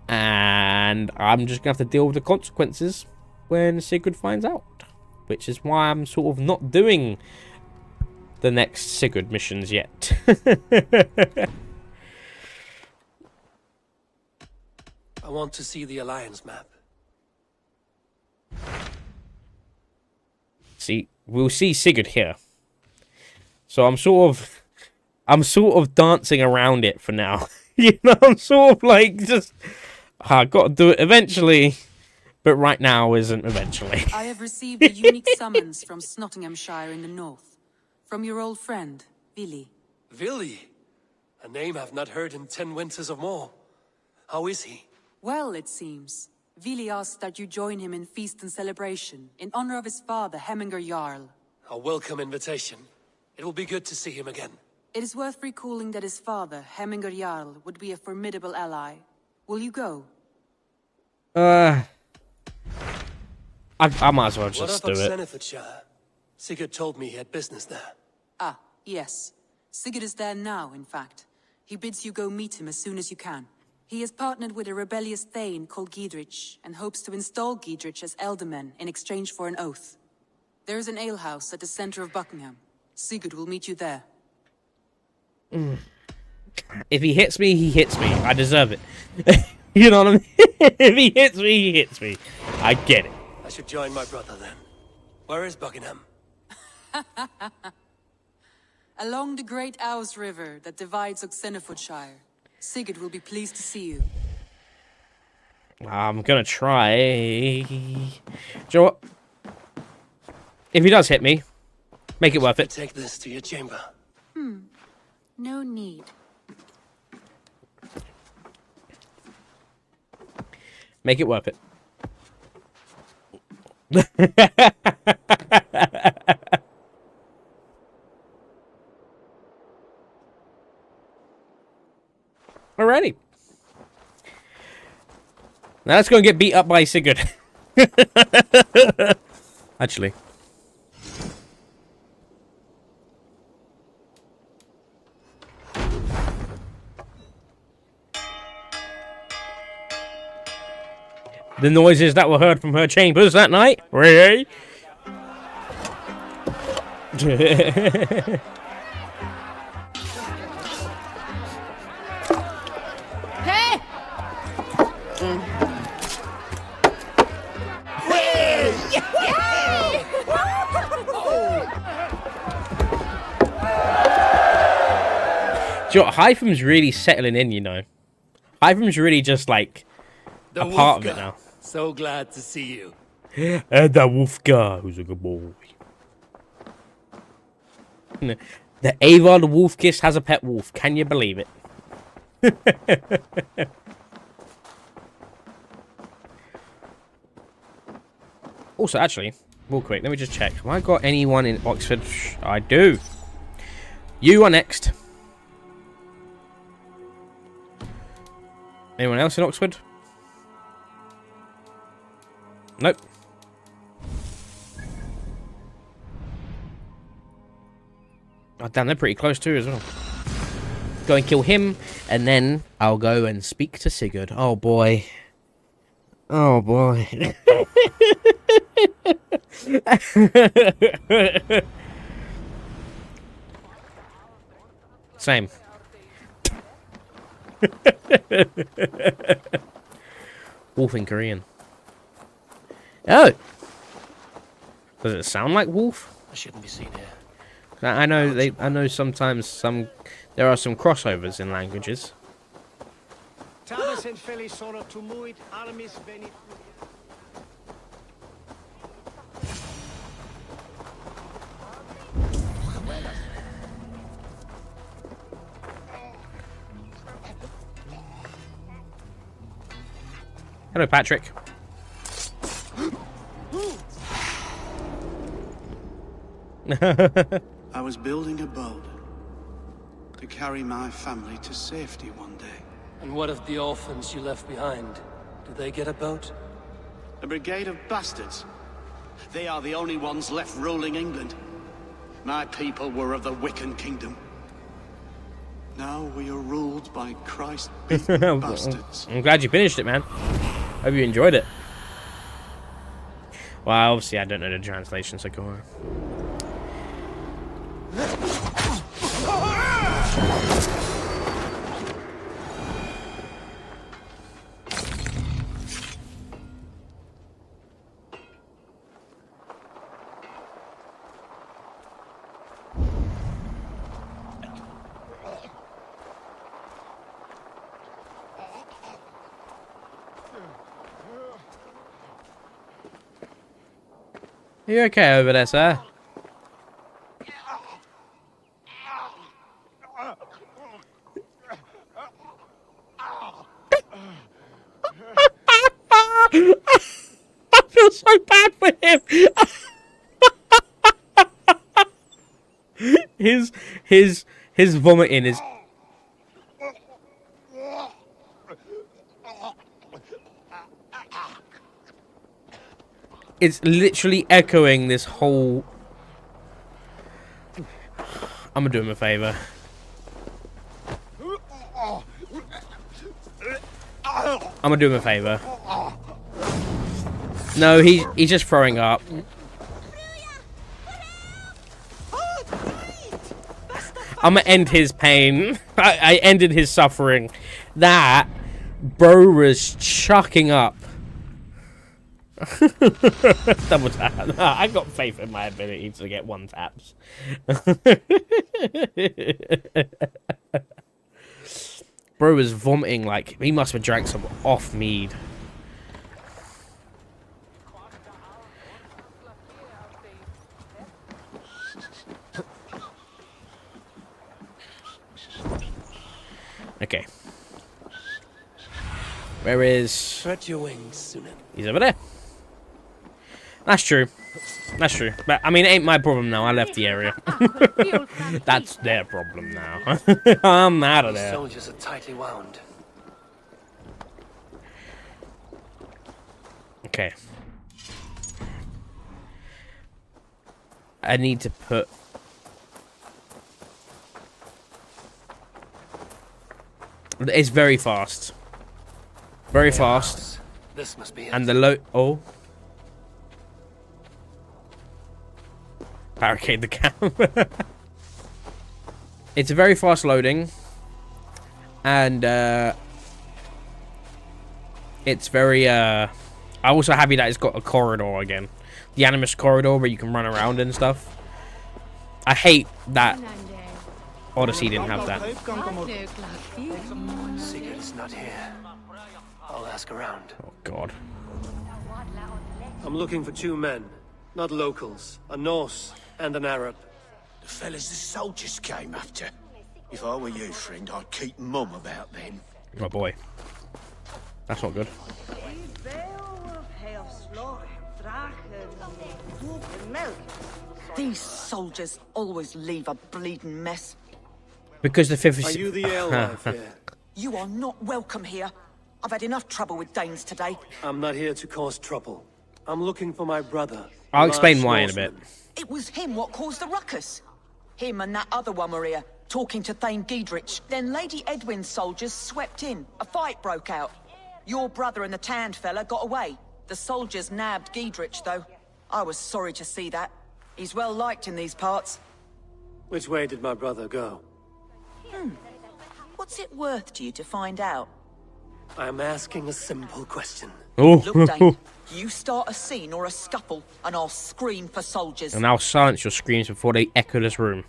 And I'm just going to have to deal with the consequences when Sigurd finds out. Which is why I'm sort of not doing the next Sigurd missions yet. I want to see the Alliance map. See, we'll see Sigurd here. So I'm sort of dancing around it for now. You know, I'm sort of like just I got to do it eventually, but right now isn't eventually. I have received a unique summons from Snottinghamshire in the north, from your old friend, Vili. Vili? A name I've not heard in 10 winters or more. How is he? Well, it seems. Vili asked that you join him in feast and celebration, in honor of his father, Hemminger Jarl. A welcome invitation. It will be good to see him again. It is worth recalling that his father, Hemminger Jarl, would be a formidable ally. Will you go? I might as well just do it. What about Senefordshire? Sigurd told me he had business there. Ah, yes. Sigurd is there now, in fact. He bids you go meet him as soon as you can. He has partnered with a rebellious thane called Giedrich, and hopes to install Giedrich as Elderman in exchange for an oath. There is an alehouse at the center of Buckingham. Sigurd will meet you there. If he hits me, he hits me. I deserve it. You know what I mean? If he hits me, he hits me. I get it. I should join my brother then. Where is Buckingham? Along the great Ouse River that divides Oxenfordshire. Sigurd will be pleased to see you. I'm gonna try. Do you know what? If he does hit me, make it worth it. Take this to your chamber. No need. Make it worth it. Alrighty. Now let's go and get beat up by Sigurd. Actually. The noises that were heard from her chambers that night. Really? Hey! Do you know what? Hytham's really settling in, you know. Hytham's really just like a part of it now. So glad to see you. And that wolf guy who's a good boy. The Eivor the wolf kiss has a pet wolf. Can you believe it? Also, actually, real quick, let me just check. Have I got anyone in Oxford? I do. You are next. Anyone else in Oxford? Nope. Oh, damn, they're pretty close too as well. Go and kill him, and then I'll go and speak to Sigurd. Oh boy. Oh boy. Same. Wolf in Korean. Oh! Does it sound like wolf? I shouldn't be seen here. I know sometimes there are some crossovers in languages. Hello, Patrick. I was building a boat to carry my family to safety one day. And what of the orphans you left behind? Did they get a boat? A brigade of bastards. They are the only ones left ruling England. My people were of the Wiccan kingdom. Now we are ruled by Christ-beaten bastards. I'm glad you finished it, man. Hope you enjoyed it. Well, obviously I don't know the translation, so go on. Are you okay over there, sir? I feel so bad for him. his vomiting is. It's literally echoing this whole. I'm gonna do him a favor. I'm gonna do him a favor. No, he's just throwing up. I'm gonna end his pain. I ended his suffering. That bro was chucking up. Double tap. I got faith in my ability to get one taps. Bro was vomiting like he must have drank some off mead. Okay. Where is? Spread your wings, Sunan. He's over there. That's true. That's true. But, I mean, it ain't my problem now. I left the area. That's their problem now. I'm out of there. Soldiers are tightly wound. Okay. I need to put... It's very fast. Very fast. This must be it. And the low... Oh. Barricade the camp. It's a very fast loading. And, it's very, I'm also happy that it's got a corridor again. The Animus corridor where you can run around and stuff. I hate that Odyssey didn't have that. Sigurd's not here. I'll ask around. Oh, God. I'm looking for two men. Not locals. A Norse and an Arab. The fellas the soldiers came after. If I were you, friend, I'd keep mum about them. Oh, boy. That's not good. These soldiers always leave a bleeding mess. Because the fifth is... Are you the alewife here? You are not welcome here. I've had enough trouble with Danes today. I'm not here to cause trouble. I'm looking for my brother. I'll explain why in a bit. It was him what caused the ruckus. Him and that other one were here. talking to Thane Giedrich. Then Lady Edwin's soldiers swept in. A fight broke out. Your brother and the tanned fella got away. The soldiers nabbed Giedrich, though. I was sorry to see that. He's well liked in these parts. Which way did my brother go? What's it worth to you to find out? I'm asking a simple question. Oh. Look, Dane, you start a scene or a scuffle, and I'll scream for soldiers. And I'll silence your screams before they echo this room.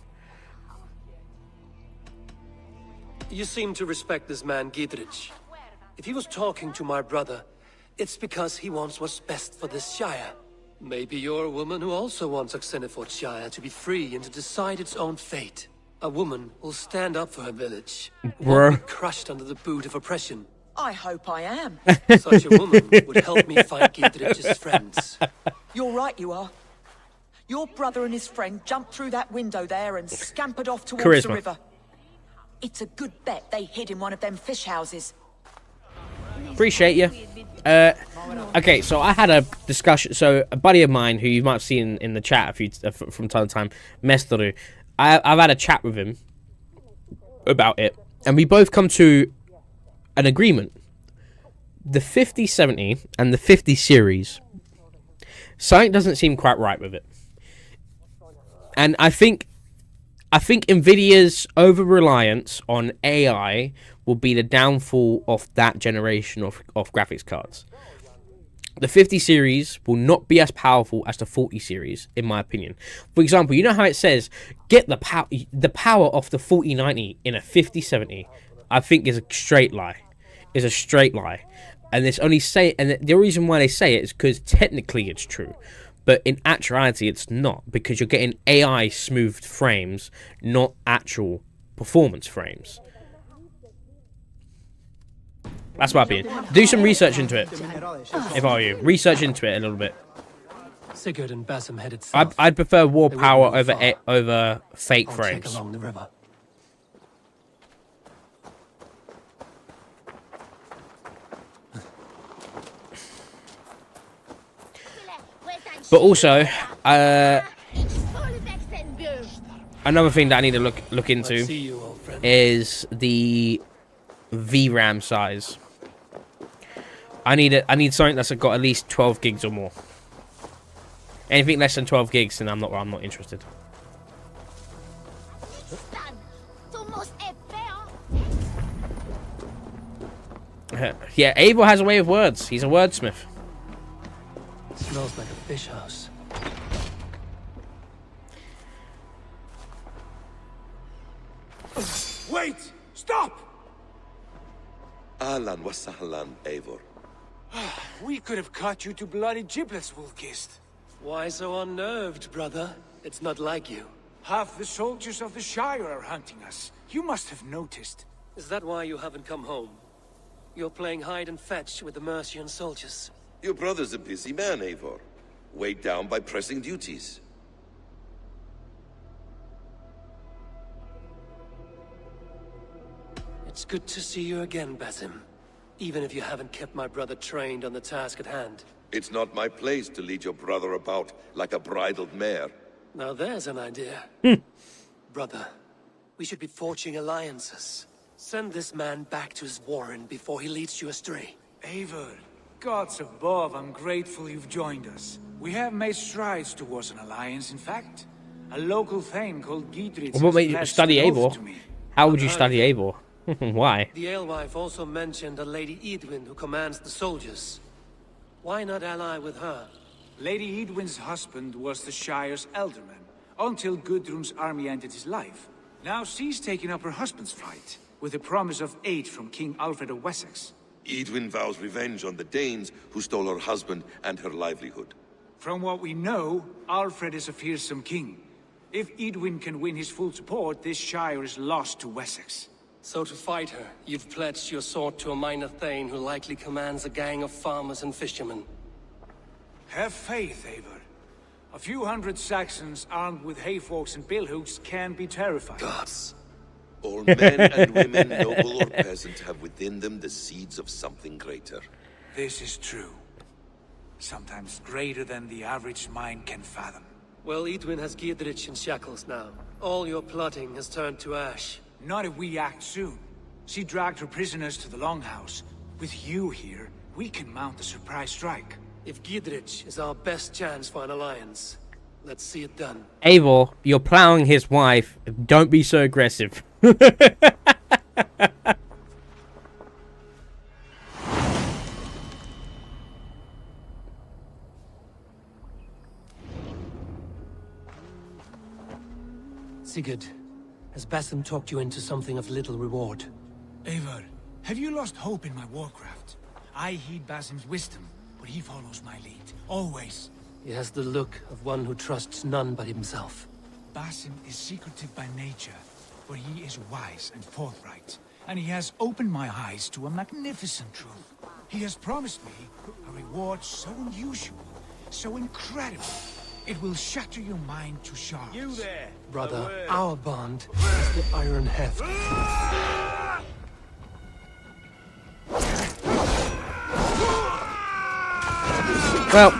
You seem to respect this man, Giedrich. If he was talking to my brother, it's because he wants what's best for this Shire. Maybe you're a woman who also wants Oxenford Shire to be free and to decide its own fate. A woman will stand up for her village, won't be crushed under the boot of oppression. I hope I am. Such a woman would help me find Giedrich's friends. You're right, you are. Your brother and his friend jumped through that window there and scampered off towards the river. It's a good bet they hid in one of them fish houses. Appreciate you. Okay, so I had a discussion. So a buddy of mine who you might have seen in the chat a few from time to time, Mesteru, I've had a chat with him about it, and we both come to an agreement. The 5070 and the 50 series, something doesn't seem quite right with it, and I think Nvidia's over-reliance on AI will be the downfall of that generation of graphics cards. The 50 series will not be as powerful as the 40 series, in my opinion. For example, you know how it says, get the power of the 4090 in a 5070? I think is a straight lie. Is a straight lie. And it's only and the reason why they say it is because technically it's true. But in actuality, it's not, because you're getting AI smoothed frames, not actual performance frames. That's my opinion. Do some research into it, if I were you. Research into it a little bit. Sigurd and Basim headed south. I'd prefer raw power over fake frames. Along the river. But also, another thing that I need to look into is the VRAM size. I need something that's got at least 12 gigs or more. Anything less than 12 gigs, then I'm not interested. Yeah, Eivor has a way of words. He's a wordsmith. It smells like a fish house. Wait! Stop! Ahlan wa sahlan, Eivor. We could have cut you to bloody giblets, Wolfkist. Why so unnerved, brother? It's not like you. Half the soldiers of the Shire are hunting us. You must have noticed. Is that why you haven't come home? You're playing hide and fetch with the Mercian soldiers. Your brother's a busy man, Eivor. Weighed down by pressing duties. It's good to see you again, Basim. Even if you haven't kept my brother trained on the task at hand. It's not my place to lead your brother about like a bridled mare. Now there's an idea. Brother, we should be forging alliances. Send this man back to his warren before he leads you astray. Eivor, gods above, I'm grateful you've joined us. We have made strides towards an alliance, in fact. A local thane called Giedrich. What made you study Eivor? How would you study Eivor? Why? The alewife also mentioned a Lady Edwin who commands the soldiers. Why not ally with her? Lady Edwin's husband was the Shire's elderman, until Gudrun's army ended his life. Now she's taking up her husband's fight, with the promise of aid from King Alfred of Wessex. Edwin vows revenge on the Danes who stole her husband and her livelihood. From what we know, Alfred is a fearsome king. If Edwin can win his full support, this Shire is lost to Wessex. So to fight her, you've pledged your sword to a minor thane who likely commands a gang of farmers and fishermen. Have faith, Eivor. A few hundred Saxons armed with hayforks and billhooks can be terrifying. Gods. All men and women, noble or peasant, have within them the seeds of something greater. This is true. Sometimes greater than the average mind can fathom. Well, Edwin has Giedrich in shackles now. All your plotting has turned to ash. Not if we act soon. She dragged her prisoners to the Longhouse. With you here, we can mount a surprise strike. If Giedrich is our best chance for an alliance, let's see it done. Eivor, you're plowing his wife. Don't be so aggressive. Sigurd, has Basim talked you into something of little reward? Eivor, have you lost hope in my warcraft? I heed Basim's wisdom, but he follows my lead. Always. He has the look of one who trusts none but himself. Basim is secretive by nature, but he is wise and forthright. And he has opened my eyes to a magnificent truth. He has promised me a reward so unusual, so incredible, it will shatter your mind to shards. You there! Brother, our bond is the iron heft. Well.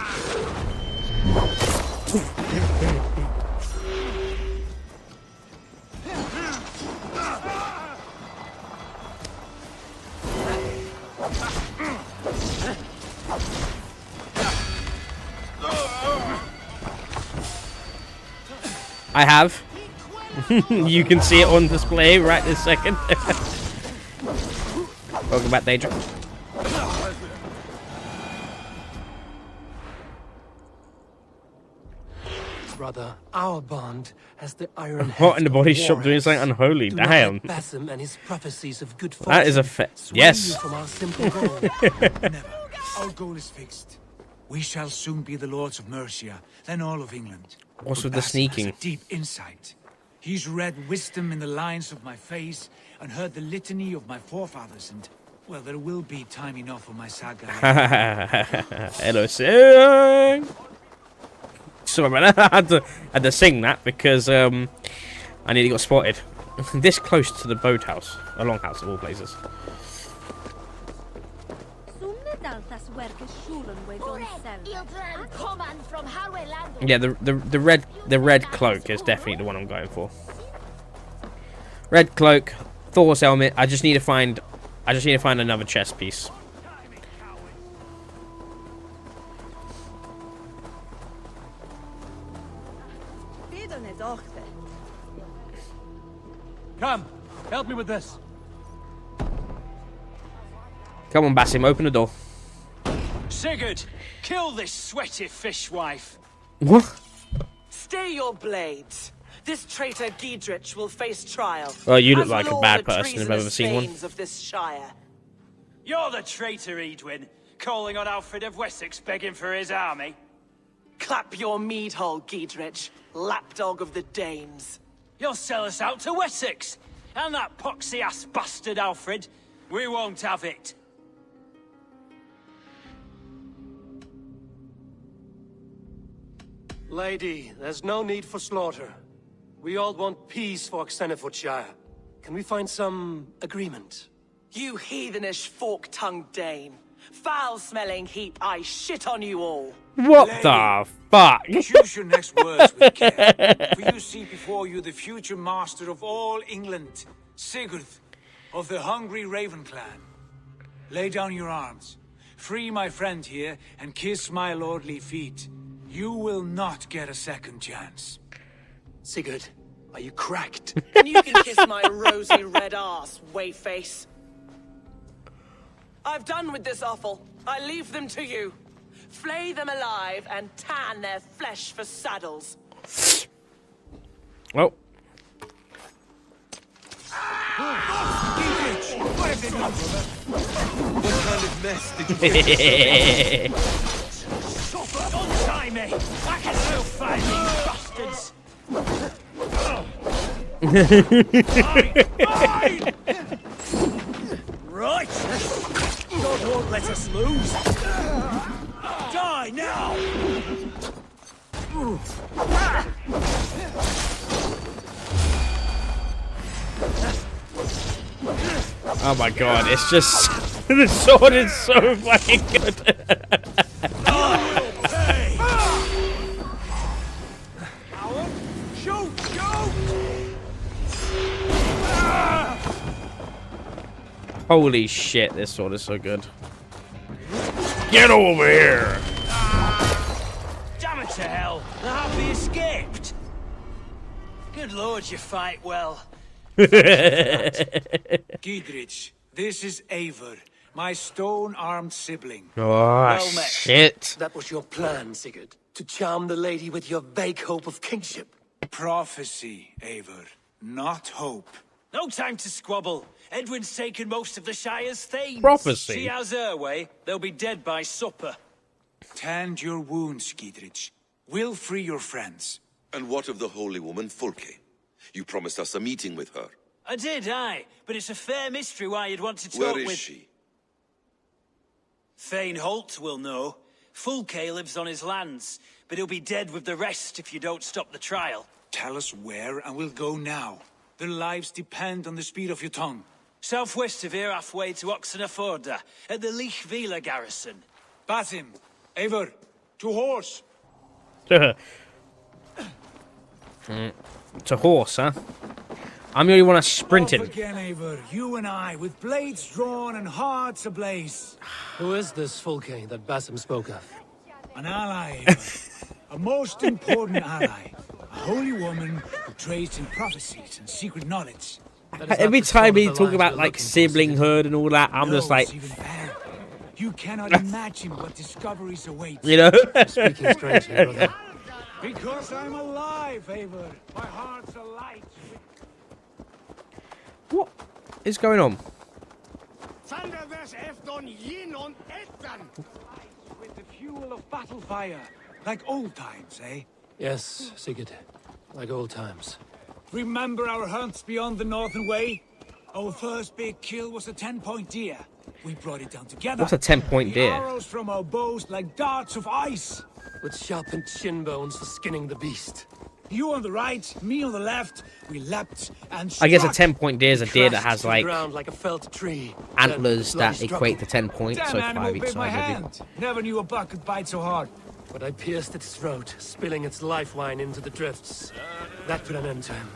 I have. You can see it on display right this second. Welcome back, Daedra. Brother, our bond has the iron heft. What in the body shop doing something unholy? Do not Damn. let Basim and his prophecies of good fortune That is a yes. sway you from our simple goal. Never. Our goal is fixed. We shall soon be the lords of Mercia, then all of England. What's But with the Basim sneaking? has a deep insight. He's read wisdom in the lines of my face and heard the litany of my forefathers, and well, there will be time enough for my saga. Hello, sing. Sorry, man. I had to sing that because I nearly got spotted. This close to the boathouse, a longhouse of all places. Yeah, the red cloak is definitely the one I'm going for. Red cloak, Thor's helmet. I just need to find another chest piece. Come, help me with this. Come on, Basim, open the door. Sigurd, kill this sweaty fishwife. What? Stay your blades. This traitor Giedrich will face trial. Well, you look as like will a all bad the person if I've ever seen one. treasonous thanes of this shire. You're the traitor, Edwin, calling on Alfred of Wessex begging for his army. Clap your mead hole, Giedrich, lapdog of the Danes. You'll sell us out to Wessex, and that poxy-ass bastard Alfred. We won't have it. Lady, there's no need for slaughter. We all want peace for Xenofordshire. Can we find some agreement? You heathenish fork-tongued Dane. Foul-smelling heap, I shit on you all. What the fuck? Choose your next words with care, for you see before you the future master of all England, Sigurd, of the hungry Raven clan. Lay down your arms, free my friend here, and kiss my lordly feet. You will not get a second chance. Sigurd, are you cracked? And you can kiss my rosy red ass, wayface. I've done with this offal. I leave them to you. Flay them alive and tan their flesh for saddles. Well. What kind of mess did you get? Don't tie me! I can still find these bastards! Right! God won't let us lose! Die now! Oh my god, it's just the sword is so fucking good. Holy shit, this sword is so good. Get over here! Damn it to hell! The happy escaped! Good lord, you fight well. Giedrich, this is Eivor, my stone-armed sibling. Oh, Well met. shit. That was your plan, Sigurd. To charm the lady with your vague hope of kingship. Prophecy, Eivor, not hope. No time to squabble. Edwin's taken most of the Shire's thanes. Prophecy? She has her way. They'll be dead by supper. Tend your wounds, Giedrich. We'll free your friends. And what of the holy woman Fulke? You promised us a meeting with her. I did, aye. But it's a fair mystery why you'd want to talk Where is with... she? Thane Holt will know. Fulke lives on his lands, but he'll be dead with the rest if you don't stop the trial. Tell us where, and we'll go now. Their lives depend on the speed of your tongue. Southwest of here, halfway to Oxenaforda, at the Lichvila garrison. Basim, Eivor, to horse. It's a horse, huh? I'm the only one that's sprinting. Off again, Eivor, you and I, with blades drawn and hearts ablaze. Who is this Fulke that Basim spoke of? An ally, Eivor. A most important ally. A holy woman who trades in prophecies and secret knowledge. Every time we talk about like siblinghood and all that, I'm just like, you cannot imagine what discoveries await. you know. Speaking strangely, brother. Because I'm alive, Eivor. My heart's alight. What is going on? With the fuel of battle fire, like old times, eh? Yes, Sigurd. Like old times. Remember our hunts beyond the Northern Way? Our first big kill was a 10-point deer. We brought it down together. What's a 10-point The deer? arrows from our bows like darts of ice. With sharpened shin bones for skinning the beast. You on the right, me on the left. We leapt and I guess a struck. 10-point deer is a deer that has like Ground like a felled tree. antlers Then that equate to 10 points, Damn so animal 5 each bit my side. Maybe. hand. Never knew a buck could bite so hard. But I pierced its throat, spilling its life wine into the drifts. That put an end to him.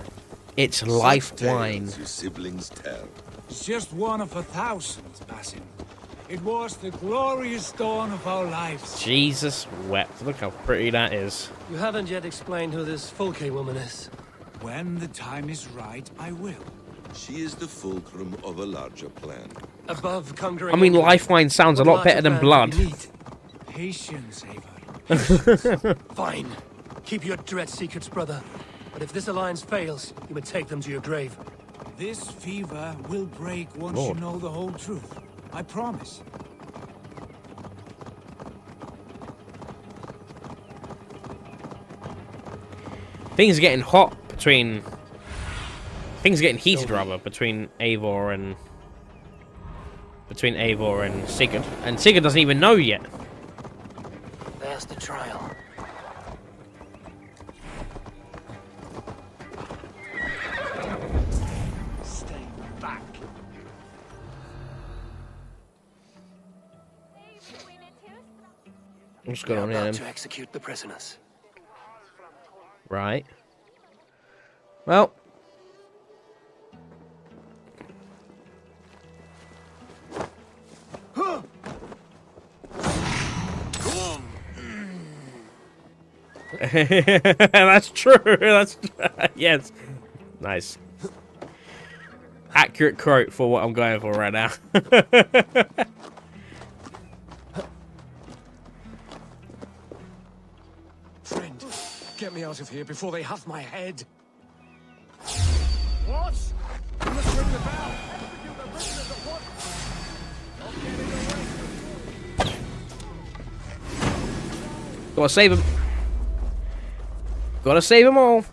It's life wine. Tales your siblings tell. It's just one of 1,000, Basim. It was the glorious dawn of our lives. Jesus wept. Look how pretty that is. You haven't yet explained who this Fulke woman is. When the time is right, I will. She is the fulcrum of a larger plan. Above conquering... I mean, life wine sounds a lot better than blood. Patience, Eivor. Fine. Keep your dread secrets, brother. But if this alliance fails, you may take them to your grave. This fever will break once Lord. you know the whole truth. I promise. Things are getting hot between... Things are getting heated, rather, between Eivor and... Sigurd. And Sigurd doesn't even know yet. There's the trial. Stay back. What's going on We here, are about then? to execute the prisoners. Right. Well. That's true. That's yes. Nice. Accurate quote for what I'm going for right now. Friend, get me out of here before they have my head. What? You must ring the bell. Execute the prisoners at once. Gotta save him. Gotta save them all.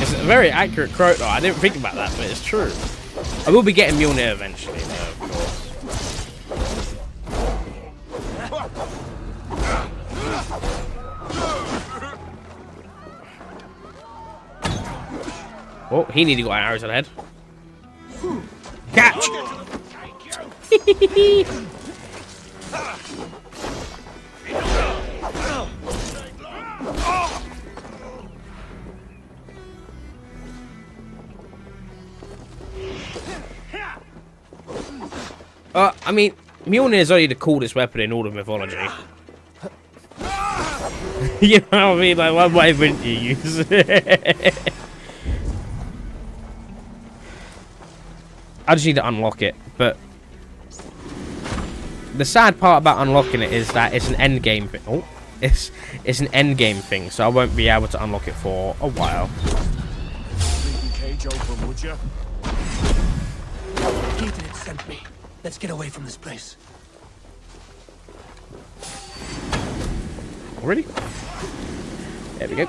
It's a very accurate quote, though. I didn't think about that, but it's true. I will be getting Mjolnir eventually, though, of course. Oh, he nearly got arrows to the head. Catch! I mean, Mjolnir is only the coolest weapon in all of mythology. You know what I mean? Like, why wouldn't you use it? I just need to unlock it, but the sad part about unlocking it is that it's an end game thing. Oh, it's an end game thing, so I won't be able to unlock it for a while. Leave the cage open, would you? Ethan sent me. Let's get away from this place. Already? There we go.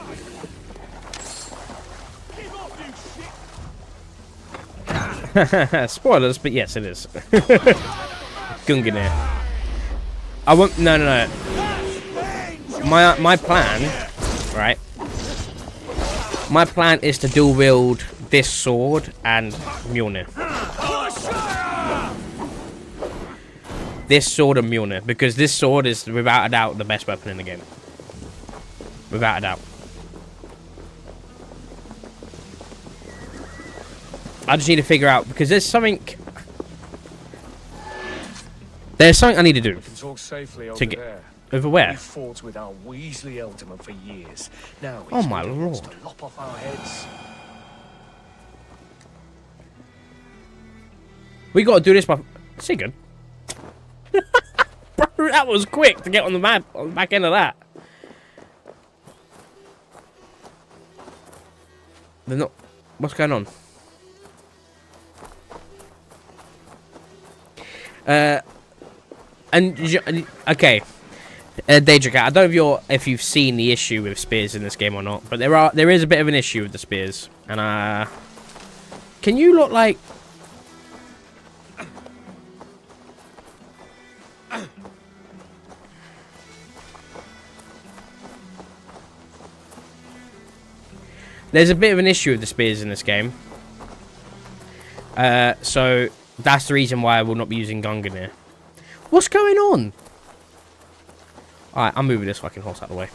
Spoilers, but yes, it is. Gungnir. I won't. No. My plan, right? My plan is to dual wield this sword and Mjolnir. This sword and Mjolnir, because this sword is without a doubt the best weapon in the game. Without a doubt. I just need to figure out, because there's something I need to do. We can talk safely over to get there. over where? We fought with our Weasley Ealdorman for years. Now Oh my lord! to lop off our heads. We got to do this by Sigurd. Bro, that was quick to get on the map on the back end of that. They're not. What's going on? Okay, Daedric, I don't know if you've seen the issue with spears in this game or not, but there is a bit of an issue with the spears, and can you look like? There's a bit of an issue with the spears in this game, so that's the reason why I will not be using Gungnir. What's going on? Alright, I'm moving this fucking horse out of the way.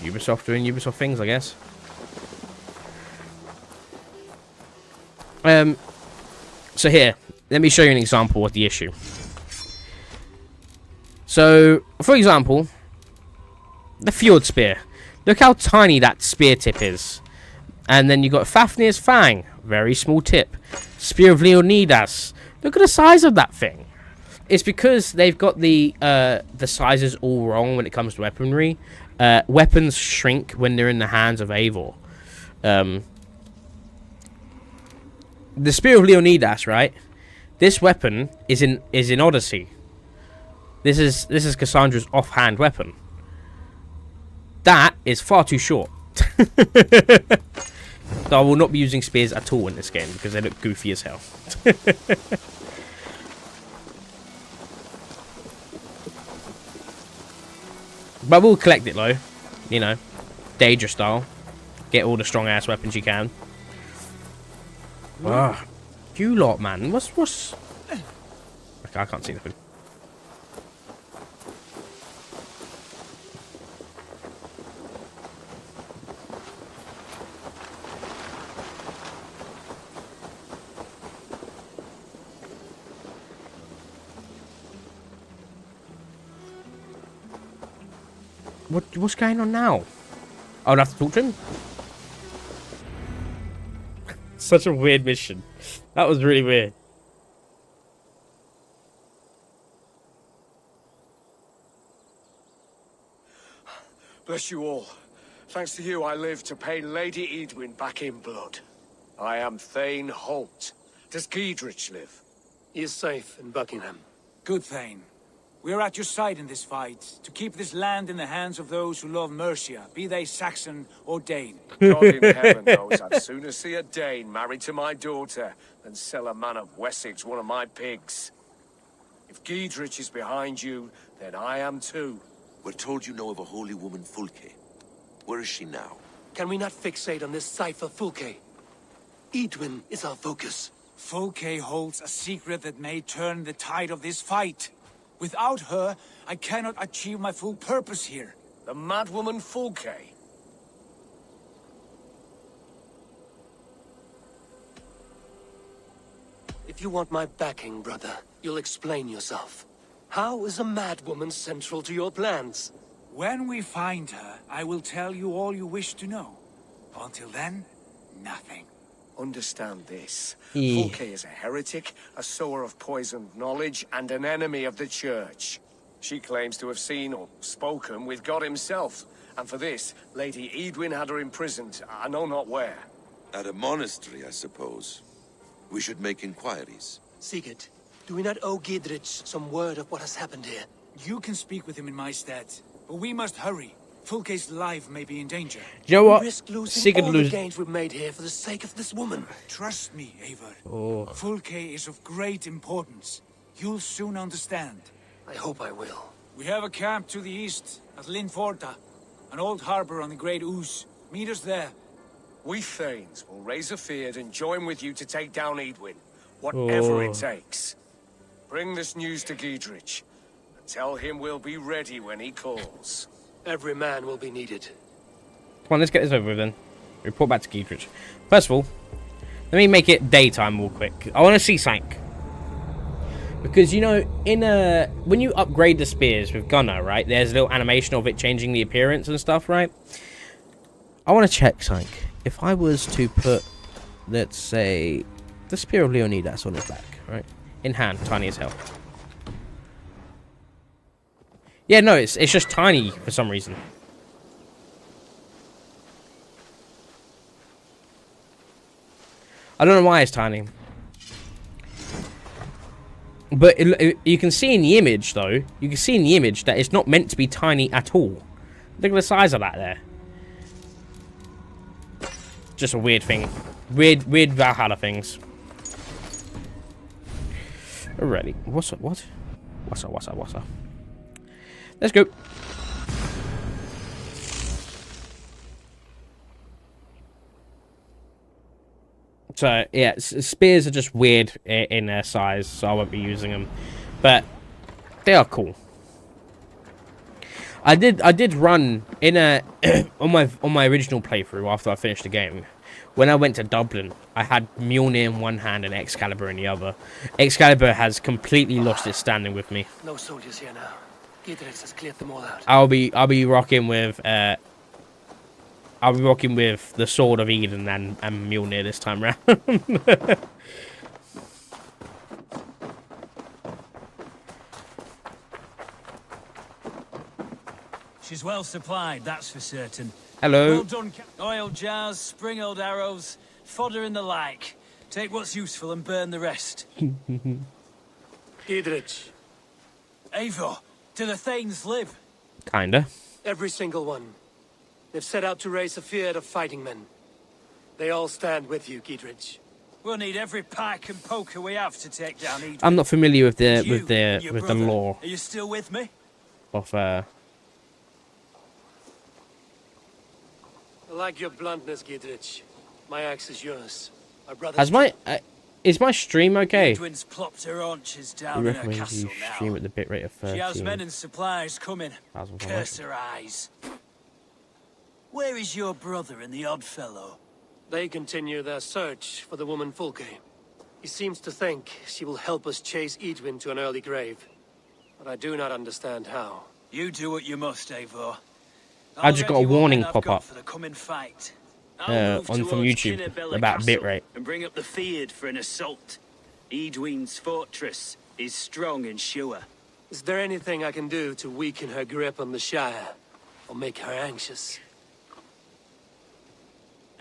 Ubisoft doing Ubisoft things, I guess. So here, let me show you an example of the issue. So, for example, the Fjord Spear. Look how tiny that spear tip is. And then you got Fafnir's Fang, very small tip. Spear of Leonidas. Look at the size of that thing. It's because they've got the sizes all wrong when it comes to weaponry. Weapons shrink when they're in the hands of Eivor. The Spear of Leonidas, right? This weapon is in Odyssey. This is Cassandra's offhand weapon. That is far too short. So I will not be using spears at all in this game because they look goofy as hell. But we'll collect it though, you know, Daedra style. Get all the strong ass weapons you can. Ah, you lot, man. What's? Okay, I can't see anything. What's going on now? I'll have to talk to him. Such a weird mission. That was really weird. Bless you all. Thanks to you, I live to pay Lady Eadwyn back in blood. I am Thane Holt. Does Giedrich live? He is safe in Buckingham. Good, Thane. We are at your side in this fight, to keep this land in the hands of those who love Mercia, be they Saxon or Dane. God in heaven knows I'd sooner see a Dane married to my daughter than sell a man of Wessex one of my pigs. If Giedrich is behind you, then I am too. We're told you know of a holy woman, Fulke. Where is she now? Can we not fixate on this cipher, Fulke? Edwin is our focus. Fulke holds a secret that may turn the tide of this fight. Without her, I cannot achieve my full purpose here. The madwoman Fulke. If you want my backing, brother, you'll explain yourself. How is a madwoman central to your plans? When we find her, I will tell you all you wish to know. Until then, nothing. Understand this. Yeah. Fulke is a heretic, a sower of poisoned knowledge, and an enemy of the Church. She claims to have seen or spoken with God himself. And for this, Lady Edwin had her imprisoned, I know not where. At a monastery, I suppose. We should make inquiries. Sigurd, do we not owe Gidrich some word of what has happened here? You can speak with him in my stead, but we must hurry. Fulke's life may be in danger. You know what? We risk losing Sigurd all the gains we've made here for the sake of this woman. Trust me, Eivor. Oh. Fulke is of great importance. You'll soon understand. I hope I will. We have a camp to the east at Linforta, an old harbor on the Great Ouse. Meet us there. We Thanes will raise a field and join with you to take down Edwin, whatever it takes. Bring this news to Gidrich, and tell him we'll be ready when he calls. Every man will be needed. Come on, let's get this over with then. Report back to Gidrich. First of all, let me make it daytime real quick. I want to see something. Because, you know, when you upgrade the spears with Gunner, right, there's a little animation of it changing the appearance and stuff, right? I want to check something. If I was to put, let's say, the Spear of Leonidas on his back, right? In hand, tiny as hell. Yeah, no, it's just tiny for some reason. I don't know why it's tiny. But you can see in the image, though, you can see in the image that it's not meant to be tiny at all. Look at the size of that there. Just a weird thing. Weird Valhalla things. Alrighty. What's up? What? What's up? Let's go. So, yeah, spears are just weird in their size, so I won't be using them. But they are cool. I did run in a on my original playthrough after I finished the game. When I went to Dublin, I had Mjolnir in one hand and Excalibur in the other. Excalibur has completely lost its standing with me. No soldiers here now. Gidrich has cleared them all out. I'll be rocking with the Sword of Eden and Mjolnir this time round. She's well supplied, that's for certain. Hello. Well done. Oil jars, spring-oiled arrows, fodder and the like. Take what's useful and burn the rest. Gidrich. Eivor, do the Thanes live? Kinda. Every single one. They've set out to raise a field of fighting men. They all stand with you, Gidrich. We'll need every pike and poker we have to take down Edwin. I'm not familiar with the brother, lore Are you still with me? of I like your bluntness, Gidrich. My axe is yours. Our brothers. Has my is my stream okay? Edwin's plopped her haunches I down in her recommend castle you now. stream at the bitrate of 13. She has men and supplies coming. Curse her eyes. Where is your brother and the odd fellow? They continue their search for the woman Fulke. He seems to think she will help us chase Edwin to an early grave. But I do not understand how. You do what you must, Eivor. I just got a warning pop up for the coming fight. from YouTube about bitrate. And bring up the field for an assault. Edwin's fortress is strong and sure. Is there anything I can do to weaken her grip on the Shire? Or make her anxious?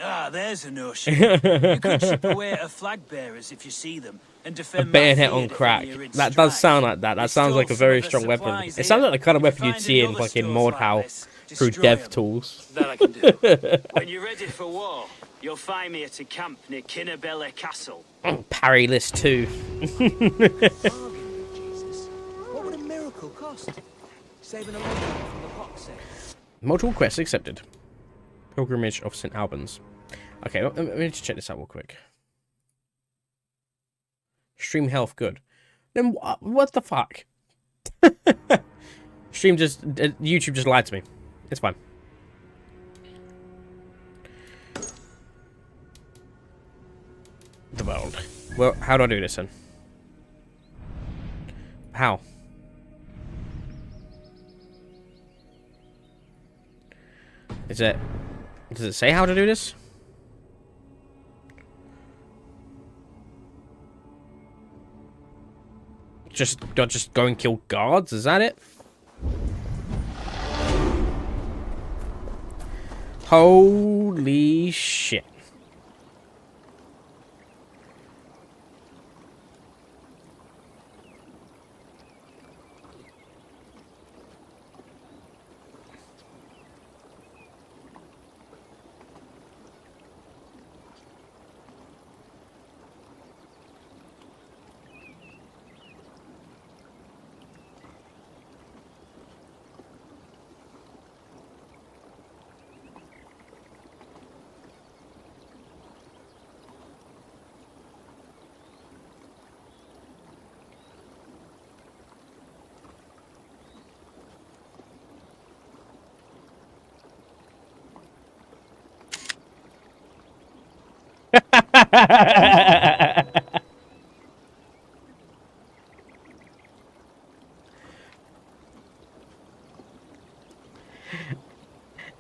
Ah, there's a notion. You could chip away at her flag bearers if you see them, and A defend bayonet on crack. That does sound like that. That sounds like a very strong weapon. It sounds like the kind of weapon you'd see in fucking Mordhau through dev tools. That I can do. When you're ready for war, you'll find me at a camp near Kinnabella Castle. Parry list 2. What would a miracle cost? Saving a lady from the pox. Multiple quests accepted. Pilgrimage of St. Albans. Okay, let me just check this out real quick. Stream health good. Then what the fuck? YouTube just lied to me. It's fine. The world. Well, how do I do this then? How? Does it say how to do this? Just go and kill guards, is that it? Holy shit.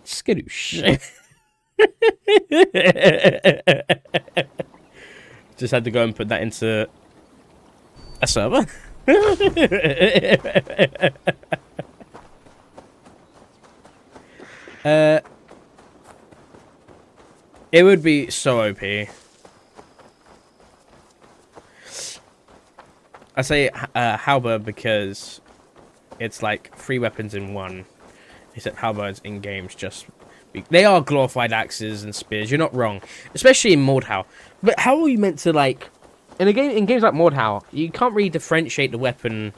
Skadoosh. Just had to go and put that into a server. It would be so OP. I say halberd because it's like 3 weapons in one. Except halberds in games they are glorified axes and spears. You're not wrong, especially in Mordhau. But how are you meant to like in games like Mordhau? You can't really differentiate the weapon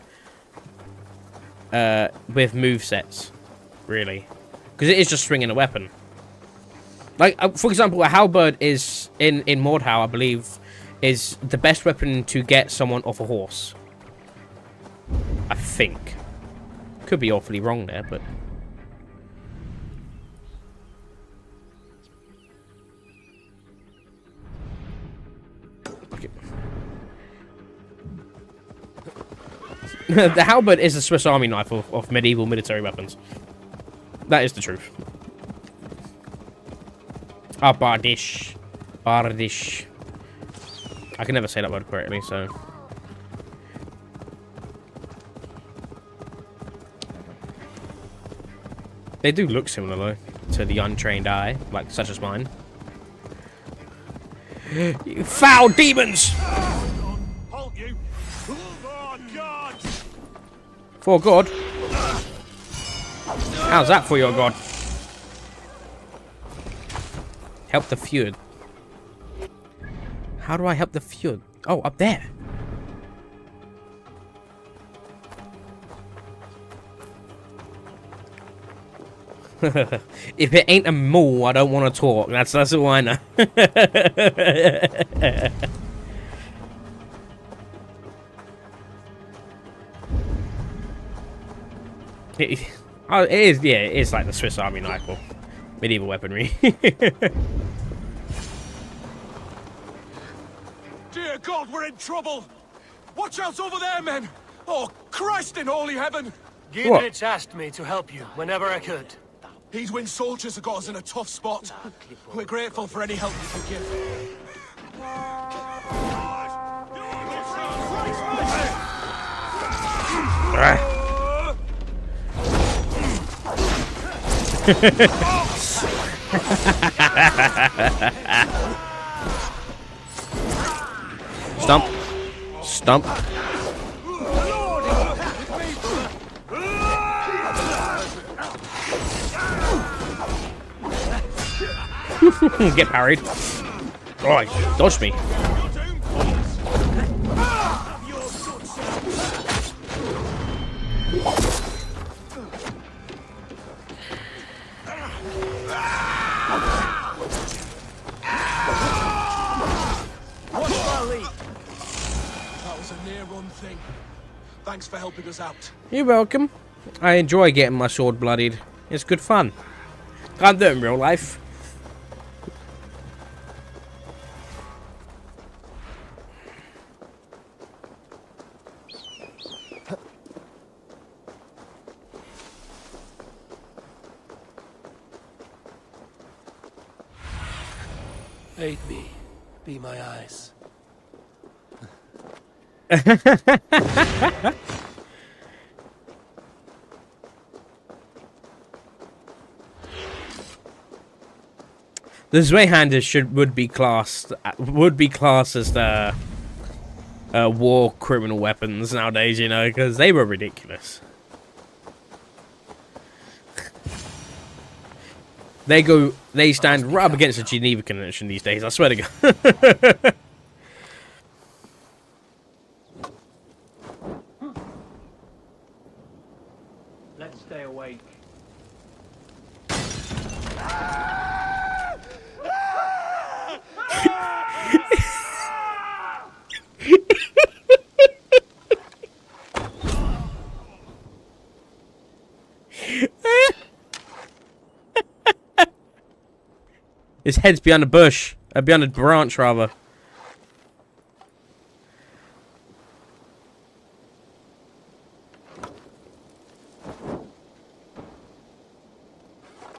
with movesets, really, because it is just swinging a weapon. Like for example, a halberd is in Mordhau, I believe, is the best weapon to get someone off a horse. I think. Could be awfully wrong there, but. The halberd is the Swiss Army knife of medieval military weapons. That is the truth. Ah, bardish. Bardish. I can never say that word correctly, so... They do look similar, though, to the untrained eye, like such as mine. You foul demons! For God? How's that for your God? Help the feud. How do I help the feud? Oh, up there. If it ain't a mall, I don't want to talk. That's all I know. It is, yeah, it is like the Swiss Army knife or medieval weaponry. Dear God, we're in trouble! Watch out over there, men! Oh, Christ in holy heaven! Giedrich asked me to help you whenever I could. Eadwin's soldiers have got us in a tough spot. We're grateful for any help you can give. Stump. Stump. Get parried. Oh, he dodged me. thing. Thanks for helping us out. You're welcome. I enjoy getting my sword bloodied. It's good fun. Can't do it in real life. Aid me. Be my eyes. The Zweihander would be classed as the war criminal weapons nowadays, you know, because they were ridiculous. They stand right up against the Geneva Convention these days, I swear to God. Let's stay awake. His head's behind a bush. Behind a branch, rather.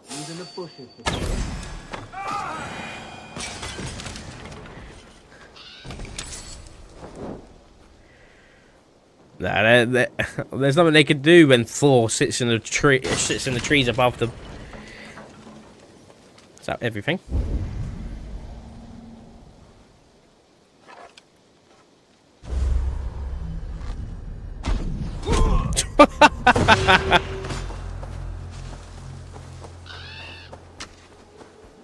He's in the bushes. There's nothing they could do when Thor sits in the trees above them. Is that everything?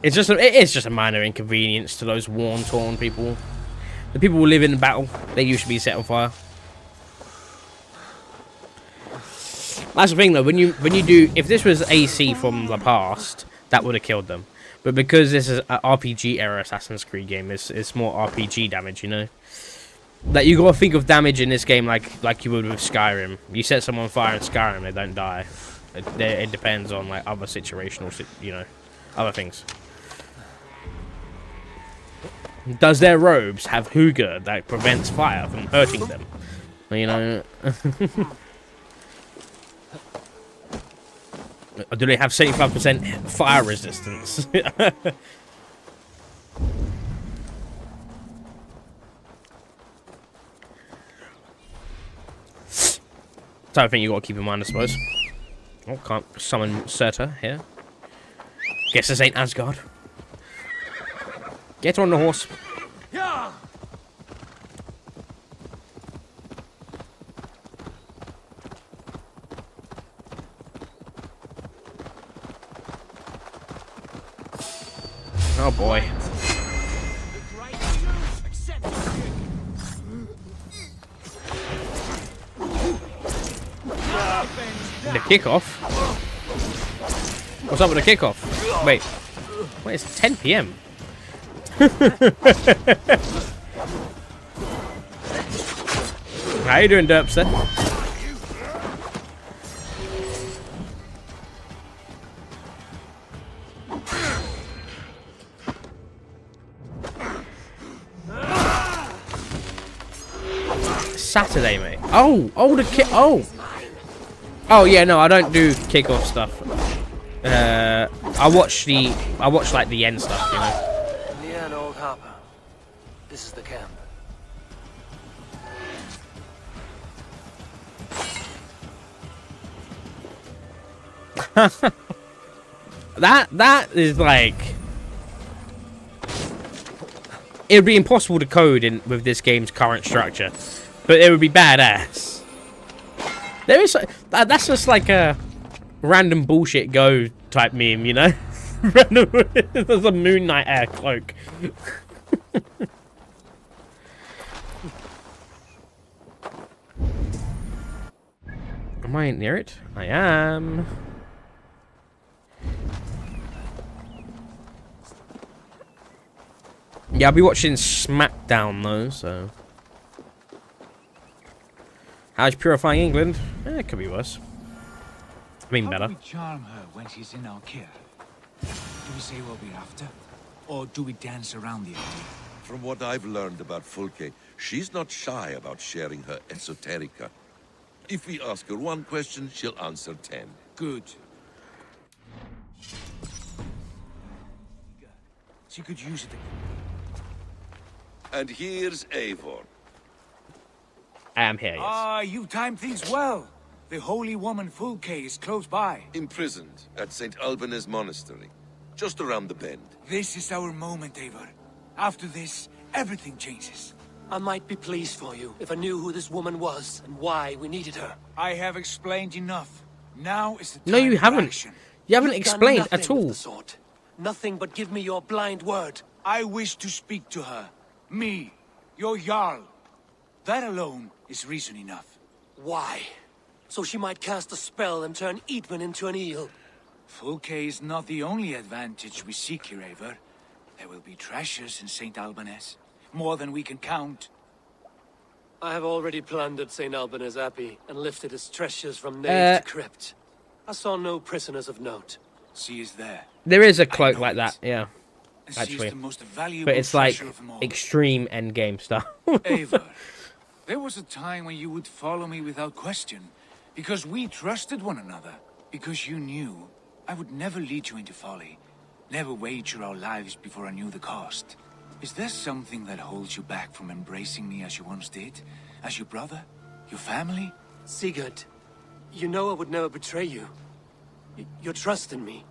It is just a minor inconvenience to those worn, torn people. The people who live in the battle, they usually be set on fire. That's the thing, though. When you do, if this was AC from the past, that would have killed them. But because this is an RPG era Assassin's Creed game, it's more RPG damage, you know. Like, you gotta think of damage in this game like you would with Skyrim. You set someone on fire in Skyrim, they don't die. It depends on like other situational, you know, other things. Does their robes have hooga that prevents fire from hurting them? You know. Or do they have 75% fire resistance? So I think you got to keep in mind, I suppose. Oh, can't summon Surtur here. Guess this ain't Asgard. Get on the horse. Yeah. Oh boy. The kickoff? What's up with the kickoff? Wait, it's 10 PM. How you doing, Derpster? Saturday, mate. Oh, the kick. Oh yeah, no, I don't do kickoff stuff. I watch like the end stuff, you know. Leanne, Old Harper. This is the camp. that is like, it would be impossible to code in with this game's current structure, but it would be badass. There is that's just like a random bullshit go type meme, you know. There's a Moon Knight air cloak. Am I near it? I am. Yeah, I'll be watching SmackDown though, so. How's purifying England? It could be worse. I mean, How better. do we charm her when she's in our care? Do we say what we're after? Or do we dance around the idea? From what I've learned about Fulke, she's not shy about sharing her esoterica. If we ask her one question, she'll answer 10. Good. She could use it. And here's Eivor. I am here, yes. Ah, you timed things well. The holy woman Fulke is close by. Imprisoned at St. Alban's Monastery, just around the bend. This is our moment, Eivor. After this, everything changes. I might be pleased for you if I knew who this woman was and why we needed her. I have explained enough. Now is the time No, you for haven't. action. You haven't You've done explained nothing at of all. the sort. Nothing but give me your blind word. I wish to speak to her. Me, your Jarl. That alone is reason enough. Why? So she might cast a spell and turn Eidwin into an eel. Fulke is not the only advantage we seek here, Eivor. There will be treasures in St. Alban's. More than we can count. I have already plundered St. Alban's Abbey and lifted its treasures from nave to crypt. I saw no prisoners of note. She is there. There is a cloak like that, yeah. And she is Actually. the most valuable But it's like treasure of them all. extreme endgame stuff. Eivor, there was a time when you would follow me without question. Because we trusted one another. Because you knew I would never lead you into folly. Never wager our lives before I knew the cost. Is there something that holds you back from embracing me as you once did? As your brother? Your family? Sigurd, you know I would never betray you. Your trust in me.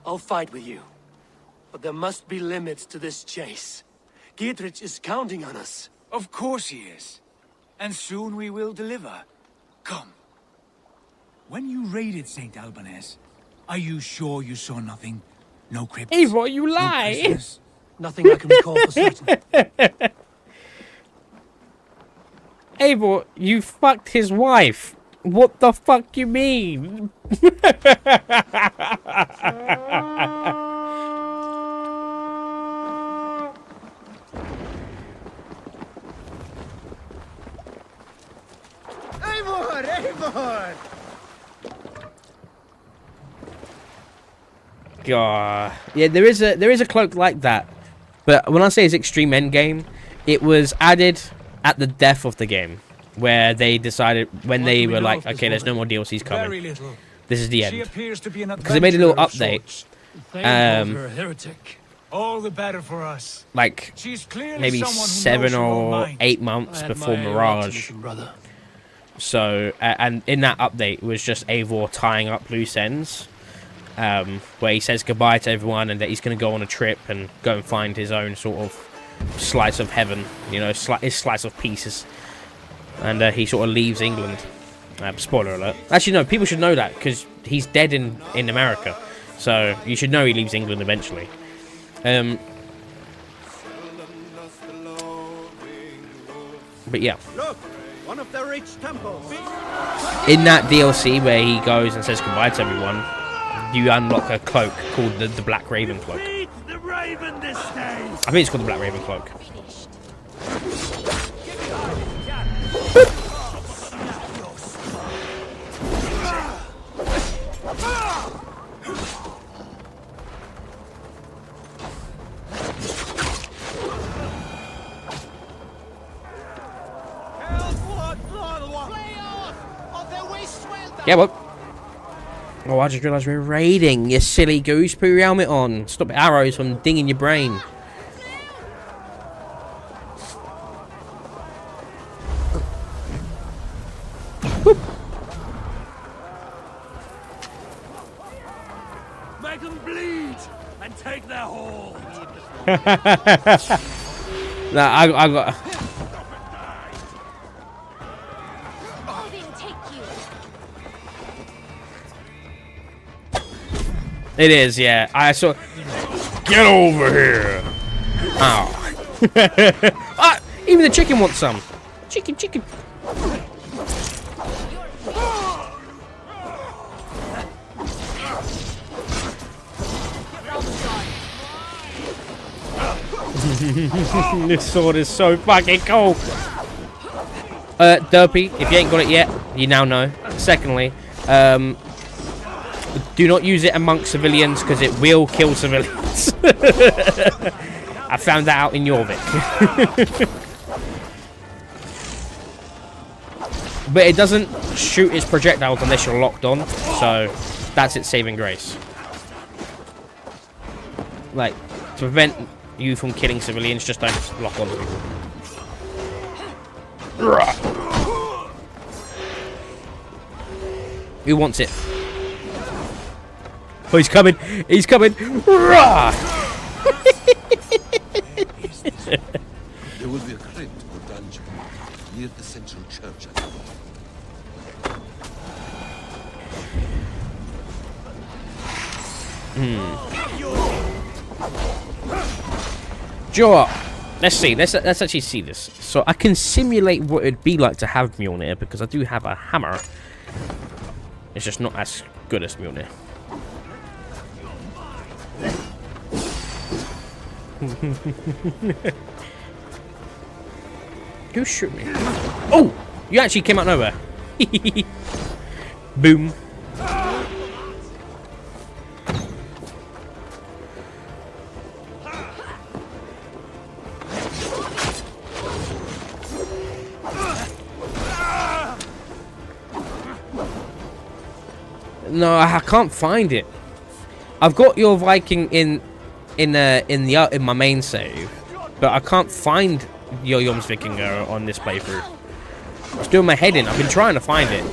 I'll fight with you. But there must be limits to this chase. Giedrich is counting on us. Of course he is. And soon we will deliver. Come. When you raided St. Alban's, are you sure you saw nothing? No crypts? Eivor, you lie! No prisoners? Nothing I can recall for certain. Eivor, you fucked his wife. What the fuck you mean? Eivor! Eivor! God. Yeah, there is a cloak like that. But when I say it's extreme endgame, it was added at the death of the game, where they decided when they were like, okay, there's no more DLCs coming. This is the end. Because they made a little update. You're a heretic. All the better for us. Like She's clearly maybe someone who 7 knows her own or mind. 8 months I before admire your Mirage. optimism, brother. So, and in that update was just Eivor tying up loose ends, where he says goodbye to everyone and that he's going to go on a trip and go and find his own sort of slice of heaven, you know, his slice of pieces. And he sort of leaves England. Spoiler alert. Actually, no, people should know that because he's dead in America. So you should know he leaves England eventually. But yeah. Look, one of the rich temples. In that DLC where he goes and says goodbye to everyone, you unlock a cloak called the Black Raven Cloak. The raven this day. I think it's called the Black Raven Cloak. Yeah, well. Oh, I just realised we're raiding, you silly goose. Put your helmet on. Stop arrows from dinging your brain. Whoop. Make them bleed and take their haul. Nah, I got. It is, yeah. I saw. Get over here! Ow. Ah, even the chicken wants some. Chicken, chicken. This sword is so fucking cool. Derpy, if you ain't got it yet, you now know. Secondly, do not use it amongst civilians because it will kill civilians. I found that out in Jorvik. But it doesn't shoot its projectiles unless you're locked on, so that's its saving grace. Like, to prevent you from killing civilians, just don't lock on to people. Who wants it? Oh, he's coming! He's coming! There will be a crypt or dungeon near the central church. Joe, let's see. Let's actually see this. So I can simulate what it'd be like to have Mjolnir because I do have a hammer. It's just not as good as Mjolnir. Who shoot me? Oh! You actually came out nowhere. Boom. No, I can't find it. I've got your Viking in my main save, but I can't find your Jomsvikinger on this playthrough. I was doing my head in. I've been trying to find it.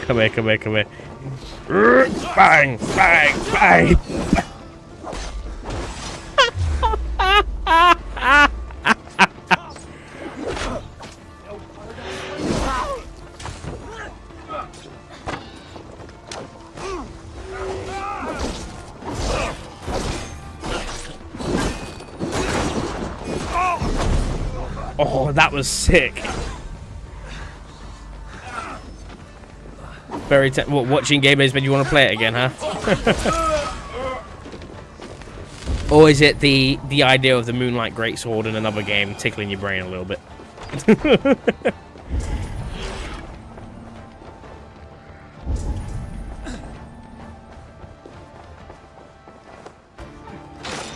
Come here, come here, come here. Bang, bang, bang. Oh, that was sick. Very what, watching gameplays made you want to play it again, huh? Or is it the idea of the Moonlight Greatsword in another game tickling your brain a little bit?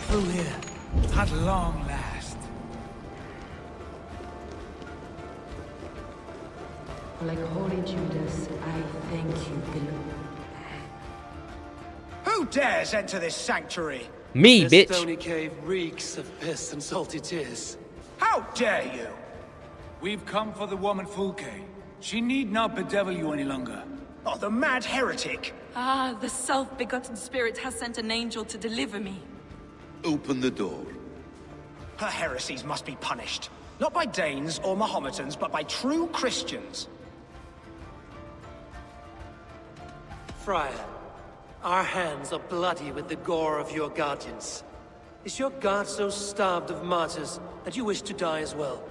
Through here, at long last. Like Holy Judas, I thank you, beloved. Who dares enter this sanctuary? Me, This bitch. stony cave reeks of piss and salty tears. How dare you? We've come for the woman Fulke. She need not bedevil you any longer. Oh, the mad heretic. Ah, the self-begotten spirit has sent an angel to deliver me. Open the door. Her heresies must be punished. Not by Danes or Mahometans, but by true Christians. Friar, our hands are bloody with the gore of your guardians. Is your god so starved of martyrs that you wish to die as well?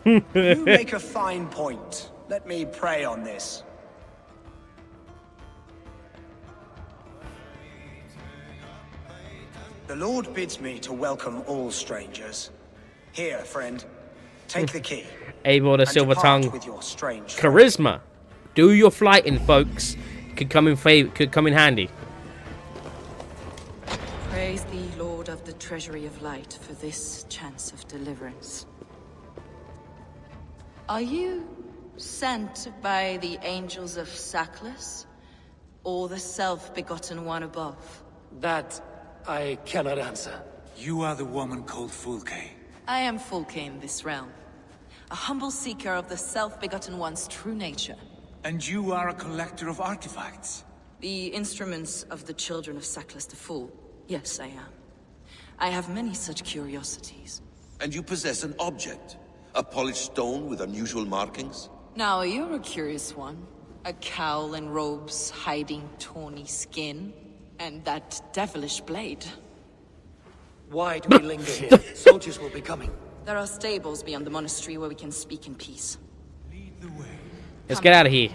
You make a fine point. Let me pray on this. The Lord bids me to welcome all strangers. Here, friend, take the key. Eivor the and Silver depart Tongue. with your strange Charisma. Do your flighting, folks. Could come in handy. Praise thee, Lord of the Treasury of Light, for this chance of deliverance. Are you sent by the angels of Saklas, or the self-begotten one above? That I cannot answer. You are the woman called Fulke. I am Fulke in this realm, a humble seeker of the self-begotten one's true nature. And you are a collector of artifacts. The instruments of the children of Saklas the Fool. Yes, I am. I have many such curiosities. And you possess an object? A polished stone with unusual markings? Now, you're a curious one. A cowl and robes hiding tawny skin. And that devilish blade. Why do we linger here? Soldiers will be coming. There are stables beyond the monastery where we can speak in peace. Let's get out of here.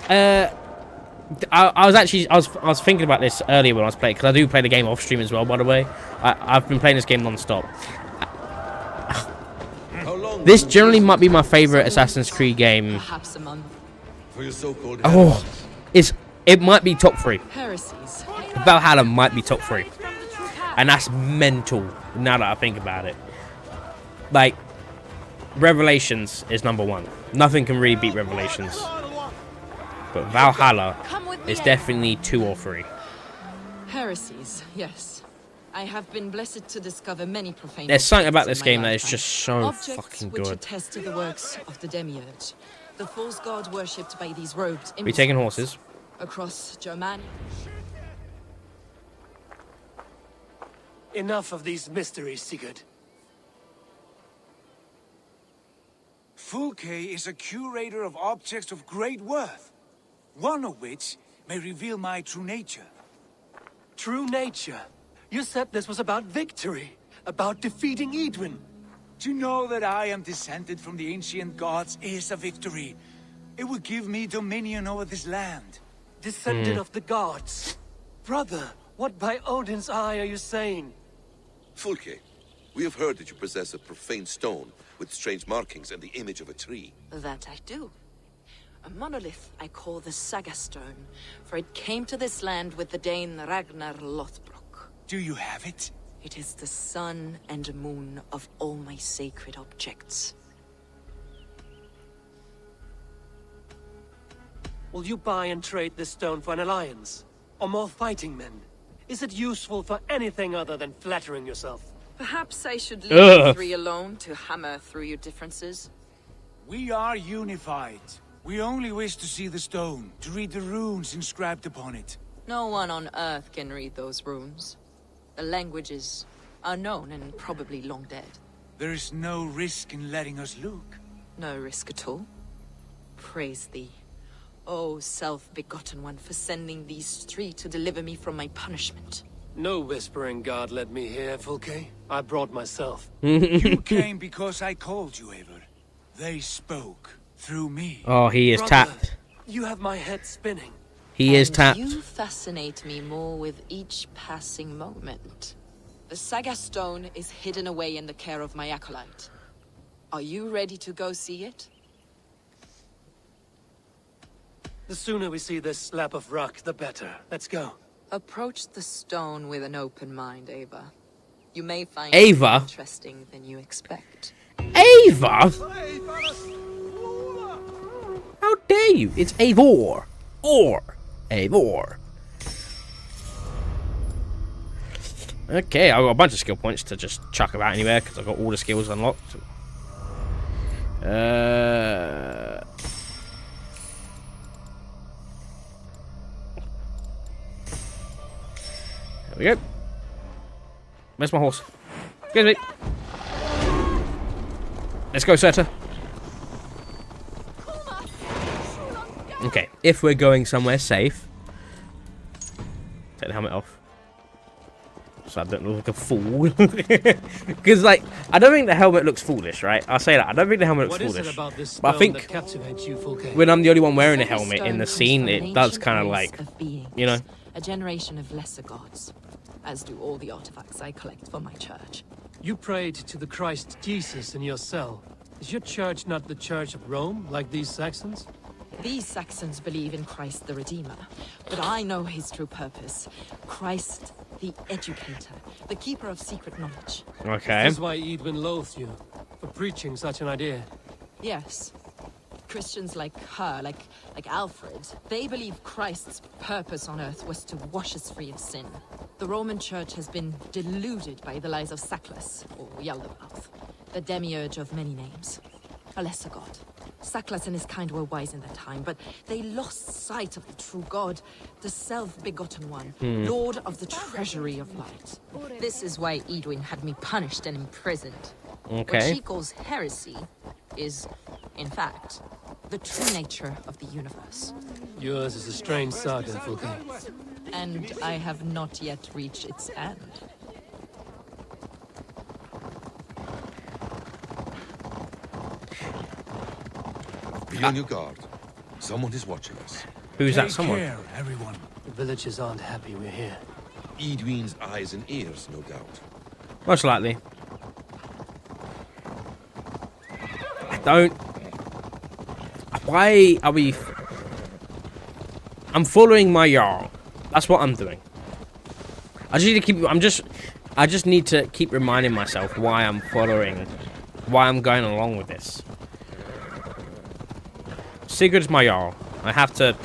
I was thinking about this earlier when I was playing, because I do play the game off stream as well, by the way. I've been playing this game non-stop. This generally might be my favorite Assassin's Creed game. Perhaps a month. For your so-called Oh, it might be top 3. Heresies. Valhalla might be top 3, and that's mental. Now that I think about it, like Revelations is number 1. Nothing can really beat Revelations, but Valhalla is definitely 2 or 3. Heresies, yes. I have been blessed to discover many profane. There's something about objects this in game my that is lifetime. just so Objects fucking which good. attest to the works of the Demiurge, the false god worshipped by these robed We taking horses? across Germania. Enough of these mysteries, Sigurd. Fulke is a curator of objects of great worth, one of which may reveal my true nature. True nature? You said this was about victory, about defeating Eidwin. To know that I am descended from the ancient gods is a victory. It would give me dominion over this land. Descendant of the gods. Brother, what by Odin's eye are you saying? Fulke, we have heard that you possess a profane stone with strange markings and the image of a tree. That I do. A monolith I call the Saga Stone, for it came to this land with the Dane Ragnar Lothbrok. Do you have it? It is the sun and moon of all my sacred objects. Will you buy and trade this stone for an alliance? Or more fighting men? Is it useful for anything other than flattering yourself? Perhaps I should leave you 3 alone to hammer through your differences. We are unified. We only wish to see the stone, to read the runes inscribed upon it. No one on Earth can read those runes. The languages are known and probably long dead. There is no risk in letting us look. No risk at all. Praise thee, O self-begotten one, for sending these 3 to deliver me from my punishment. No whispering god led me here, Fulke. I brought myself. You came because I called you, Eivor. They spoke through me. Oh, he is Brother, tapped. You have my head spinning. He is tapped. You fascinate me more with each passing moment. The Saga Stone is hidden away in the care of my acolyte. Are you ready to go see it? The sooner we see this slab of rock, the better. Let's go. Approach the stone with an open mind, Eivor. You may find Eivor? it more interesting than you expect. Eivor? How dare you? It's Eivor. Or Eivor. Okay, I've got a bunch of skill points to just chuck about anywhere because I've got all the skills unlocked. There we go. Where's my horse? Excuse me. Let's go, Seta. Okay, if we're going somewhere safe, take the helmet off, so I don't look like a fool. Because, like, I don't think the helmet looks foolish, right? I'll say that. I don't think the helmet looks What is foolish. it about this But I stone think that captivates you, Fulke? when I'm the only one wearing a The helmet in the stone scene, comes from it an does ancient kind of race like, of beings, you know. a generation of lesser gods, as do all the artifacts I collect for my church. You prayed to the Christ Jesus in your cell. Is your church not the Church of Rome, like these Saxons? These Saxons believe in Christ the Redeemer, but I know his true purpose. Christ the Educator, the keeper of secret knowledge. Okay. This is why Eidwin loathes you, for preaching such an idea. Yes. Christians like her, like Alfred, they believe Christ's purpose on earth was to wash us free of sin. The Roman Church has been deluded by the lies of Saklas, or Yaldabaoth, the demiurge of many names. A lesser god. Saklas and his kind were wise in their time, but they lost sight of the true god, the self-begotten one, Lord of the treasury of light. This is why Eidwin had me punished and imprisoned. What Okay. she calls heresy is, in fact, the true nature of the universe. Yours is a strange saga, Fulke. And I have not yet reached its end. Be on your guard. Someone is watching us. Who's that someone? Care, everyone. The villagers aren't happy we're here. Edwin's eyes and ears, no doubt. Most likely. I don't... Why are we... I'm following my Jarl. That's what I'm doing. I just need to keep... I just need to keep reminding myself why I'm following... Why I'm going along with this. Sigurd's my Jarl. I have to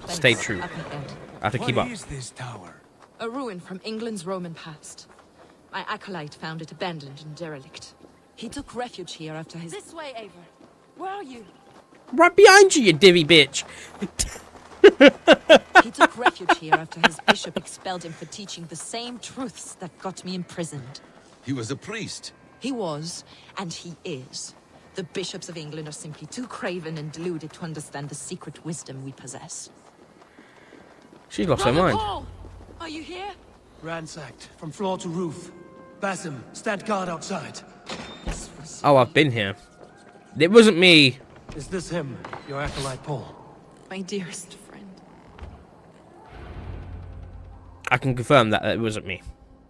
stay true. I have to keep up. What is this tower? A ruin from England's Roman past. My acolyte found it abandoned and derelict. He took refuge here after his... This way, Eivor. Where are you? Right behind you, you divvy bitch! He took refuge here after his bishop expelled him for teaching the same truths that got me imprisoned. He was a priest. He was, and he is. The bishops of England are simply too craven and deluded to understand the secret wisdom we possess. She's lost her mind. Paul! Are you here? Ransacked, from floor to roof. Basim, stand guard outside. Oh, I've been here. It wasn't me. Is this him, your acolyte Paul? My dearest friend. I can confirm that it wasn't me.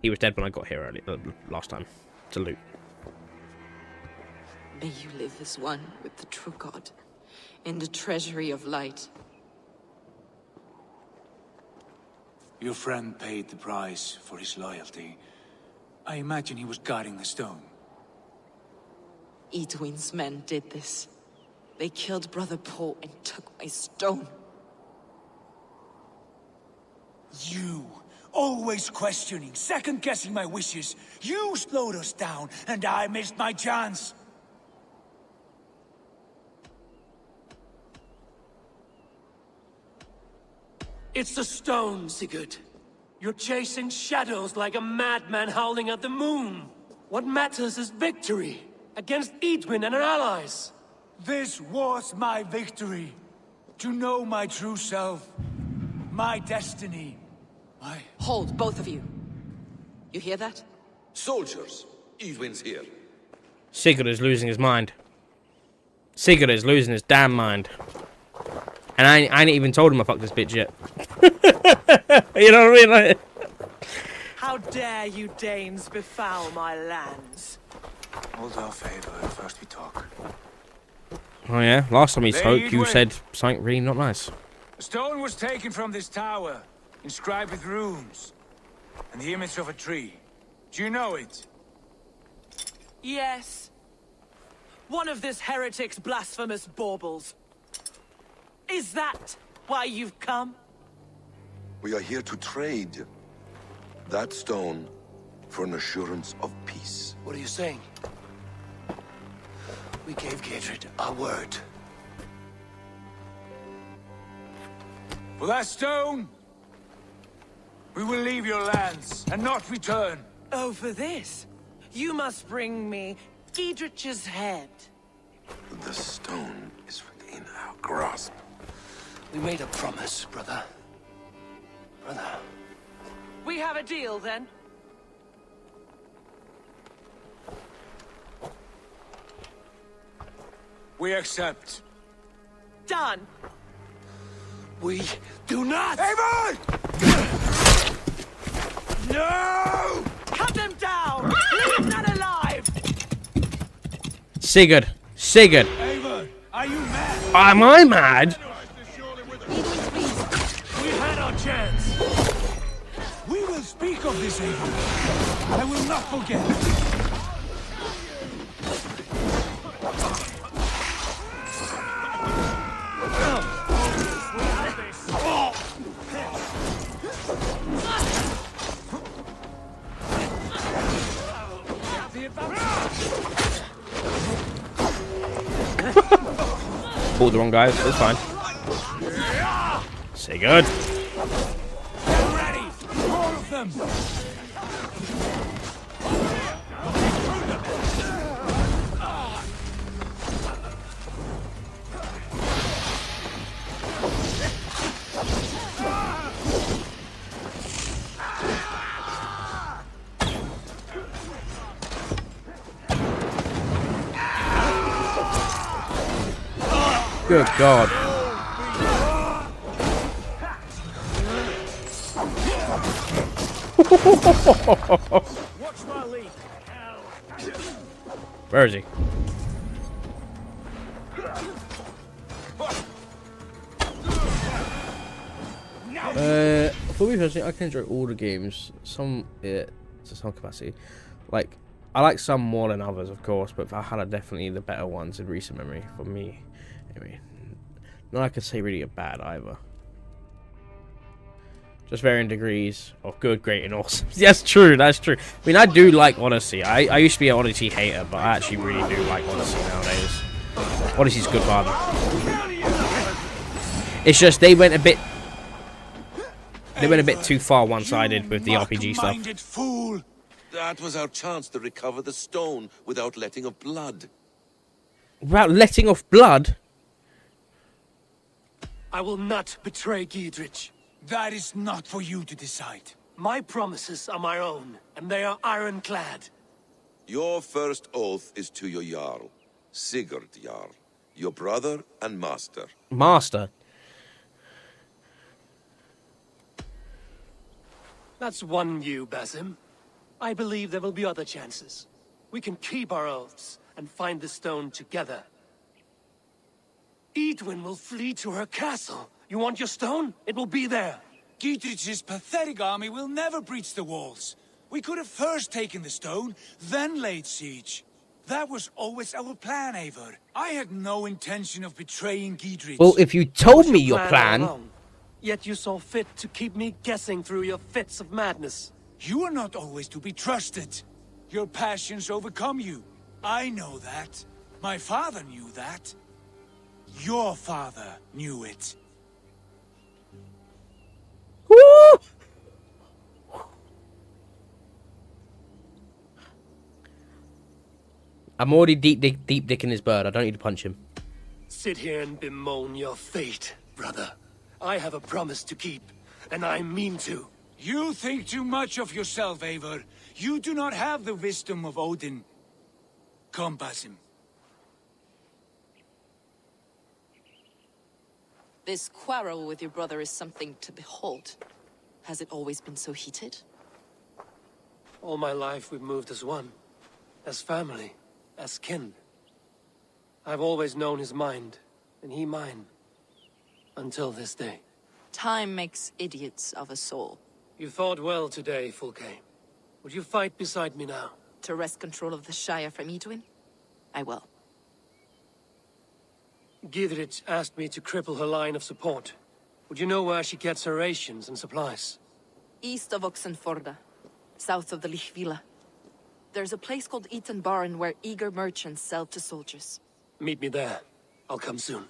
He was dead when I got here last time to loot. May you live as one with the true God, in the treasury of light. Your friend paid the price for his loyalty. I imagine he was guarding the stone. Edwin's men did this. They killed Brother Paul and took my stone. You, always questioning, second-guessing my wishes. You slowed us down, and I missed my chance. It's the stone, Sigurd. You're chasing shadows like a madman howling at the moon. What matters is victory against Edwin and her allies. This was my victory. To know my true self. My destiny. Hold, both of you. You hear that? Soldiers, Edwin's here. Sigurd is losing his mind. Sigurd is losing his damn mind. And I ain't even told him I fucked this bitch yet. You know what I mean? Like... How dare you Danes befoul my lands? Hold off, Eivor. First we talk. Oh yeah? Last time we spoke, you Edwin. said something really not nice. A stone was taken from this tower, inscribed with runes, and the image of a tree. Do you know it? Yes. One of this heretic's blasphemous baubles. Is that why you've come? We are here to trade that stone for an assurance of peace. What are you saying? We gave Gatred our word. For that stone, we will leave your lands and not return. Oh, for this? You must bring me Giedrich's head. The stone is within our grasp. We made a promise, brother. Brother. We have a deal, then? We accept. Done. We do not! Eivor! No! Cut them down! Leave none alive! Sigurd! Sigurd! Eivor, are you mad? Am I mad? We had our chance! We will speak of this, Eivor. I will not forget. Pulled the wrong guys, it's fine. Sigurd! Get ready! All of them! Good God. Watch my lead. Where is he? For me personally, I can enjoy all the games. Some to some capacity. Like, I like some more than others, of course, but Valhalla definitely the better ones in recent memory for me. Anyway, not I could say really a bad either. Just varying degrees of good, great, and awesome. That's true. That's true. I mean, I do like Odyssey. I used to be an Odyssey hater, but I actually really do like Odyssey nowadays. Odyssey's good fun. It's just they went a bit too far one-sided with the RPG stuff. Fool! That was our chance to recover the stone without letting of blood. Without letting off blood? I will not betray Giedrich. That is not for you to decide. My promises are my own, and they are ironclad. Your first oath is to your Jarl, Sigurd Jarl, your brother and master. Master? That's one view, Basim. I believe there will be other chances. We can keep our oaths and find the stone together. Eidwin will flee to her castle. You want your stone? It will be there. Giedrich's pathetic army will never breach the walls. We could have first taken the stone, then laid siege. That was always our plan, Eivor. I had no intention of betraying Giedrich. Well, if you told me your plan... Yet you saw fit to keep me guessing through your fits of madness. You are not always to be trusted. Your passions overcome you. I know that. My father knew that. Your father knew it. Woo! I'm already deep dicking his bird. I don't need to punch him. Sit here and bemoan your fate, brother. I have a promise to keep, and I mean to. You think too much of yourself, Eivor. You do not have the wisdom of Odin. Come, Basim. This quarrel with your brother is something to behold. Has it always been so heated? All my life we've moved as one. As family. As kin. I've always known his mind, and he mine. Until this day. Time makes idiots of us all. You fought well today, Fulke. Would you fight beside me now? To wrest control of the Shire from Eidwin? I will. Giedrich asked me to cripple her line of support. Would you know where she gets her rations and supplies? East of Oxenforda, south of the Lichvila. There's a place called Eaton Barn where eager merchants sell to soldiers. Meet me there. I'll come soon.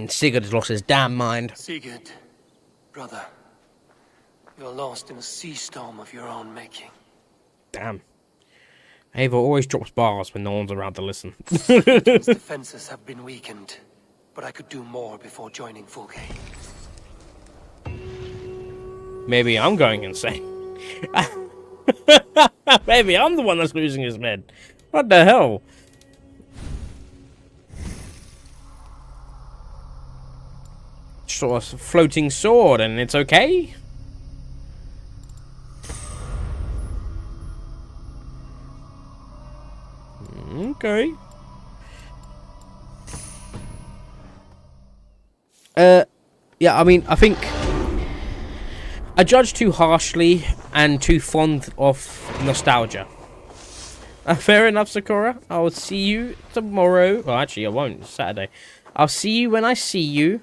Sigurd has lost his damn mind. Sigurd, brother, you're lost in a sea storm of your own making. Damn. Eivor always drops bars when no one's around to listen. His defenses have been weakened, but I could do more before joining Fulke. Maybe I'm going insane. Maybe I'm the one that's losing his head. What the hell? Sort of floating sword, and it's okay. Okay. Yeah, I mean, I think I judge too harshly and too fond of nostalgia. Fair enough, Sakura. I will see you tomorrow. Well, actually, I won't. It's Saturday. I'll see you when I see you.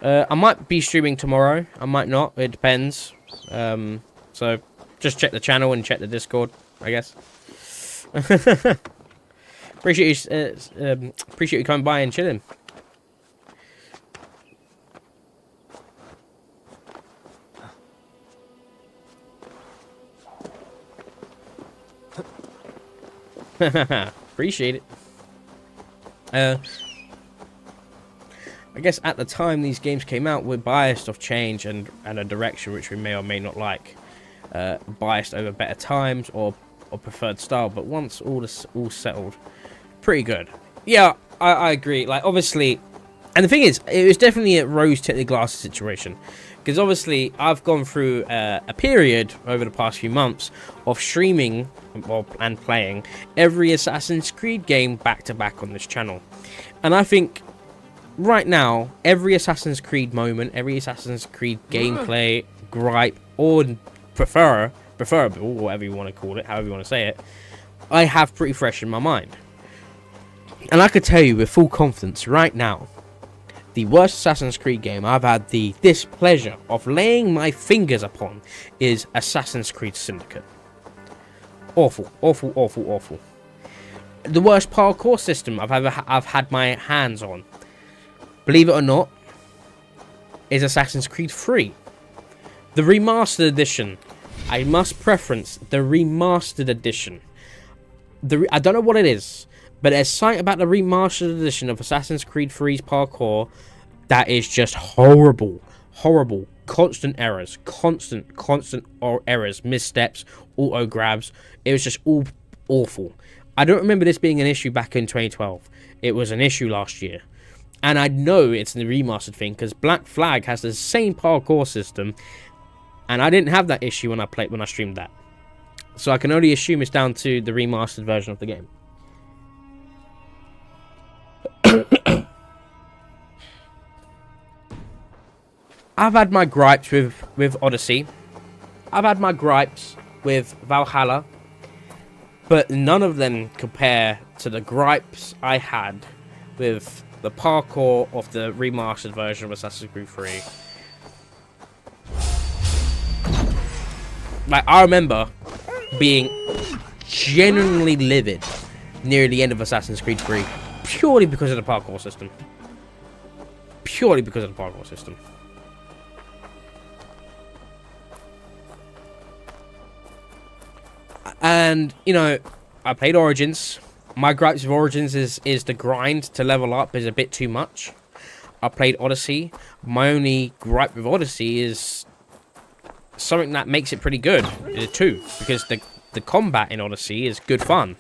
I might be streaming tomorrow. I might not. It depends. So just check the channel and check the Discord, I guess. Appreciate you coming by and chilling. Appreciate it. I guess at the time these games came out, we're biased of change and a direction which we may or may not like. Biased over better times or preferred style, but once all settled, pretty good. Yeah, I agree. Like, obviously, And the thing is, it was definitely a rose-tinted glasses situation. Because obviously, I've gone through a period over the past few months of streaming and playing every Assassin's Creed game back-to-back on this channel. And I think, right now, every Assassin's Creed moment, every Assassin's Creed gameplay, gripe, or preferable, whatever you want to call it, however you want to say it, I have pretty fresh in my mind. And I could tell you with full confidence right now, the worst Assassin's Creed game I've had the displeasure of laying my fingers upon is Assassin's Creed Syndicate. Awful, awful, awful, awful. The worst parkour system I've had my hands on, believe it or not, is Assassin's Creed 3. The remastered edition. I must preference the remastered edition. I don't know what it is, but there's something about the remastered edition of Assassin's Creed 3's parkour that is just horrible. Horrible. Constant errors. Constant errors. Missteps. Auto grabs. It was just all awful. I don't remember this being an issue back in 2012. It was an issue last year. And I know it's the remastered thing because Black Flag has the same parkour system. And I didn't have that issue when I streamed that. So I can only assume it's down to the remastered version of the game. I've had my gripes with Odyssey. I've had my gripes with Valhalla. But none of them compare to the gripes I had with the parkour of the remastered version of Assassin's Creed 3. Like, I remember being genuinely livid near the end of Assassin's Creed 3 purely because of the parkour system. Purely because of the parkour system. And, you know, I played Origins. My gripes with Origins is the grind to level up is a bit too much. I played Odyssey. My only gripe with Odyssey is something that makes it pretty good, too. Because the combat in Odyssey is good fun.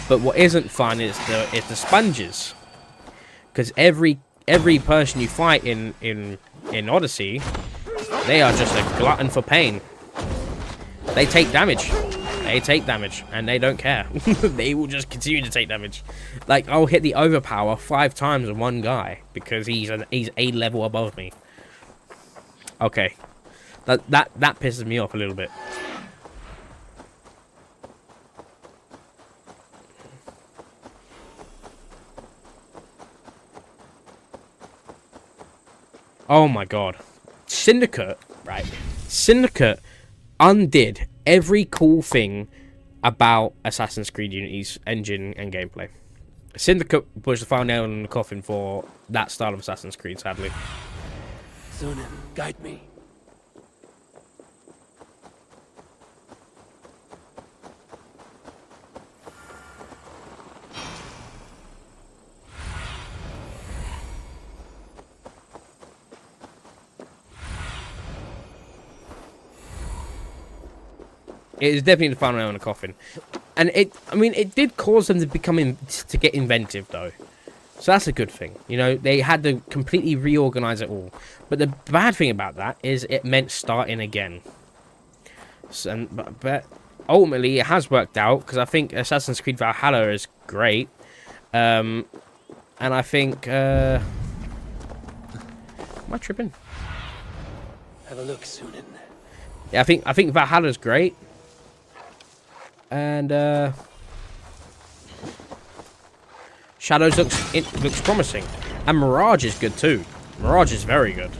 But what isn't fun is the sponges. Because every person you fight in Odyssey, they are just a glutton for pain. They take damage. They take damage, and they don't care. They will just continue to take damage. Like, I'll hit the overpower 5 times on one guy because he's a level above me. Okay, that pisses me off a little bit. Oh my god, Syndicate, right? Syndicate undid every cool thing about Assassin's Creed Unity's engine and gameplay. Syndicate was the final nail in the coffin for that style of Assassin's Creed, sadly. Zunin, guide me. It is definitely the final nail in the coffin, and it did cause them to get inventive though, so that's a good thing. You know, they had to completely reorganize it all, but the bad thing about that is it meant starting again. So, but ultimately it has worked out because I think Assassin's Creed Valhalla is great, and I think am I tripping? Have a look, Zunin. Yeah, I think Valhalla's great. And Shadows looks promising, and Mirage is good too. Mirage is very good.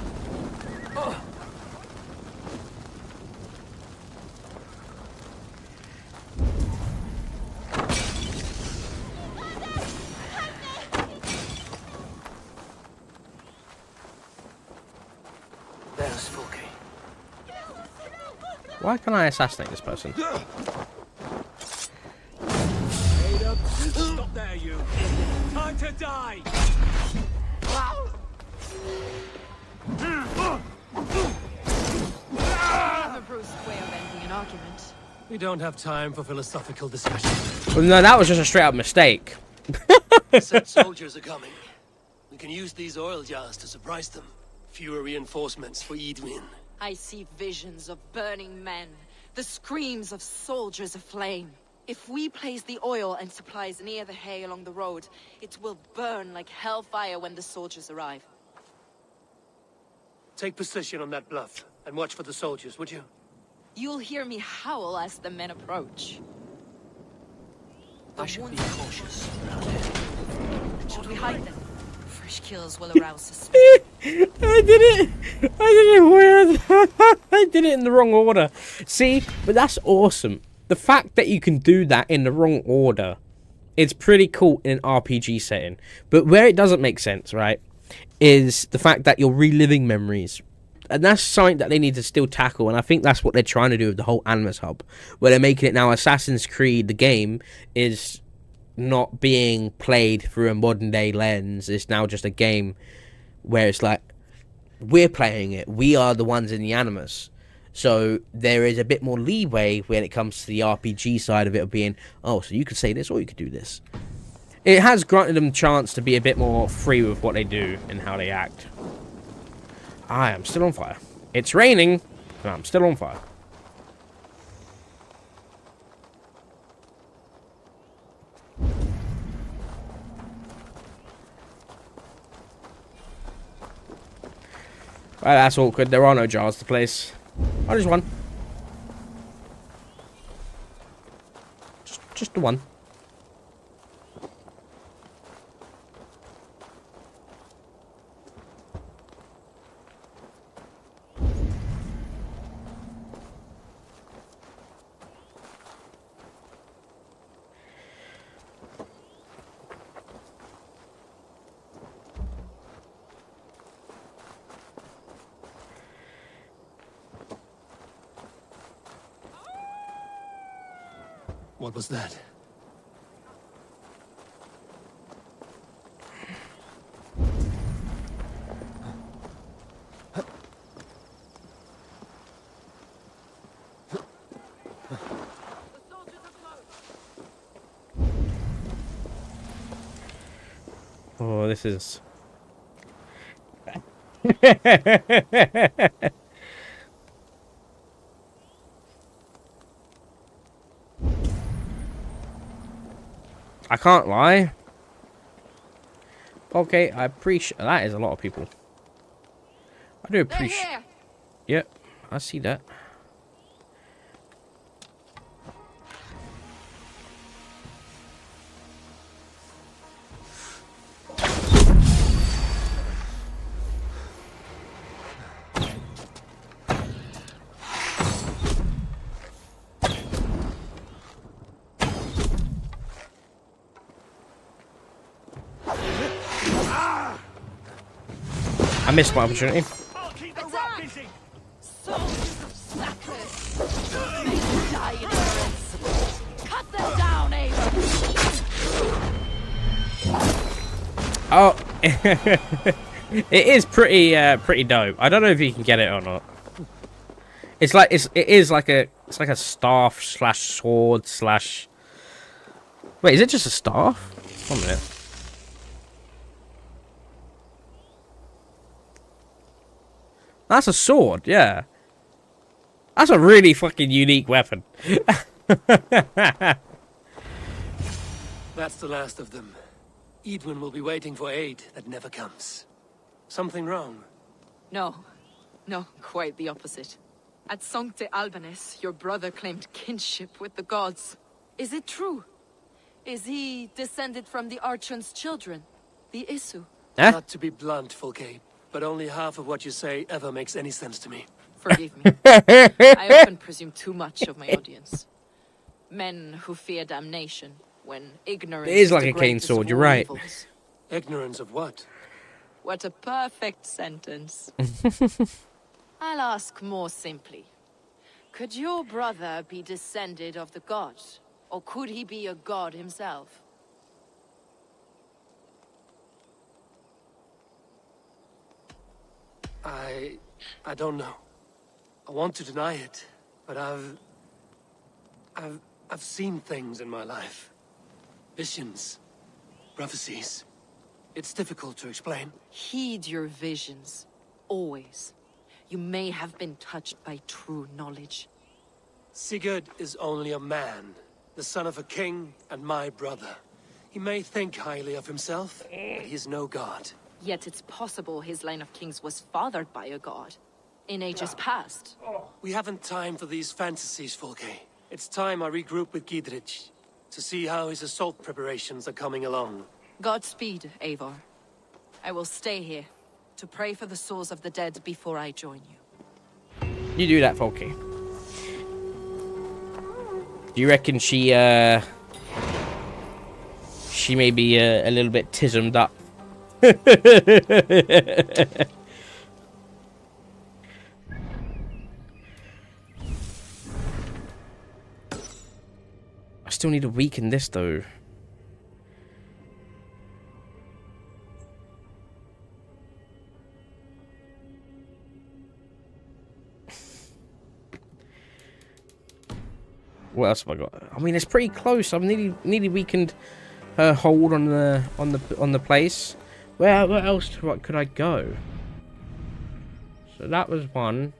There's Fulke. Why can't I assassinate this person? Stop there, you! Time to die! Never Bruce way of ending an argument. We don't have time for philosophical discussion. Well, no, that was just a straight up mistake. Said soldiers are coming. We can use these oil jars to surprise them. Fewer reinforcements for Eidwin. I see visions of burning men, the screams of soldiers aflame. If we place the oil and supplies near the hay along the road, it will burn like hellfire when the soldiers arrive. Take position on that bluff, and watch for the soldiers, would you? You'll hear me howl as the men approach. I should be cautious. Should we hide them? Fresh kills will arouse suspicion. I did it! I did it weird! I did it in the wrong order. See? But that's awesome. The fact that you can do that in the wrong order, it's pretty cool in an RPG setting. But where it doesn't make sense, right, is the fact that you're reliving memories. And that's something that they need to still tackle, and I think that's what they're trying to do with the whole Animus Hub, where they're making it now Assassin's Creed, the game, is not being played through a modern day lens. It's now just a game where it's like, we're playing it, we are the ones in the Animus. So there is a bit more leeway when it comes to the RPG side of it, of being, oh, so you could say this or you could do this. It has granted them a chance to be a bit more free with what they do and how they act. I am still on fire. It's raining, but I'm still on fire. Well, that's awkward. There are no jars to place. Oh, there's one. Just the one. What was that? Oh, this is... I can't lie. Okay, I appreciate... That is a lot of people. I do appreciate... Yep, I see that. I missed my opportunity. Oh, it is pretty dope. I don't know if you can get it or not. It is like a staff slash sword slash. Wait, is it just a staff? 1 minute. That's a sword, yeah. That's a really fucking unique weapon. That's the last of them. Eidwin will be waiting for aid that never comes. Something wrong? No. No, quite the opposite. At Sancte Albanus, your brother claimed kinship with the gods. Is it true? Is he descended from the Archon's children? The Isu? Not to be blunt, Fulke, but only half of what you say ever makes any sense to me. Forgive me. I often presume too much of my audience. Men who fear damnation, when ignorance It is like a cane sword, you're right. Evils. Ignorance of what? What a perfect sentence. I'll ask more simply. Could your brother be descended of the gods? Or could he be a god himself? I don't know. I want to deny it, but I've seen things in my life. Visions, prophecies. It's difficult to explain. Heed your visions. Always. You may have been touched by true knowledge. Sigurd is only a man, the son of a king and my brother. He may think highly of himself, but he's no god. Yet it's possible his line of kings was fathered by a god. In ages past. We haven't time for these fantasies, Folke. It's time I regroup with Gidrich to see how his assault preparations are coming along. Godspeed, Eivor. I will stay here to pray for the souls of the dead before I join you. You do that, Folky. Do you reckon she may be a little bit tismed up? I still need to weaken this, though. What else have I got? I mean, it's pretty close. I've nearly weakened her hold on the place. Where else could I go? So that was one.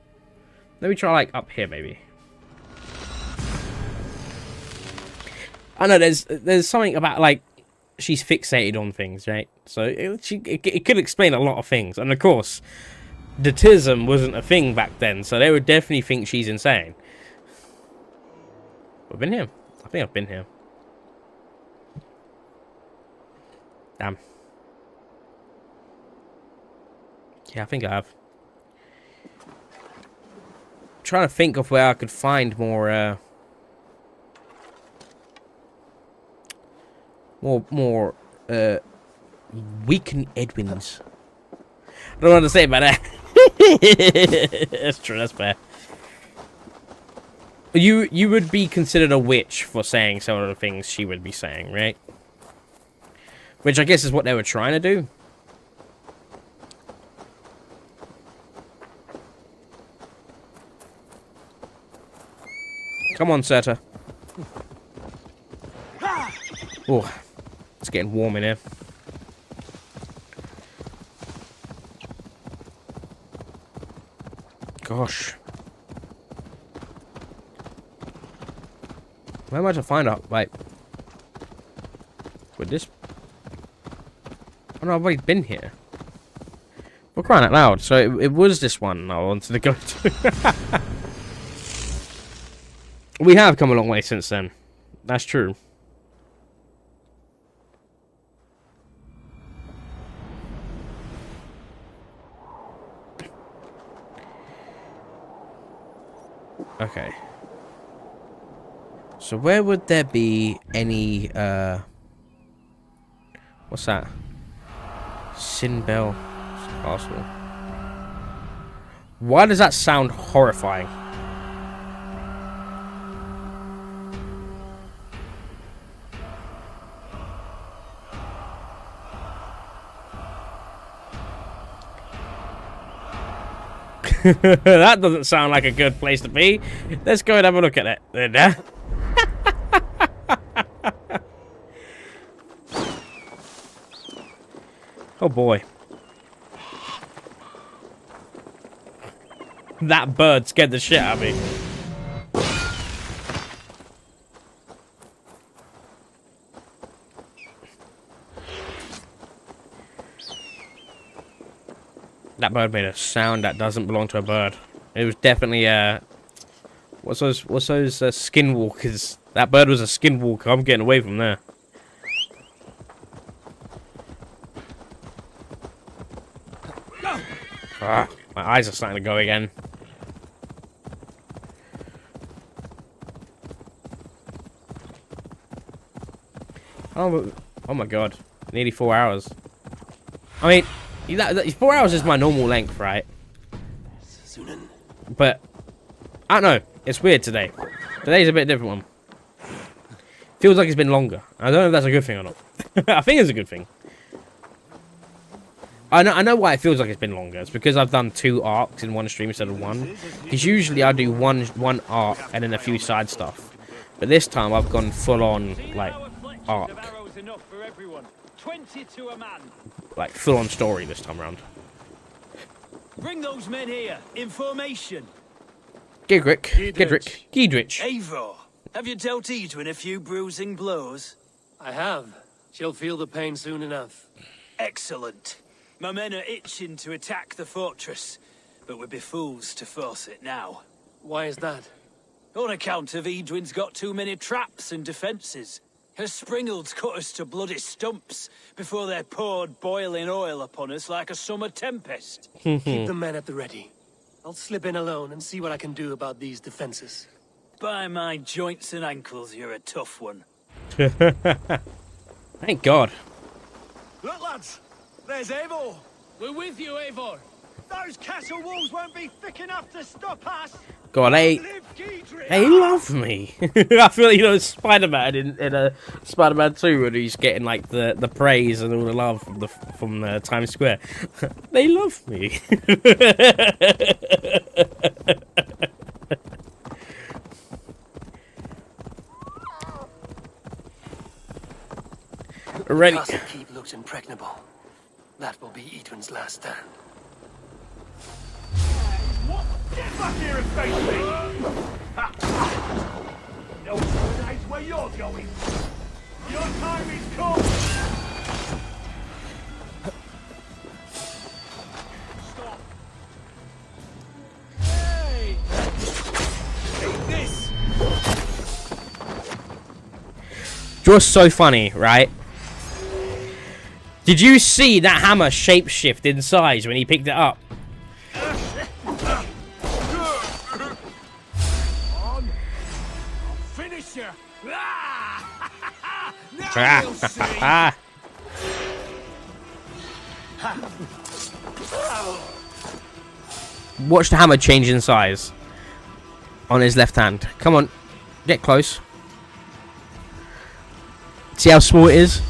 Let me try like up here, maybe. I know there's something about like she's fixated on things, right? So it could explain a lot of things, and of course, Datism wasn't a thing back then, so they would definitely think she's insane. I've been here. I think I've been here. Damn. Yeah, I think I have. I'm trying to think of where I could find more weakened Edwins. I don't know what to say about that. That's true, that's fair. You would be considered a witch for saying some of the things she would be saying, right? Which I guess is what they were trying to do. Come on, Surta. Oh, it's getting warm in here. Gosh. Where am I to find out? Wait. Would this... Oh no, I've already been here. We're crying out loud. So it was this one I wanted to go to. We have come a long way since then. That's true. Okay. So where would there be any, what's that? Sinbel Castle. Why does that sound horrifying? That doesn't sound like a good place to be. Let's go and have a look at it. Oh boy. That bird scared the shit out of me. That bird made a sound that doesn't belong to a bird. It was definitely what's those skinwalkers? That bird was a skinwalker. I'm getting away from there. Ah, my eyes are starting to go again. Oh my god. Nearly 4 hours. I mean, 4 hours is my normal length, right? But, I don't know. It's weird today. Today's a bit different one. Feels like it's been longer. I don't know if that's a good thing or not. I think it's a good thing. I know why it feels like it's been longer. It's because I've done 2 arcs in one stream instead of 1. Because usually I do one arc and then a few side stuff. But this time I've gone full on, like, arc. like full-on story this time around. Bring those men here. In formation. Giedrich. Eivor, have you dealt Eidwin a few bruising blows? I have. She'll feel the pain soon enough. Excellent. My men are itching to attack the fortress, but we'd be fools to force it now. Why is that? On account of Eidwin's got too many traps and defences. Her springalds cut us to bloody stumps before they poured boiling oil upon us like a summer tempest. Keep the men at the ready. I'll slip in alone and see what I can do about these defences. By my joints and ankles, you're a tough one. Thank God. Look, lads! There's Eivor! We're with you, Eivor! Those castle walls won't be thick enough to stop us! God, they love me. I feel like, you know, Spider-Man in Spider-Man 2 when he's getting like the praise and all the love from Times Square. They love me. Ready. The castle keep looks impregnable. That will be Eidwin's last stand. Get back here and face me! No knows where you're going. Your time is come! Stop! Hey! Take this! Just so funny, right? Did you see that hammer shapeshift in size when he picked it up? Watch the hammer change in size on his left hand. Come on, get close. See how small it is?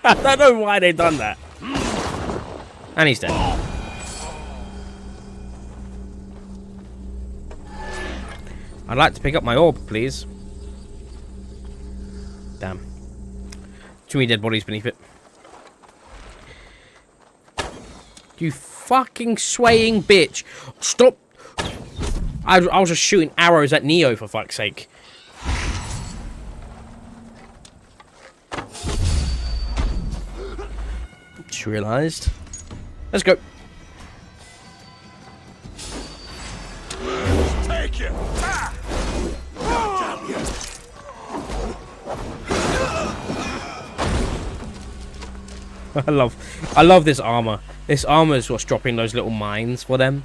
I don't know why they've done that. And he's dead. I'd like to pick up my orb, please. Damn. Too many dead bodies beneath it. You fucking swaying bitch. Stop. I was just shooting arrows at Neo, for fuck's sake. Just realised. Let's go. Take it! I love this armor. This armor is what's dropping those little mines for them.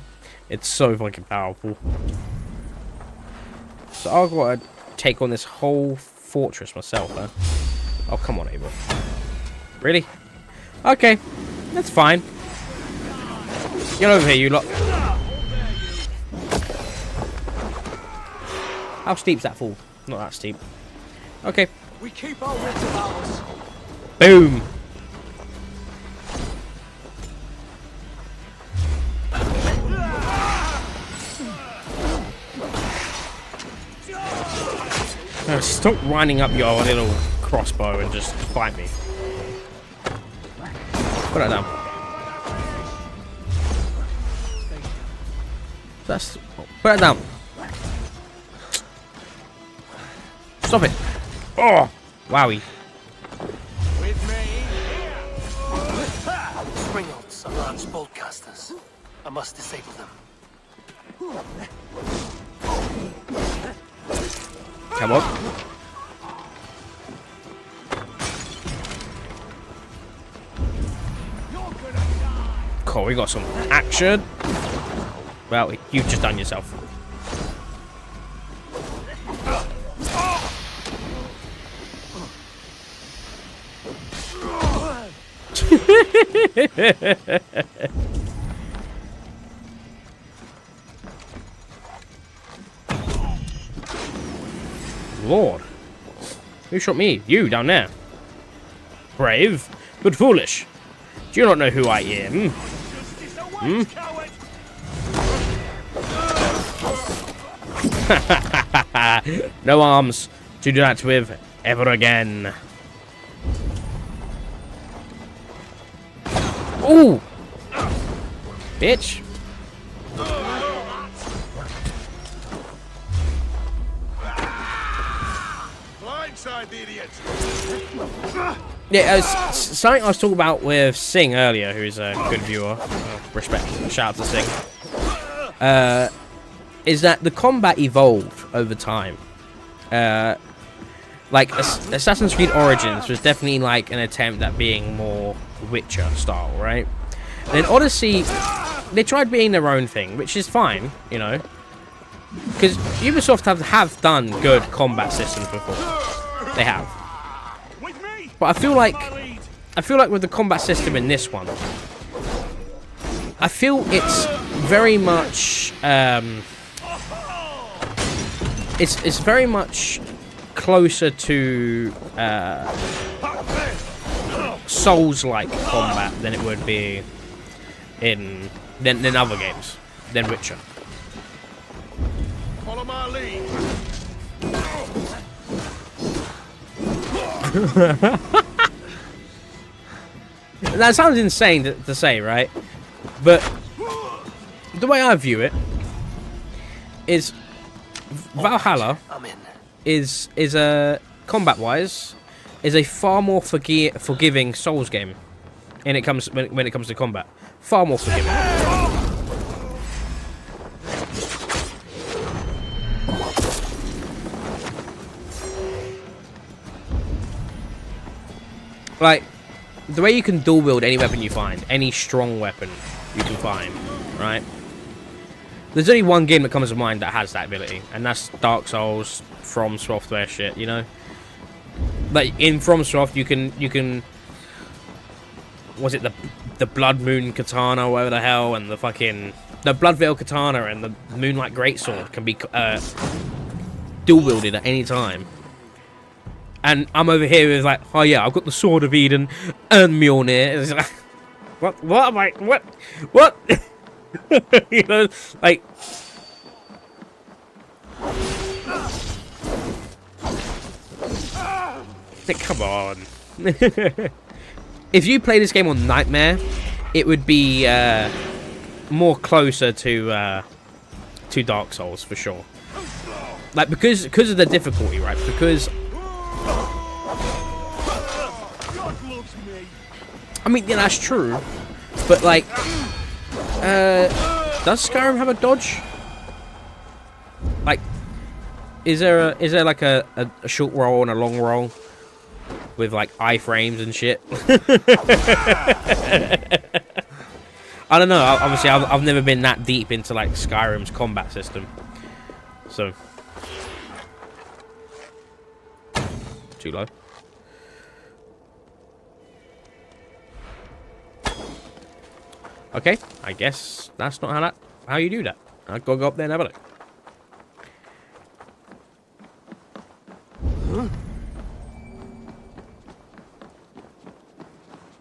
It's so fucking powerful. So I've got to take on this whole fortress myself, huh? Oh, come on, Eivor. Really? Okay, that's fine. Get over here, you lot. How steep's that fall? Not that steep. Okay. We keep our wits about us. Boom. No, stop winding up your little crossbow and just fight me. Put that down. That's. Put it down. Stop it. Oh, wowie. With me. Springolds are large boltcasters. I must disable them. Come on. Cool, we got some action. Well, you've just done yourself. Lord. Who shot me? You, down there. Brave, but foolish. Do you not know who I am? Hmm? No arms to do that with ever again. Ooh! Bitch! Blindside the idiot. Yeah, something I was talking about with Sing earlier, who is a good viewer. Respect, shout out to Sing. Is that the combat evolved over time. Like, Assassin's Creed Origins was definitely like an attempt at being more Witcher style, right? And then Odyssey, they tried being their own thing, which is fine, you know. Because Ubisoft have done good combat systems before. They have. But I feel like with the combat system in this one, I feel it's very much it's very much closer to Souls-like combat than it would be than other games, than Witcher. Follow my lead. That sounds insane to say, right? But the way I view it is Valhalla is a combat-wise is a far more forgiving Souls game, and when it comes to combat, far more forgiving. Like, the way you can dual wield any weapon you find, any strong weapon you can find, right? There's only one game that comes to mind that has that ability, and that's Dark Souls, From Software shit, you know? Like, in From Soft, you can was it the Blood Moon Katana, or whatever the hell, and the fucking, the Blood Veil Katana and the Moonlight Greatsword can be dual wielded at any time. And I'm over here with like, oh yeah, I've got the Sword of Eden and Mjolnir. It's like, what am I, what? You know, like, come on. If you play this game on Nightmare, it would be more closer to Dark Souls for sure. Like, because of the difficulty, right? Because I mean, yeah, that's true, but like, does Skyrim have a dodge? Like, is there like a short roll and a long roll with like iframes and shit? I don't know. Obviously, I've never been that deep into like Skyrim's combat system, so too low. Okay, I guess that's not how you do that. I've got to go up there and have a look. Huh?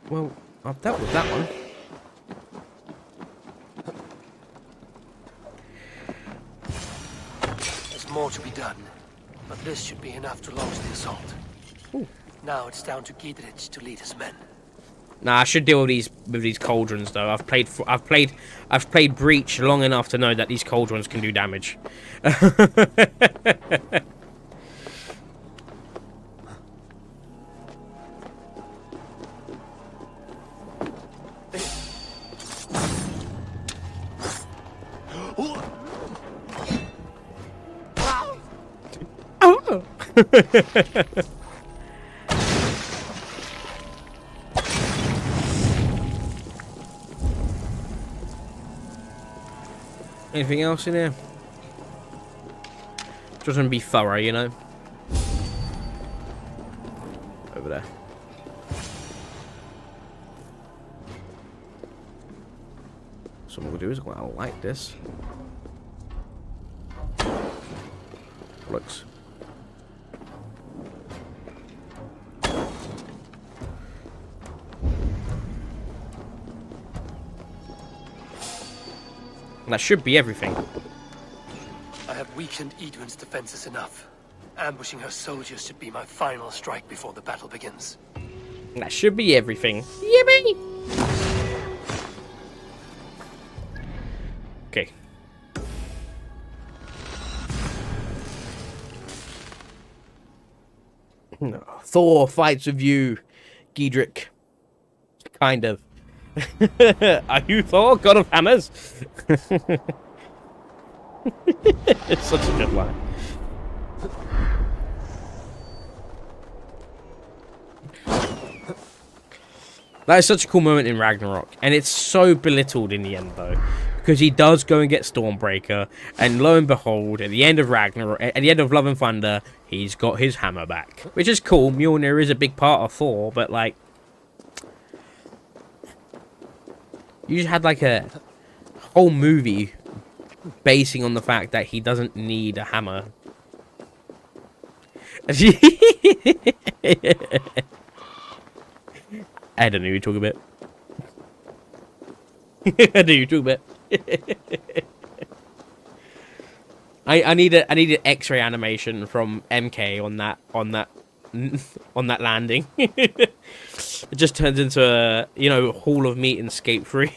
Well, I've dealt with that one. There's more to be done, but this should be enough to launch the assault. Ooh. Now it's down to Giedrich to lead his men. Nah, I should deal with these cauldrons though. I've played Breach long enough to know that these cauldrons can do damage. Oh. Anything else in here? Just want to be thorough, you know. Over there. So what we'll do is I'll light this. Looks. That should be everything. I have weakened Edwin's defenses enough. Ambushing her soldiers should be my final strike before the battle begins. That should be everything. Yippee! Okay. Thor fights with you, Giedrich. Kind of. Are you Thor, god of hammers? It's such a good line. That is such a cool moment in Ragnarok, and it's so belittled in the end, though, because he does go and get Stormbreaker, and lo and behold, at the end of Ragnarok, at the end of Love and Thunder, he's got his hammer back, which is cool. Mjolnir is a big part of Thor, but like, you just had like a whole movie basing on the fact that he doesn't need a hammer. I don't know who you talk about. I know you talk about. I need an X-ray animation from MK on that landing. It just turns into a, you know, Hall of Meat and Escape Free.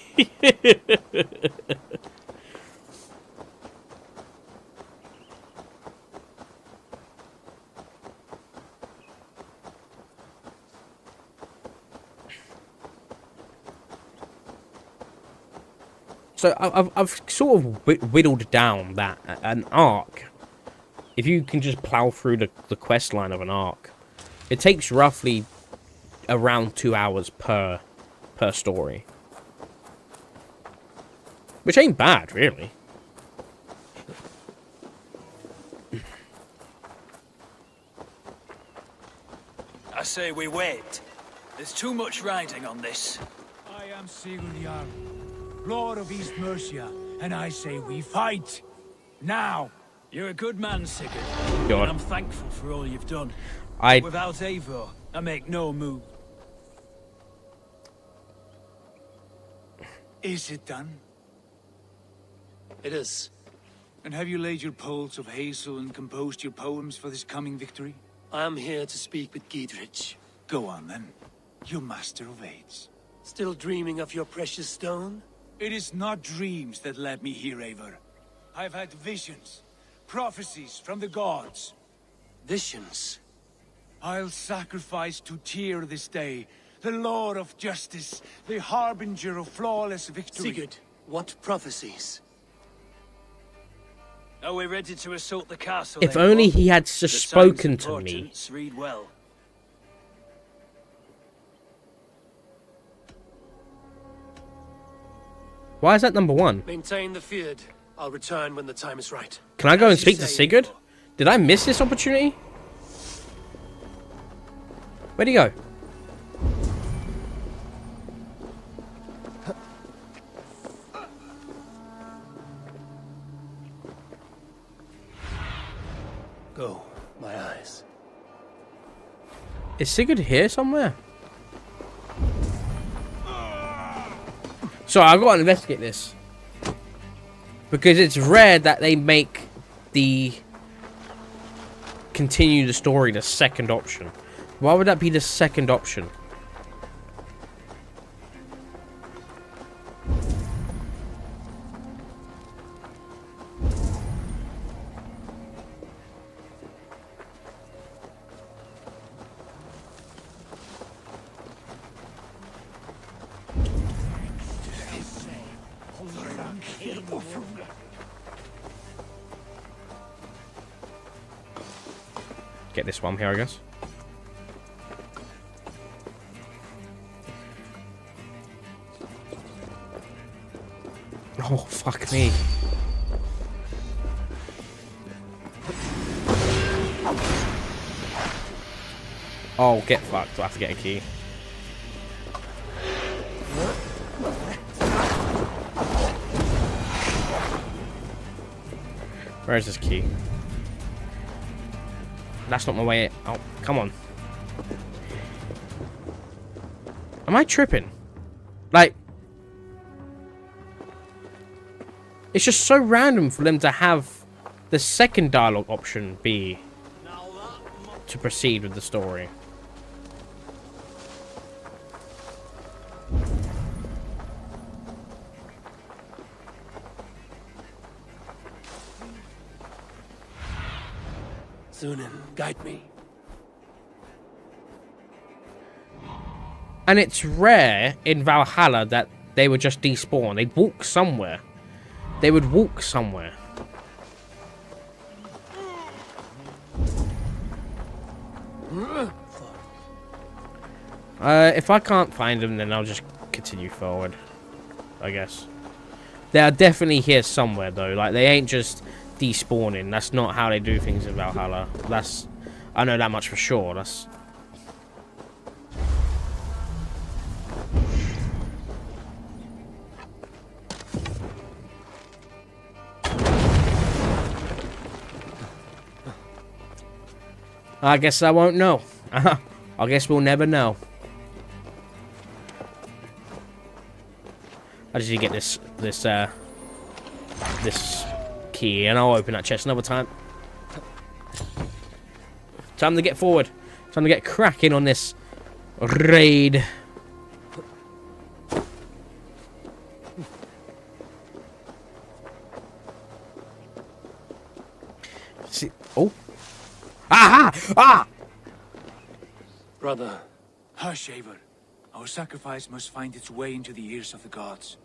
So I've sort of whittled down that an arc, if you can just plow through the quest line of an arc, it takes roughly around 2 hours per story, which ain't bad, really. I say we wait. There's too much riding on this. I am Sigurd Jarl, Lord of East Mercia, and I say we fight. Now! You're a good man, Sigurd. God. And I'm thankful for all you've done. Without Eivor, I make no move. Is it done? It is. And have you laid your poles of hazel and composed your poems for this coming victory? I am here to speak with Giedrich. Go on, then. You master of aids. Still dreaming of your precious stone? It is not dreams that led me here, Eivor. I've had visions, prophecies from the gods. Visions? I'll sacrifice to Tyr this day, the Lord of Justice, the harbinger of flawless victory. Sigurd, what prophecies? Are we ready to assault the castle? If then, only Bob? he had The just signs spoken and to me. portents read well. Why is that number 1? Maintain the feared. I'll return when the time is right. Can I go As and you speak to say, Sigurd? Did I miss this opportunity? Where'd he go? Go, my eyes. Is Sigurd here somewhere? So I've got to investigate this. Because it's rare that they make the continue the story the second option. Why would that be the second option? Get this one here, I guess. Oh, fuck me. Oh, get fucked. I have to get a key. Where is this key? That's not my way. Oh, come on. Am I tripping? Like, it's just so random for them to have the second dialogue option be to proceed with the story. Thunin, guide me. And it's rare in Valhalla that they would just despawn. They'd walk somewhere. They would walk somewhere. If I can't find them, then I'll just continue forward, I guess. They are definitely here somewhere, though. Like, they ain't just despawning. That's not how they do things in Valhalla. That's... I know that much for sure. That's... I guess I won't know. I guess we'll never know. I just need to get this key, and I'll open that chest another time. Time to get forward. Time to get cracking on this raid. See, oh. Aha! Ah! Brother. Hush, Eivor. Our sacrifice must find its way into the ears of the gods.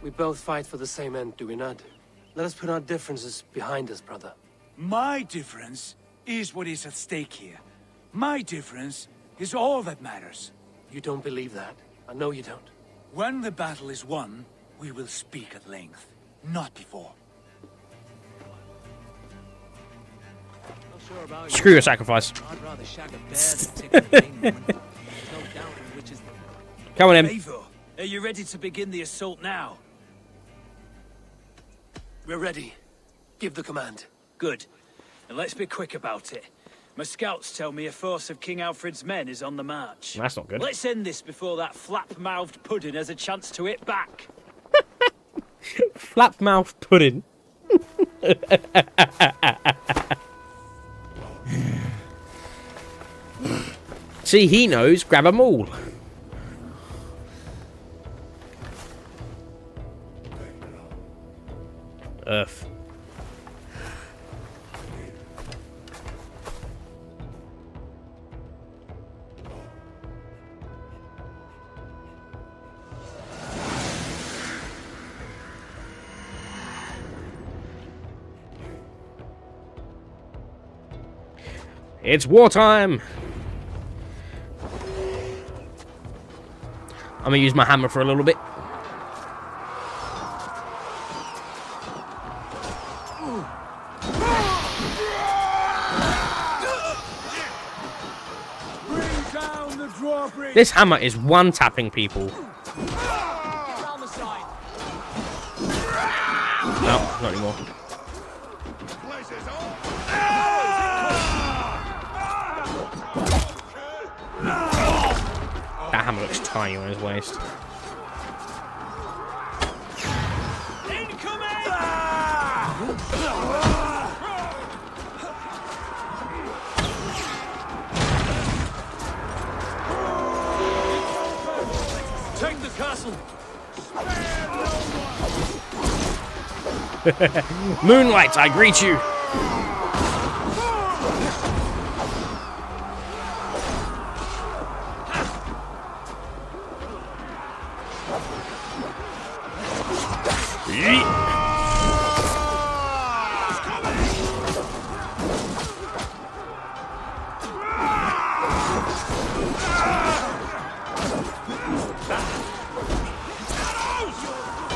We both fight for the same end, do we not? Let us put our differences behind us, brother. My difference is what is at stake here. My difference is all that matters. You don't believe that. I know you don't. When the battle is won, we will speak at length. Not before. Screw your sacrifice. Come on in. Favour, are you ready to begin the assault now? We're ready. Give the command. Good. And let's be quick about it. My scouts tell me a force of King Alfred's men is on the march. That's not good. Let's end this before that flap-mouthed pudding has a chance to hit back. Flap-mouthed pudding. See, he knows. Grab 'em all. Earth. It's wartime! I'm gonna use my hammer for a little bit. This hammer is one-tapping people. No, not anymore. That hammer looks tiny on his waist. Take the castle. Moonlight, I greet you.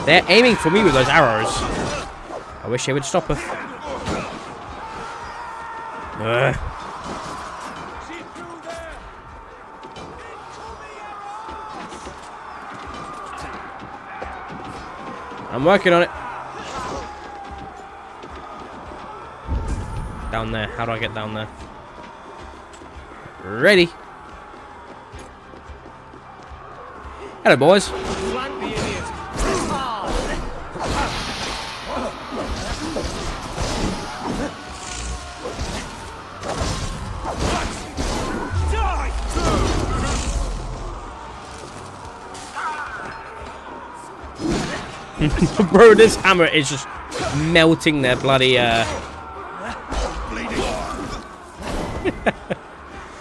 They're aiming for me with those arrows. I wish they would stop us. I'm working on it. Down there. How do I get down there? Ready. Hello, boys. Bro, this hammer is just melting their bloody,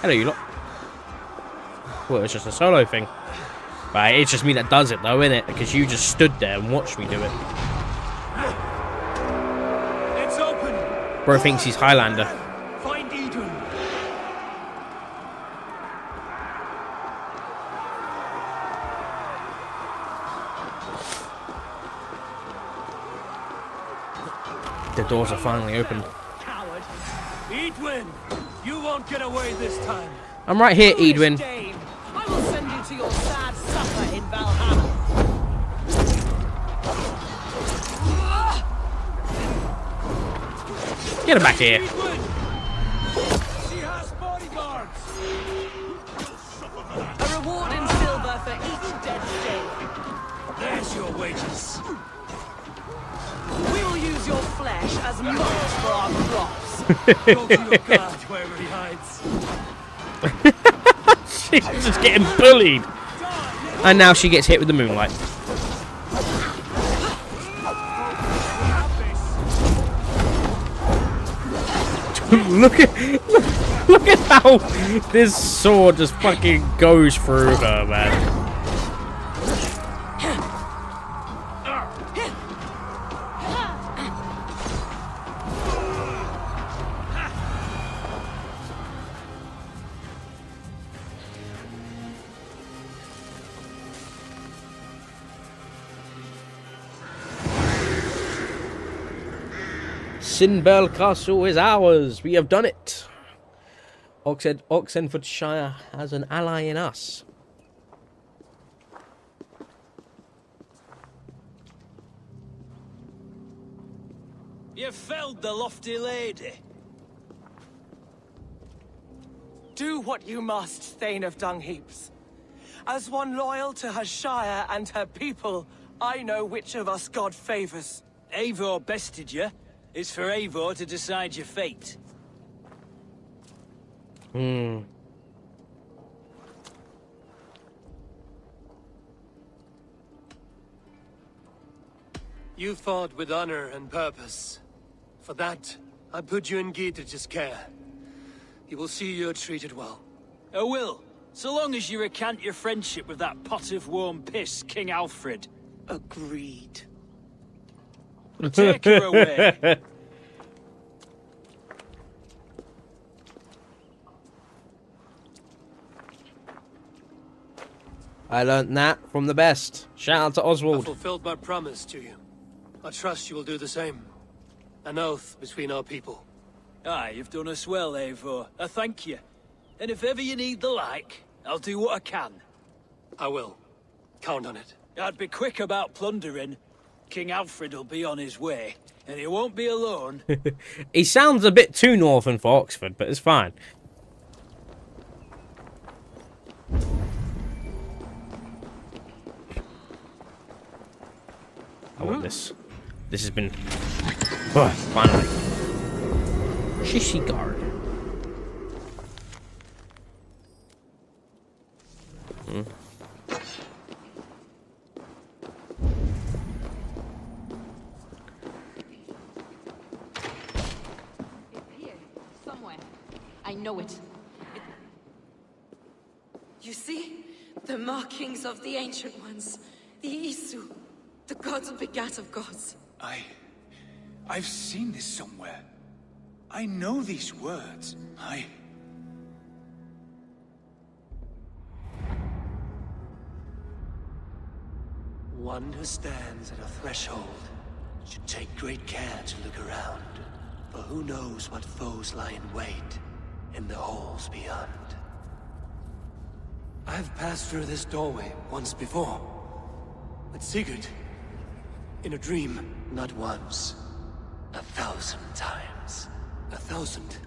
Hello, you lot. Well, it's just a solo thing. Right, it's just me that does it, though, innit? Because you just stood there and watched me do it. It's open. Bro thinks he's Highlander. Find Eidwin. The doors are finally open. Coward. Eidwin, you won't get away this time. I'm right here, Eidwin. Dane, I will send you to your sad supper in Valhalla. Get him back here. She has bodyguards. A reward in silver for each dead Dane. There's your wages. We will use your flesh as mulch for our crops. Go to your guard wherever he hides. She's just getting bullied. And now she gets hit with the moonlight. look at how this sword just fucking goes through her, man. Sinbel Castle is ours. We have done it. Oxenfordshire has an ally in us. You felled the lofty lady. Do what you must, Thane of Dungheaps. As one loyal to her shire and her people, I know which of us God favors. Eivor bested you. It's for Eivor to decide your fate. You fought with honor and purpose. For that, I put you in Gietrich's care. You will see you're treated well. I will, so long as you recant your friendship with that pot of warm piss, King Alfred. Agreed. Take her away. I learnt that from the best. Shout out to I Oswald. fulfilled my promise to you. I trust you will do the same. An oath between our people. Aye, you've done us well, Eivor. I thank you. And if ever you need the like, I'll do what I can. I will. Count on it. I'd be quick about plundering. King Alfred will be on his way, and he won't be alone. He sounds a bit too northern for Oxford, but it's fine. I want this. This has been... Oh, finally. Shishi guard. Here, somewhere. I know it. You see? The markings of the Ancient Ones. The Isu. The gods begat of gods. I've seen this somewhere. I know these words. One who stands at a threshold should take great care to look around. For who knows what foes lie in wait in the halls beyond. I've passed through this doorway once before. With Sigurd. In a dream. Not once. 1,000 times. 1,000.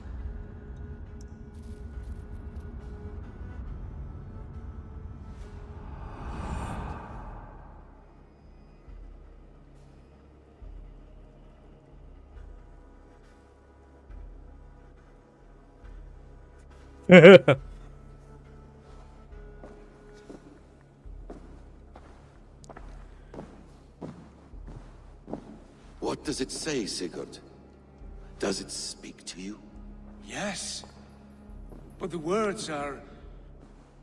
does it say, Sigurd? Does it speak to you? Yes. But the words are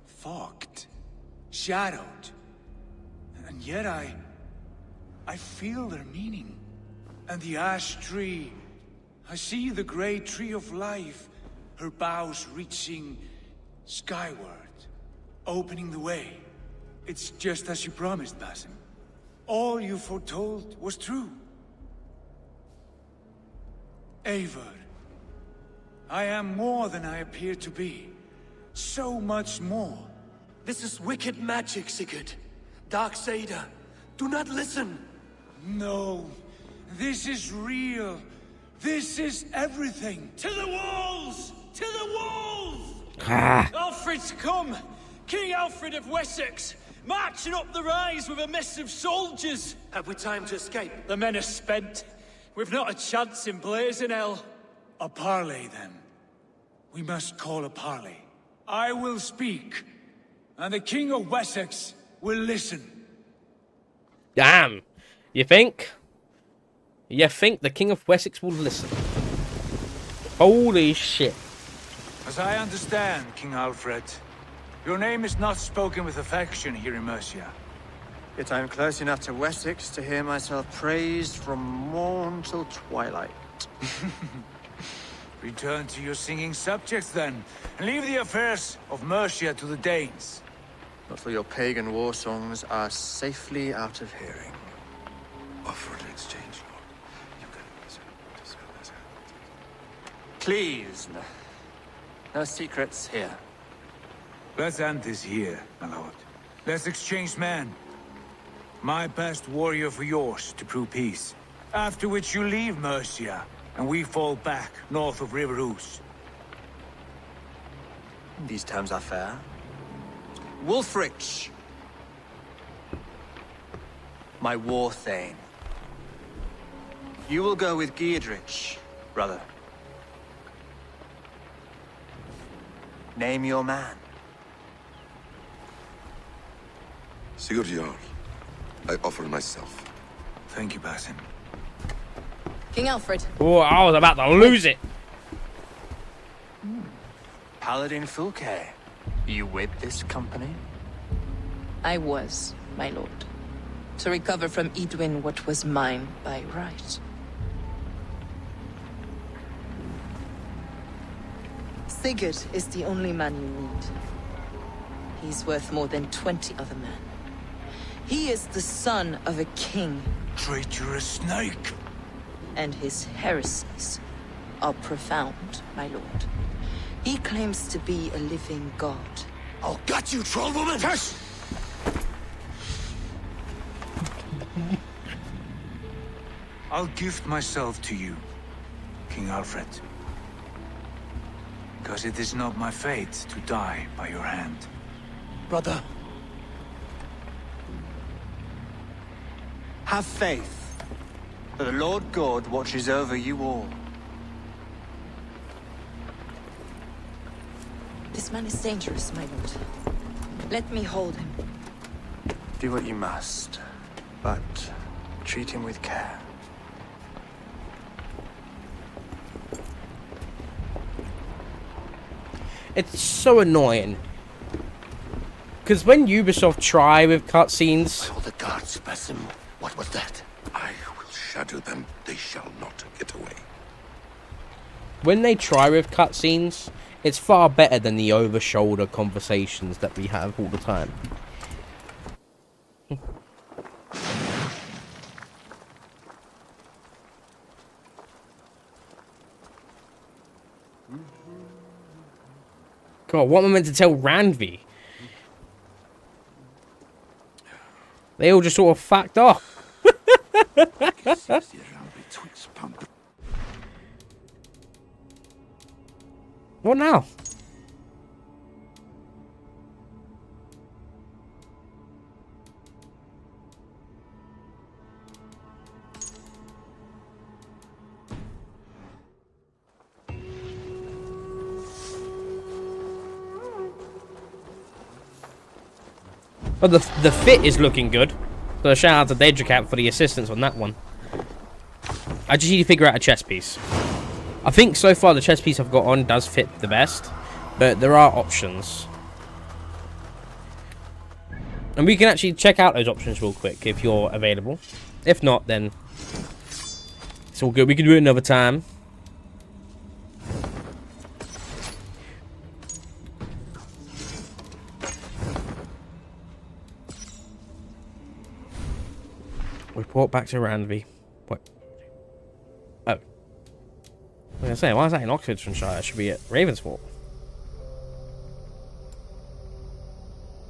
fogged, shadowed. And yet I feel their meaning. And the ash tree, I see the great tree of life, her boughs reaching skyward, opening the way. It's just as you promised, Basim. All you foretold was true. Eivor, I am more than I appear to be. So much more. This is wicked magic, Sigurd. Darksader, do not listen. No, this is real. This is everything. To the walls! To the walls! Ah. Alfred's come! King Alfred of Wessex! Marching up the rise with a mess of soldiers! Have we time to escape? The men are spent. We've not a chance in blazing hell. A parley, then. We must call a parley. I will speak, and the King of Wessex will listen. Damn. You think? You think the King of Wessex will listen? Holy shit. As I understand, King Alfred, your name is not spoken with affection here in Mercia. Yet I am close enough to Wessex to hear myself praised from morn till twilight. Return to your singing subjects, then, and leave the affairs of Mercia to the Danes. Not till your pagan war songs are safely out of hearing. Offer an exchange, Lord. You can... Please, no secrets here. Let's end this here, my lord. Let's exchange men. My best warrior for yours to prove peace. After which you leave Mercia, and we fall back north of River Ouse. These terms are fair. Wulfrich, my war thane. You will go with Giedrich, brother. Name your man. Sigurd Jarl, I offer myself. Thank you, Basim. King Alfred. Oh, I was about to lose it. Paladin Fulke, you with this company? I was, my lord. To recover from Edwin what was mine by right. Sigurd is the only man you need. He's worth more than 20 other men. He is the son of a king. Traitorous snake! And his heresies are profound, my lord. He claims to be a living god. I'll gut you, troll woman! Tush! I'll gift myself to you, King Alfred. Because it is not my fate to die by your hand. Brother. Have faith, for the Lord God watches over you all. This man is dangerous, my lord. Let me hold him. Do what you must, but treat him with care. It's so annoying. Because when Ubisoft try with cutscenes... By all the gods, Basim, what was that? I will shadow them. They shall not get away. When they try with cutscenes, it's far better than the over-shoulder conversations that we have all the time. God, what am I meant to tell Randvi? They all just sort of fucked off. What now? But the fit is looking good. So shout out to Dejacat for the assistance on that one. I just need to figure out a chess piece. I think so far the chess piece I've got on does fit the best, but there are options. And we can actually check out those options real quick if you're available. If not, then it's all good. We can do it another time. Report back to Randvi. What? Oh. I was going to say, why is that in Oxfordshire? It should be at Ravensfort.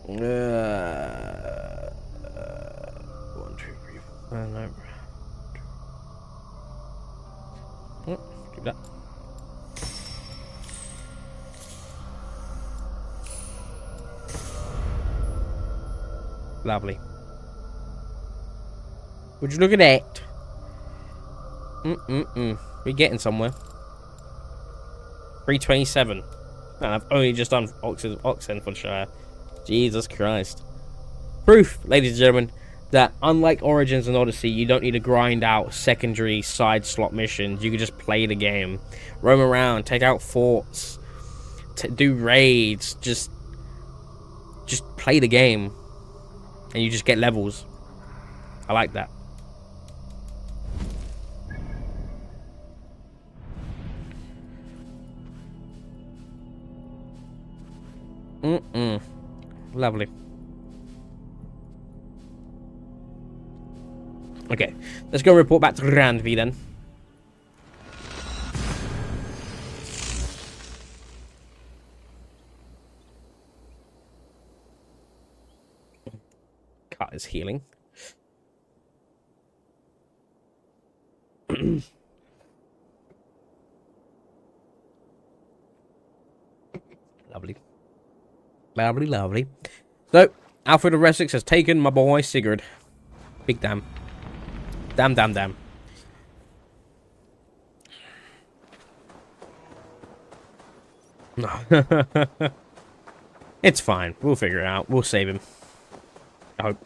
1, 2, 3, 4. No. Oh, do that. Lovely. Would you look at that? We're getting somewhere. 327. And I've only just done Oxfordshire. Jesus Christ. Proof, ladies and gentlemen, that unlike Origins and Odyssey, you don't need to grind out secondary side slot missions. You can just play the game. Roam around, take out forts, do raids, just play the game. And you just get levels. I like that. Lovely. Okay, let's go report back to Randvi then. Cut is healing. Lovely. Lovely, lovely. So, Alfred of Wessex has taken my boy Sigurd. Big damn. Damn. It's fine. We'll figure it out. We'll save him. I hope.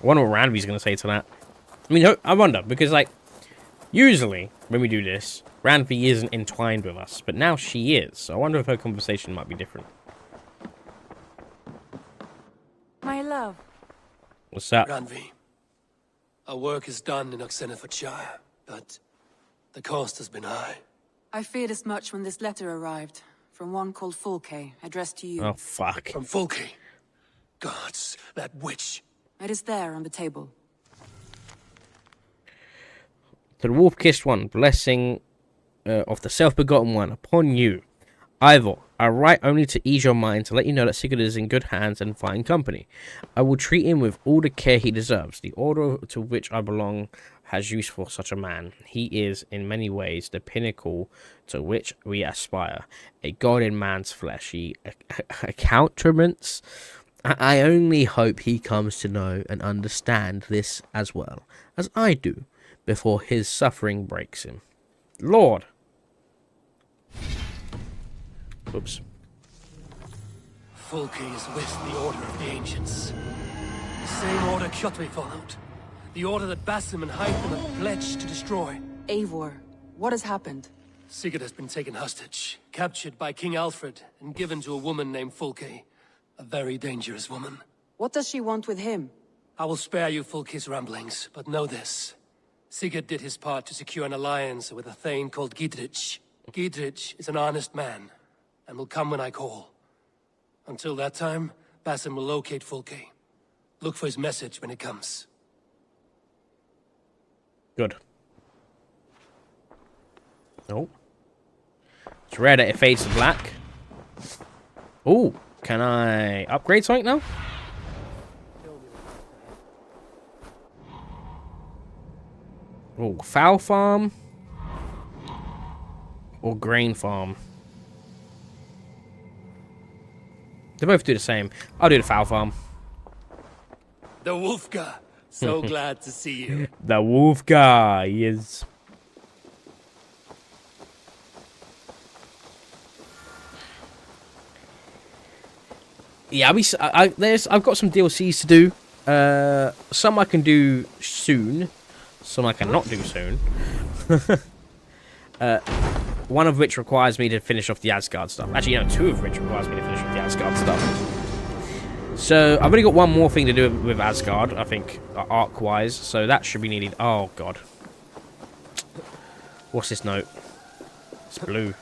I wonder what Randvi's going to say to that. I mean, I wonder, because, like, usually, when we do this, Randvi isn't entwined with us, but now she is, so I wonder if her conversation might be different. My love. What's up? Randvi, our work is done in Oxfordshire, but the cost has been high. I feared as much when this letter arrived, from one called Fulke, addressed to you. Oh, fuck. From Fulke? Gods, that witch. It is there on the table. To the wolf-kissed one, blessing of the self-begotten one upon you. Eivor, I write only to ease your mind, to let you know that Sigurd is in good hands and fine company. I will treat him with all the care he deserves. The order to which I belong has use for such a man. He is, in many ways, the pinnacle to which we aspire. A god in man's flesh. A countenance. I only hope he comes to know and understand this as well as I do, before his suffering breaks him. Lord. Oops. Fulke is with the Order of the Ancients. The same order Kjotve followed. The order that Basim and Hytham have pledged to destroy. Eivor, what has happened? Sigurd has been taken hostage, captured by King Alfred, and given to a woman named Fulke. A very dangerous woman. What does she want with him? I will spare you Fulke's ramblings, but know this. Sigurd did his part to secure an alliance with a thane called Gidrich. Gidrich is an honest man, and will come when I call. Until that time, Basim will locate Fulke. Look for his message when it comes. Good. Oh. It's rare that it fades to black. Oh, can I upgrade something now? Oh, fowl farm or grain farm. They both do the same. I'll do the fowl farm. The Wolfga. So glad to see you. The wolf guy is. Yeah, I've got some DLCs to do. Some I can do soon. some I cannot do soon. One of which requires me to finish off the Asgard stuff. Actually, no, two of which requires me to finish off the Asgard stuff. So, I've only got one more thing to do with Asgard, I think, arc-wise. So, that should be needed. Oh, God. What's this note? It's blue.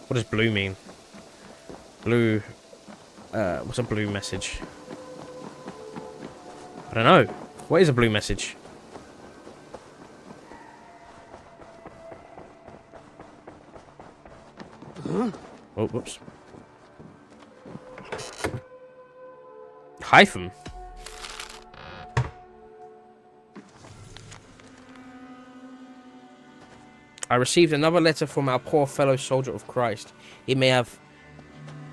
What does blue mean? Blue. What's a blue message? I don't know. What is a blue message? Oh, whoops. Hyphen. I received another letter from our poor fellow soldier of Christ. He may have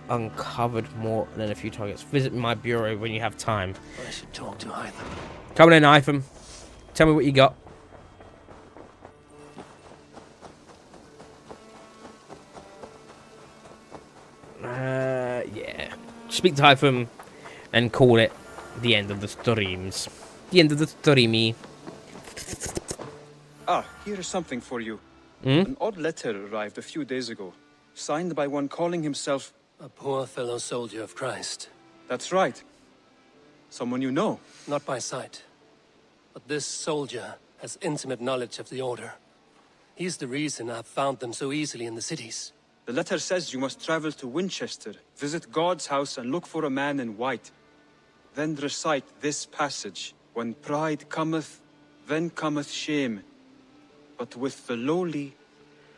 uncovered more than a few targets. Visit my bureau when you have time. I should talk to Eivor. Come in, Hyphen. Tell me what you got. Yeah. Speak to Hyphen and call it the end of the streams. The end of the streamy. Ah, here is something for you. Hmm? An odd letter arrived a few days ago, signed by one calling himself... A poor fellow soldier of Christ. That's right. Someone you know. Not by sight. But this soldier has intimate knowledge of the Order. He's the reason I've found them so easily in the cities. The letter says you must travel to Winchester, visit God's house and look for a man in white. Then recite this passage. When pride cometh, then cometh shame. But with the lowly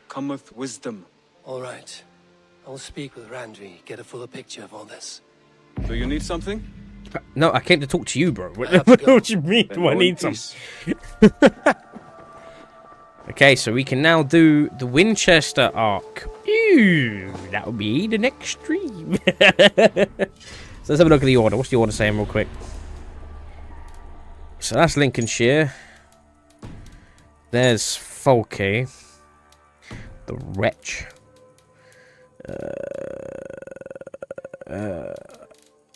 cometh wisdom. All right. I'll speak with Randvi, get a fuller picture of all this. Do you need something? No, I came to talk to you, bro. What do you mean? Then Do I go in need some? peace. Okay, so we can now do the Winchester arc. Ew, that will be the next stream. So let's have a look at the order. What's the order saying real quick? So that's Lincolnshire. There's Folke. The Wretch.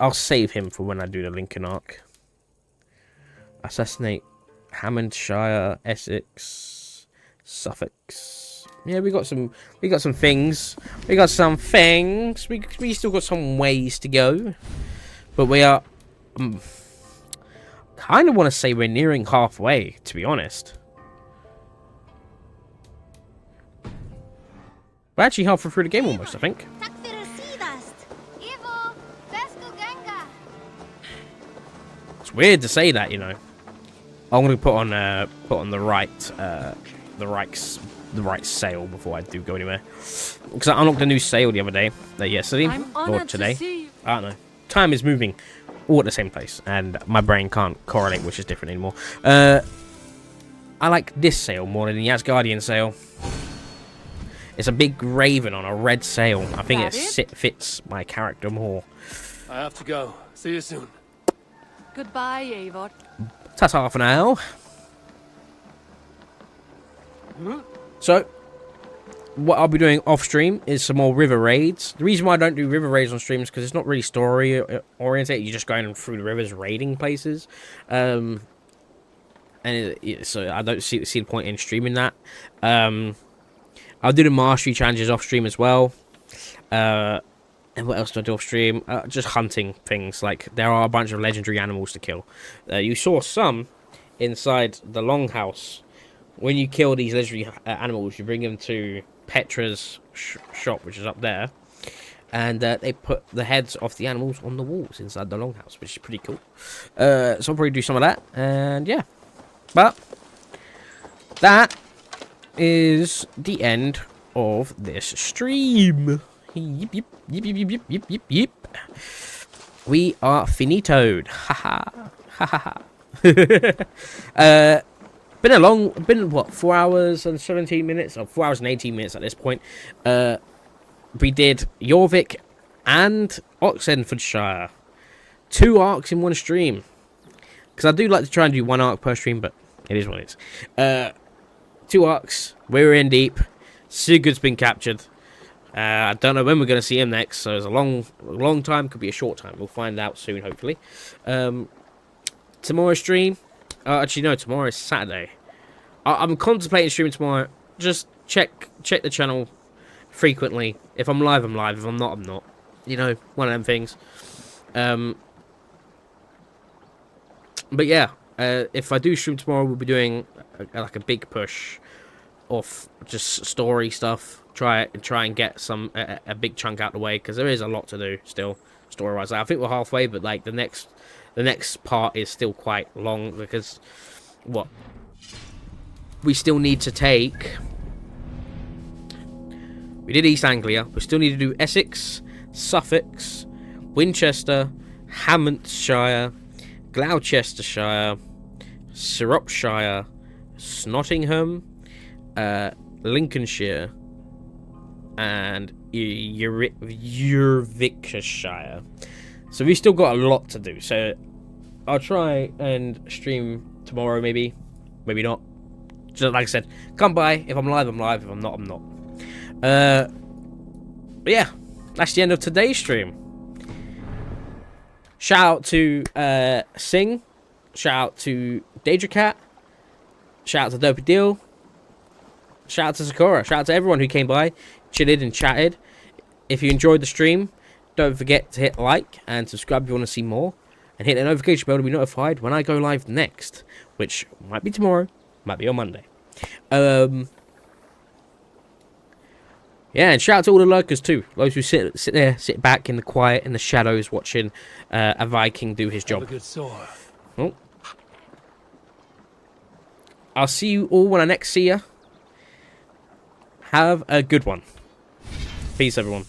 I'll save him for when I do the Lincoln arc. Assassinate Hammondshire, Essex, Suffolk. Yeah, we got some things. We got some things. We still got some ways to go, but we are. Kind of want to say we're nearing halfway, to be honest. We're actually halfway through the game almost, I think. It's weird to say that, you know. I'm gonna put on the right sail before I do go anywhere. Because I unlocked a new sail the other day, yesterday or today. I don't know. Time is moving all at the same place, and my brain can't correlate which is different anymore. I like this sail more than the Asgardian sail. It's a big raven on a red sail. I think it fits my character more. I have to go. See you soon. Goodbye, Eivor. Ta-ta for now. So, what I'll be doing off stream is some more river raids. The reason why I don't do river raids on streams is because it's not really story oriented. You're just going through the rivers, raiding places, so I don't see the point in streaming that. I'll do the mastery challenges off stream as well. And what else do I do off stream? Just hunting things. Like, there are a bunch of legendary animals to kill. You saw some inside the longhouse. When you kill these legendary animals, you bring them to Petra's shop, which is up there. And they put the heads of the animals on the walls inside the longhouse, which is pretty cool. So I'll probably do some of that. And yeah. But that is the end of this stream. Yip, yip, yip, yip, yip, yip, yip, yip. We are finitoed. Ha ha. Been what, 4 hours and 17 minutes? Or 4 hours and 18 minutes at this point. We did Jorvik and Oxenfordshire. 2 arcs in one stream. Because I do like to try and do 1 arc per stream, but it is what it is. 2 arcs. We're in deep. Sigurd's been captured. I don't know when we're going to see him next, so it's a long time, could be a short time. We'll find out soon, hopefully. Tomorrow's stream, actually no, tomorrow is Saturday. I'm contemplating streaming tomorrow. Just check the channel frequently. If I'm live, I'm live. If I'm not, I'm not. You know, one of them things. But yeah, if I do stream tomorrow, we'll be doing like a big push of just story stuff. Try and get some a big chunk out of the way, because there is a lot to do still story wise. Like, I think we're halfway, but like the next part is still quite long, because what we still need to take. We did East Anglia. We still need to do Essex, Suffolk, Winchester, Hampshire, Gloucestershire, Shropshire, Nottingham, Lincolnshire, and Jorvikshire. So we still got a lot to do. So I'll try and stream tomorrow, maybe not. Just like I said, come by. If I'm live, I'm live. If I'm not, I'm not. But yeah, that's the end of today's stream. Shout out to Sing. Shout out to Daedra Cat. Shout out to Dopey Deal. Shout out to Sakura. Shout out to everyone who came by, chitted and chatted. If you enjoyed the stream, don't forget to hit like and subscribe if you want to see more. And hit the notification bell to be notified when I go live next, which might be tomorrow, might be on Monday. Yeah, and shout out to all the lurkers too. Those who sit back in the quiet, in the shadows, watching a Viking do his job. Have a good sword. Oh. I'll see you all when I next see you. Have a good one. Peace, everyone.